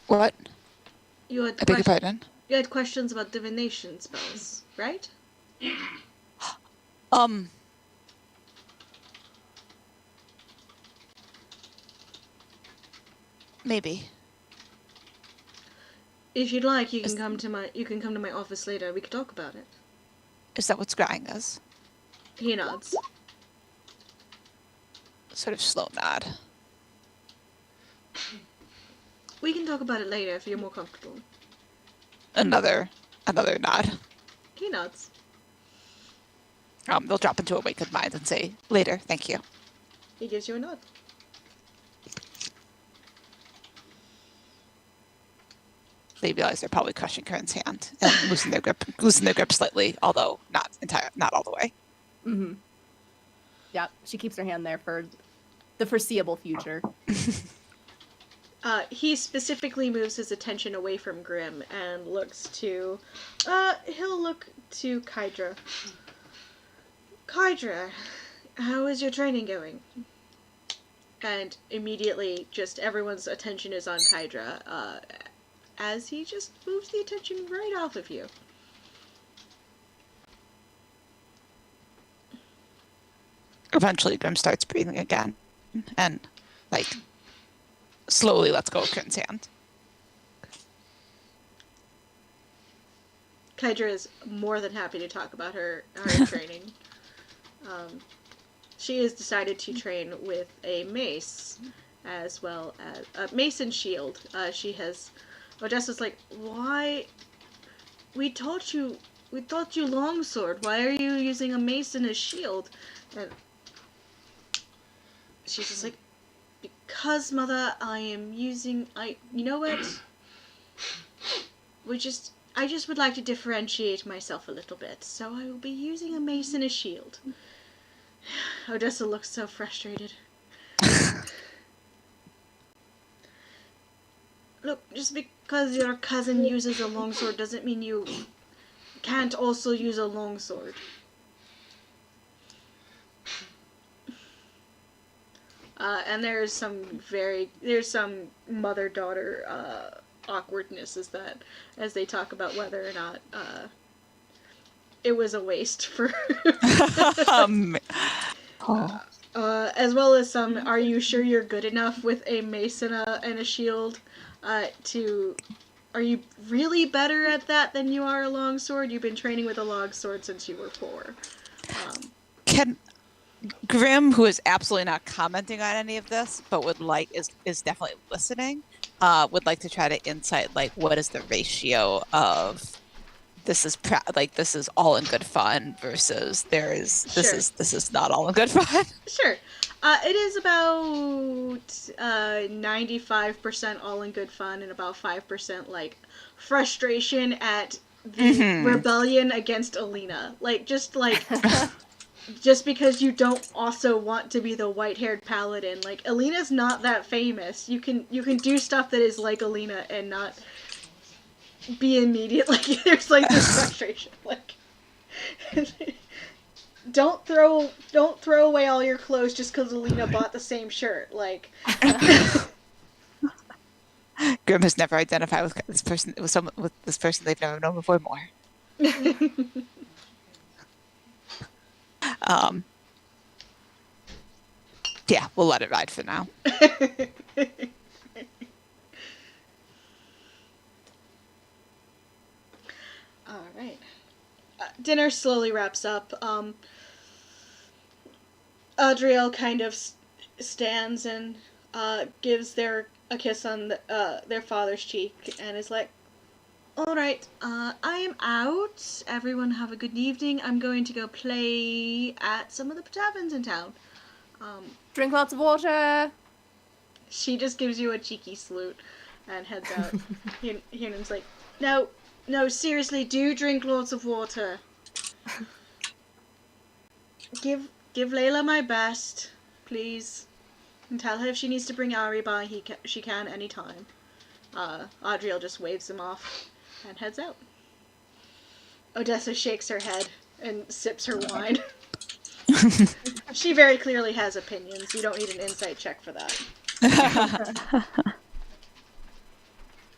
What? I beg your pardon? You had questions about divination spells, right? Maybe. If you'd like, you can come to my office later. We could talk about it. Is that what scrying is? He nods. Sort of slow nod. We can talk about it later if you're more comfortable. Another nod. He nods. They'll drop into awakened mind and say, later, thank you. He gives you a nod. They realize they're probably crushing Corinne's hand and loosen their grip slightly, although not all the way. Mm-hmm. Yeah, she keeps her hand there for the foreseeable future. He specifically moves his attention away from Grim and looks to, he'll look to Kydra. Kydra, how is your training going? And immediately, just everyone's attention is on Kydra, as he just moves the attention right off of you. Eventually, Grim starts breathing again, and, like, slowly lets go of Corinne's hand. Kydra is more than happy to talk about her training. She has decided to train with a mace, as well as a mace and shield. Odessa's like, why? We taught you longsword. Why are you using a mace and a shield? And she's just like, because, Mother, you know what? I just would like to differentiate myself a little bit, so I will be using a mace and a shield. Odessa looks so frustrated. Look, just because your cousin uses a longsword doesn't mean you can't also use a longsword. And there's some mother-daughter awkwardness as they talk about whether or not it was a waste for as well as some, are you sure you're good enough with a mace and a shield are you really better at that than you are a longsword? You've been training with a longsword since you were 4. Grim, who is absolutely not commenting on any of this, but is definitely listening, would like to try to insight like what is the ratio of this is all in good fun versus this is not all in good fun. Sure. It is about 95% all in good fun and about 5% like frustration at the rebellion against Alina. Like just because you don't also want to be the white-haired paladin. Like Alina's not that famous. You can do stuff that is like Alina and not be immediate. Like there's like this frustration. Like don't throw away all your clothes just because Alina bought the same shirt. Like Grim has never identified with this person with this person they've never known before more. Yeah, we'll let it ride for now. All right. Dinner slowly wraps up. Adriel kind of stands and gives a kiss on their father's cheek and is like, "All right, I am out. Everyone have a good evening. I'm going to go play at some of the taverns in town." Drink lots of water. She just gives you a cheeky salute and heads out. Hiernan's like, No, seriously, do drink lots of water. Give Layla my best, please. And tell her if she needs to bring Ari by, she can anytime. Adriel just waves him off and heads out. Odessa shakes her head and sips her wine. She very clearly has opinions. You don't need an insight check for that.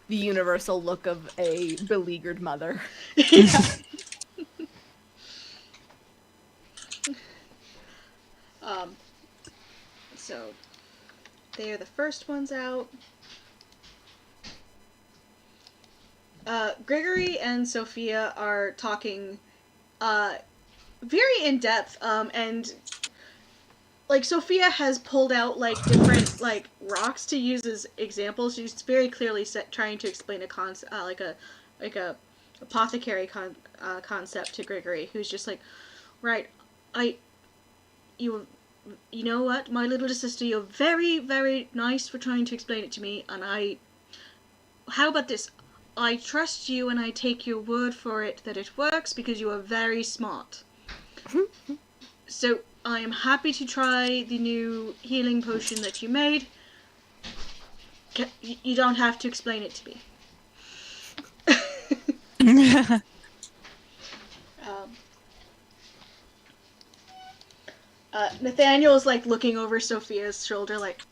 The universal look of a beleaguered mother. Yeah. So they are the first ones out. Gregory and Sophia are talking very in depth, and like Sophia has pulled out like different like rocks to use as examples. She's very clearly trying to explain a concept, like a apothecary concept to Gregory, who's just like, right, you know what, my little sister, you're very, very nice for trying to explain it to me, and how about this? I trust you and I take your word for it that it works because you are very smart. So I am happy to try the new healing potion that you made. You don't have to explain it to me. Nathaniel's like looking over Sophia's shoulder like,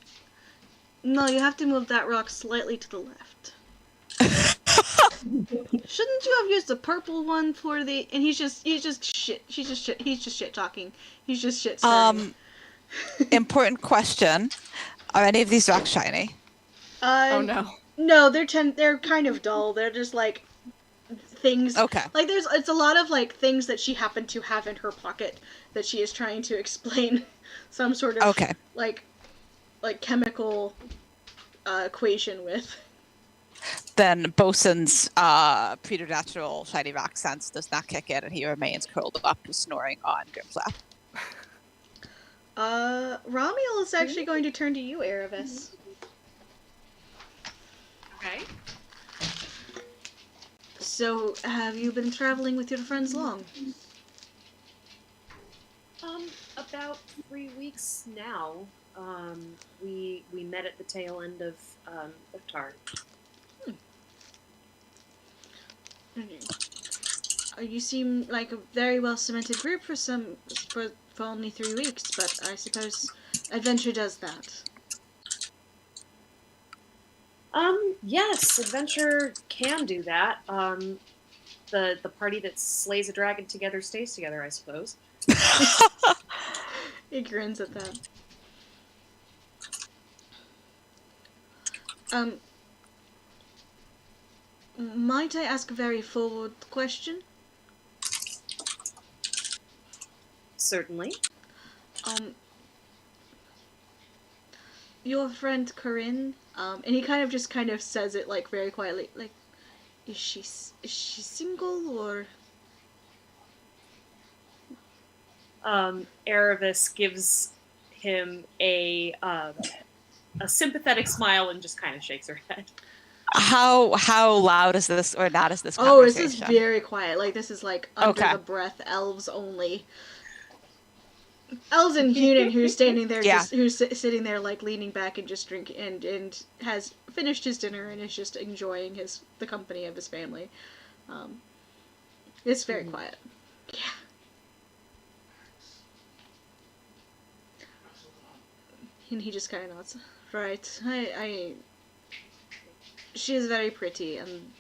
no, you have to move that rock slightly to the left. Shouldn't you have used the purple one for the? And he's just shit. He's just shit talking. He's just shit stirring. Important question: are any of these rocks shiny? Oh no. No, they're kind of dull. They're just like things. Okay. Like it's a lot of like things that she happened to have in her pocket that she is trying to explain some sort of like chemical equation with. Then Bosun's preternatural shiny rock sense does not kick in, and he remains curled up, snoring on Grim's lap. Ramiel is actually going to turn to you, Erebus. Okay. So, have you been traveling with your friends long? About 3 weeks now. We met at the tail end of Tar. You seem like a very well cemented group for only 3 weeks, but I suppose adventure does that. Yes, adventure can do that. The party that slays a dragon together stays together, I suppose. He grins at that. Might I ask a very forward question? Certainly. your friend Corinne, and he kind of says it like very quietly, like, is she single or? Erebus gives him a sympathetic smile and just kind of shakes her head. How loud is this or not is this Oh, this conversation? is very quiet. Like, this is like under Okay. the breath, elves only. Elves and Hunan, who's standing there, Yeah. who's sitting there like leaning back and just drinking and has finished his dinner and is just enjoying the company of his family. It's very quiet. Yeah. And he just kind of nods. Right. She is very pretty, and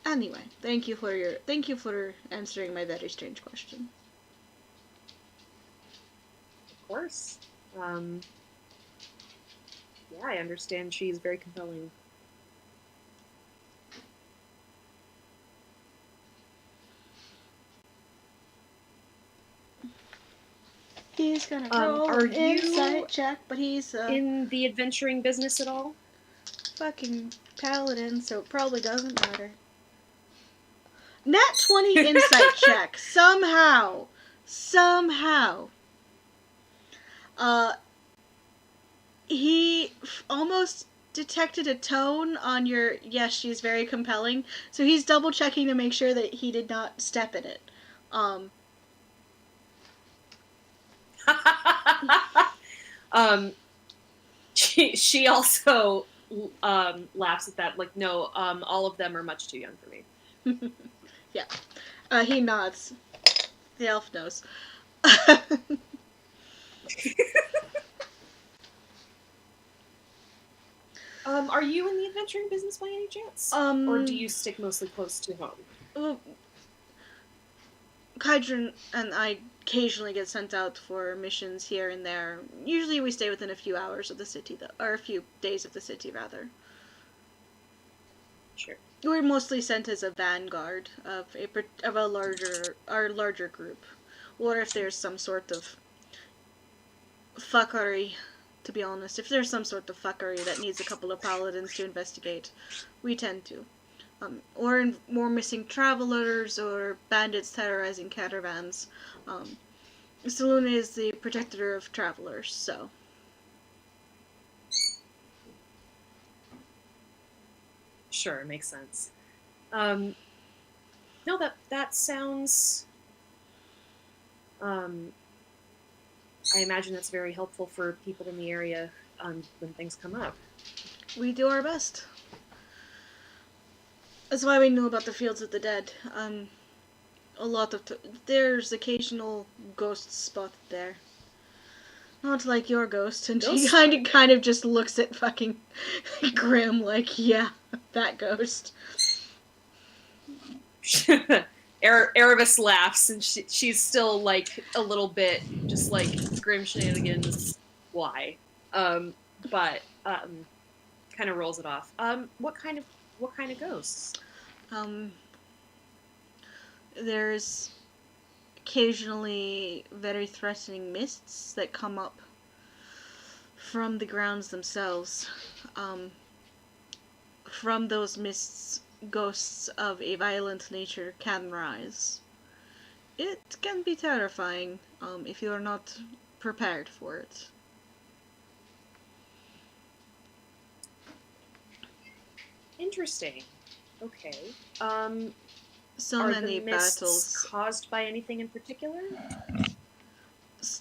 anyway, thank you for answering my very strange question. Of course. Yeah, I understand she's very compelling. He's gonna roll an insight check, but he's in the adventuring business at all? Fucking paladin, so it probably doesn't matter. Nat 20 insight check. Somehow. He almost detected a tone on your, yes, she's very compelling. So he's double checking to make sure that he did not step in it. She also laughs at that, like, no, all of them are much too young for me. Yeah. He nods. The elf knows. Are you in the adventuring business by any chance? Or do you stick mostly close to home? Well, Kydron and I occasionally get sent out for missions here and there. Usually we stay within a few hours of the city, or a few days of the city, rather. Sure. We're mostly sent as a vanguard of a larger group, or if there's some sort of fuckery. To be honest, if there's some sort of fuckery that needs a couple of paladins to investigate, we tend to. Or more missing travelers or bandits terrorizing caravans. Selûne is the protector of travelers, so. Sure, makes sense. No, that sounds. I imagine that's very helpful for people in the area when things come up. We do our best. That's why we know about the Fields of the Dead. A lot of there's occasional ghosts spotted there. Not like your ghost, and he kind of just looks at fucking Grim like, yeah, that ghost. Erebus laughs, and she's still like a little bit just like Grim shenanigans. Why? But kind of rolls it off. What kind of ghosts? There's occasionally very threatening mists that come up from the grounds themselves. From those mists, ghosts of a violent nature can rise. It can be terrifying if you are not prepared for it. Interesting. Okay. So are many the mists battles caused by anything in particular?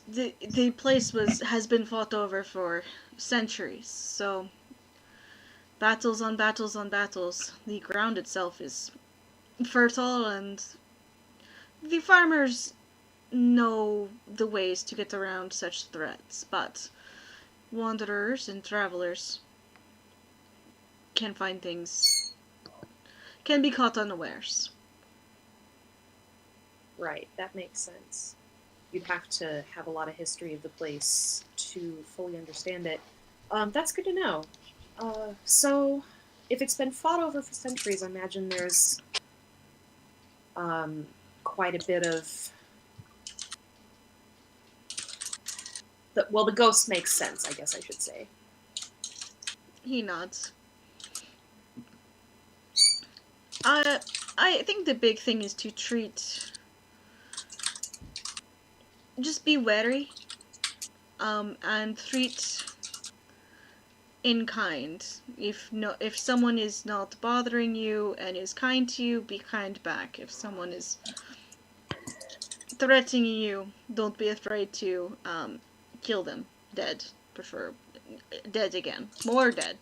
The place has been fought over for centuries, so battles on battles on battles. The ground itself is fertile, and the farmers know the ways to get around such threats, but wanderers and travelers can find things, can be caught unawares. Right, that makes sense. You'd have to have a lot of history of the place to fully understand it. That's good to know. So, if it's been fought over for centuries, I imagine there's quite a bit of The ghost makes sense, I guess I should say. He nods. I think the big thing is to treat. Just be wary. And treat in kind. If someone is not bothering you and is kind to you, be kind back. If someone is threatening you, don't be afraid to kill them. Dead. Prefer dead again. More dead.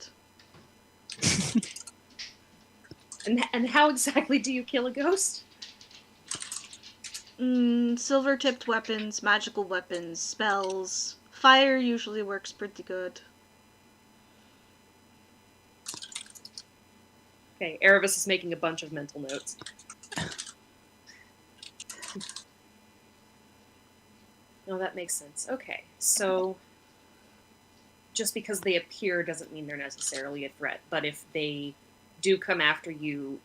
And how exactly do you kill a ghost? Silver-tipped weapons, magical weapons, spells. Fire usually works pretty good. Okay, Erebus is making a bunch of mental notes. No, that makes sense. Okay, so just because they appear doesn't mean they're necessarily a threat, but if they do come after you,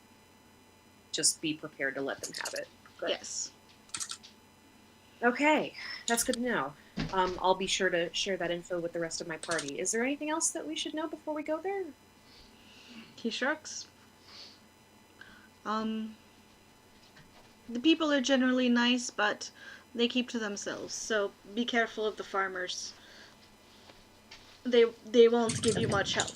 just be prepared to let them have it. Good. Yes. Okay, that's good to know. I'll be sure to share that info with the rest of my party. Is there anything else that we should know before we go there? He shrugs. The people are generally nice, but they keep to themselves, so be careful of the farmers. They won't give you much help.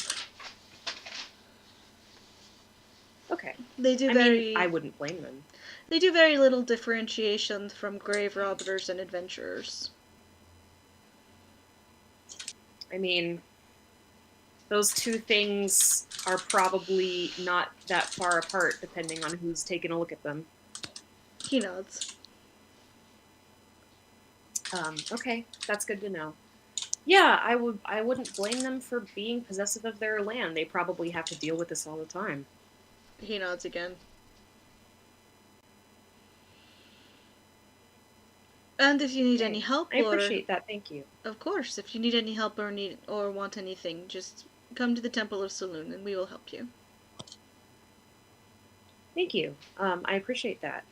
Okay. They do I wouldn't blame them. They do very little differentiation from grave robbers and adventurers. I mean, those two things are probably not that far apart, depending on who's taking a look at them. He nods. Okay, that's good to know. Yeah, I wouldn't blame them for being possessive of their land. They probably have to deal with this all the time. He nods again. And if you need any help, I appreciate that. Thank you. Of course, if you need any help or want anything, just come to the Temple of Saloon and we will help you. Thank you. I appreciate that.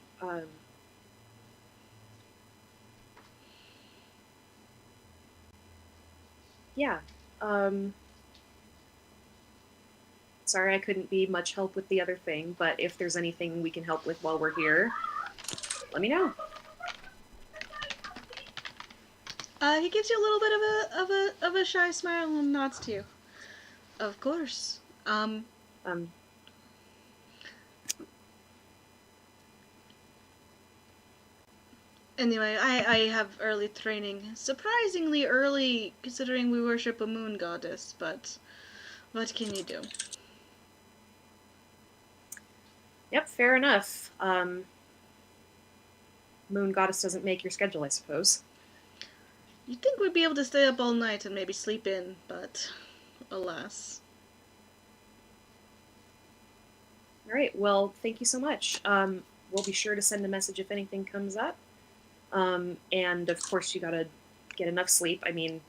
Yeah. Sorry I couldn't be much help with the other thing, but if there's anything we can help with while we're here, let me know. He gives you a little bit of a shy smile and nods to you. Of course. Anyway, I have early training. Surprisingly early, considering we worship a moon goddess, but what can you do? Yep, fair enough. Moon goddess doesn't make your schedule, I suppose. You'd think we'd be able to stay up all night and maybe sleep in, but alas. Alright, well, thank you so much. We'll be sure to send a message if anything comes up. And of course you gotta get enough sleep. I mean,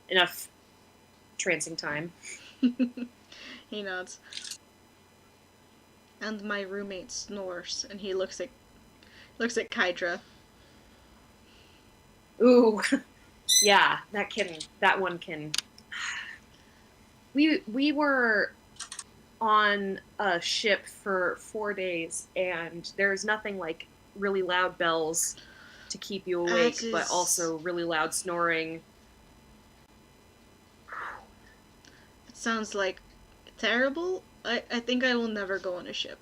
enough trancing time. He nods. And my roommate snores, and he looks at Kydra. Ooh, yeah, that one can. We were on a ship for 4 days, and there's nothing like really loud bells to keep you awake, but also really loud snoring. It sounds like terrible. I think I will never go on a ship.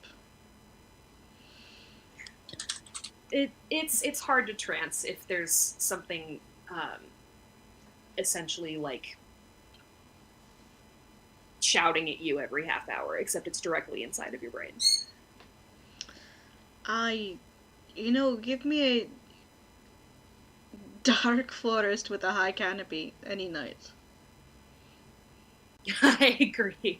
It's hard to trance if there's something essentially like shouting at you every half hour, except it's directly inside of your brain. Give me a dark forest with a high canopy any night. I agree.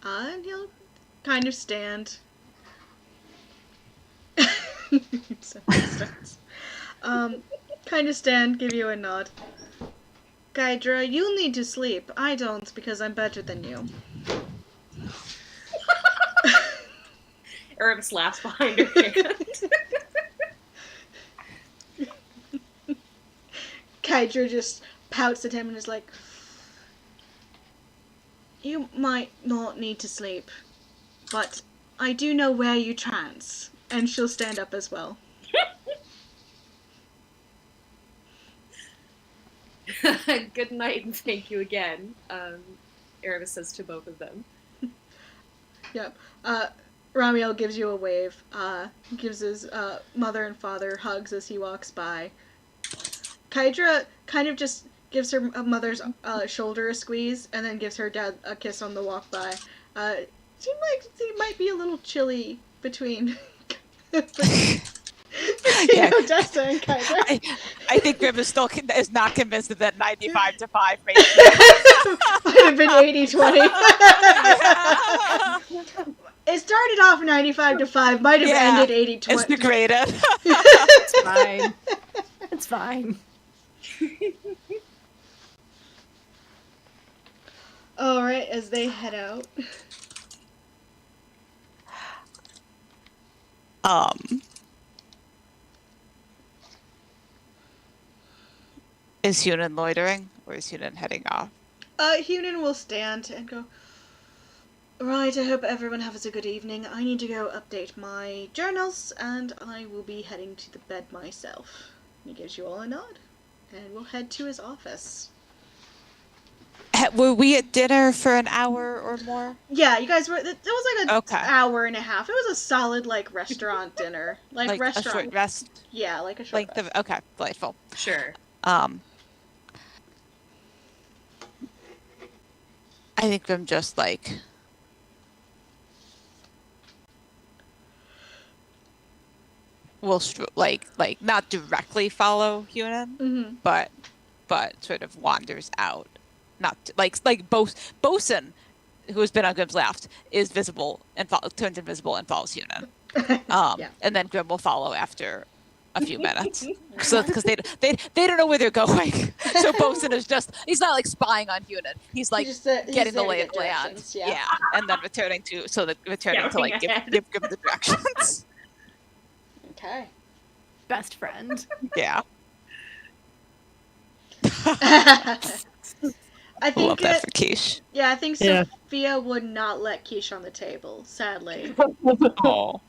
And he'll kind of stand. Kind of stand, give you a nod. Kydra, you need to sleep. I don't, because I'm better than you. Erebus laughs behind her hand. Kydra just pouts at him and is like, "You might not need to sleep, but I do know where you trance." And she'll stand up as well. Good night and thank you again, Erebus says to both of them. Yep. Ramiel gives you a wave, gives his mother and father hugs as he walks by. Kydra kind of just gives her mother's shoulder a squeeze and then gives her dad a kiss on the walk by. Seemed like it might be a little chilly between Odessa and Kydra. I think Grim is still is not convinced of that 95-5 ratio. Might have been 80-20. It started off 95-5, might have ended 80-20. It's degraded. It's fine. It's fine. Alright, as they head out. Is Hunan loitering, or is Hunan heading off? Hunan will stand and go, "Right, I hope everyone has a good evening. I need to go update my journals, and I will be heading to the bed myself." He gives you all a nod, and we'll head to his office. Were we at dinner for an hour or more? Yeah, you guys were. It was like Okay. an hour and a half. It was a solid restaurant dinner, like restaurant. A short rest. Yeah, like a short. Rest. Okay, delightful. Sure. I think I'm just we'll not directly follow Hunan, but sort of wanders out. Not Bosun, who has been on Grim's left, is visible and turns invisible and follows Hunan. Yeah. And then Grim will follow after a few minutes, because they don't know where they're going. So Bosun is he's not spying on Hunan. He's He's getting the there to lay get of the land. directions, yeah. And then returning to give Grim the directions. Okay. Best friend. Yeah. I think Love that for Quiche. Yeah, I think Sophia would not let quiche on the table, sadly. Oh.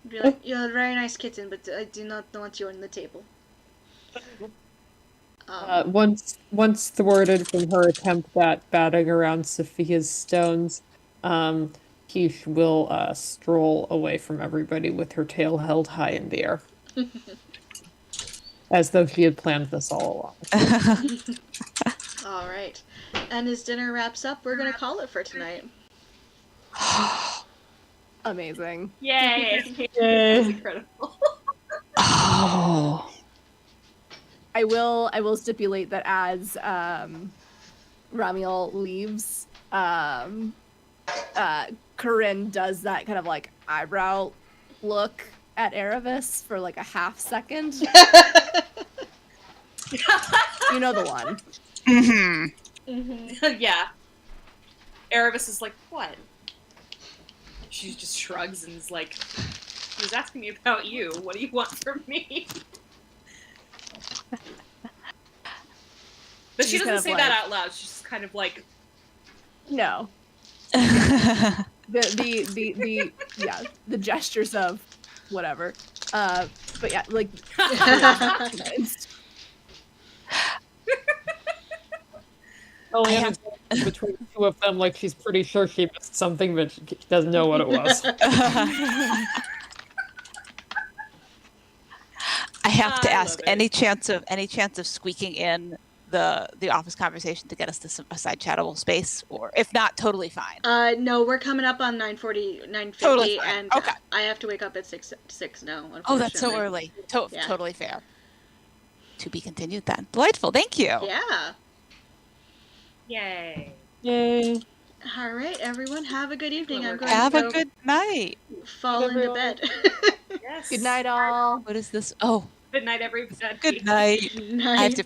Be like, "You're a very nice kitten, but I do not want you on the table." Once thwarted from her attempt at batting around Sophia's stones, Quiche will stroll away from everybody with her tail held high in the air. As though she had planned this all along. All right. And as dinner wraps up, we're going to call it for tonight. Amazing. Yay! That was incredible. Oh. I will stipulate that as Ramiel leaves, Corinne does that kind of eyebrow look at Erebus for a half second. You know the one. Mm-hmm. Yeah. Erebus is like, "What?" She just shrugs and is like, "He was asking me about you. What do you want from me?" But she doesn't say that out loud. She's just kind of like, no. The gestures of whatever. But yeah, Eliana's between the two of them, she's pretty sure she missed something, but she doesn't know what it was. I have to ask, any chance of squeaking in the office conversation to get us to a side chattable space, or if not, totally fine. No, we're coming up on 9:50, Totally fine. and Okay. I have to wake up at 6 now, unfortunately. Oh, that's so early. Totally fair. To be continued then. Delightful. Thank you. Yeah. "Yay!" Yay. All right, everyone, have a good evening. I'm going Have to a good night. fall into bed. Yes. good night, all. What is this? Oh, Good night, everybody. good night. Night. I have to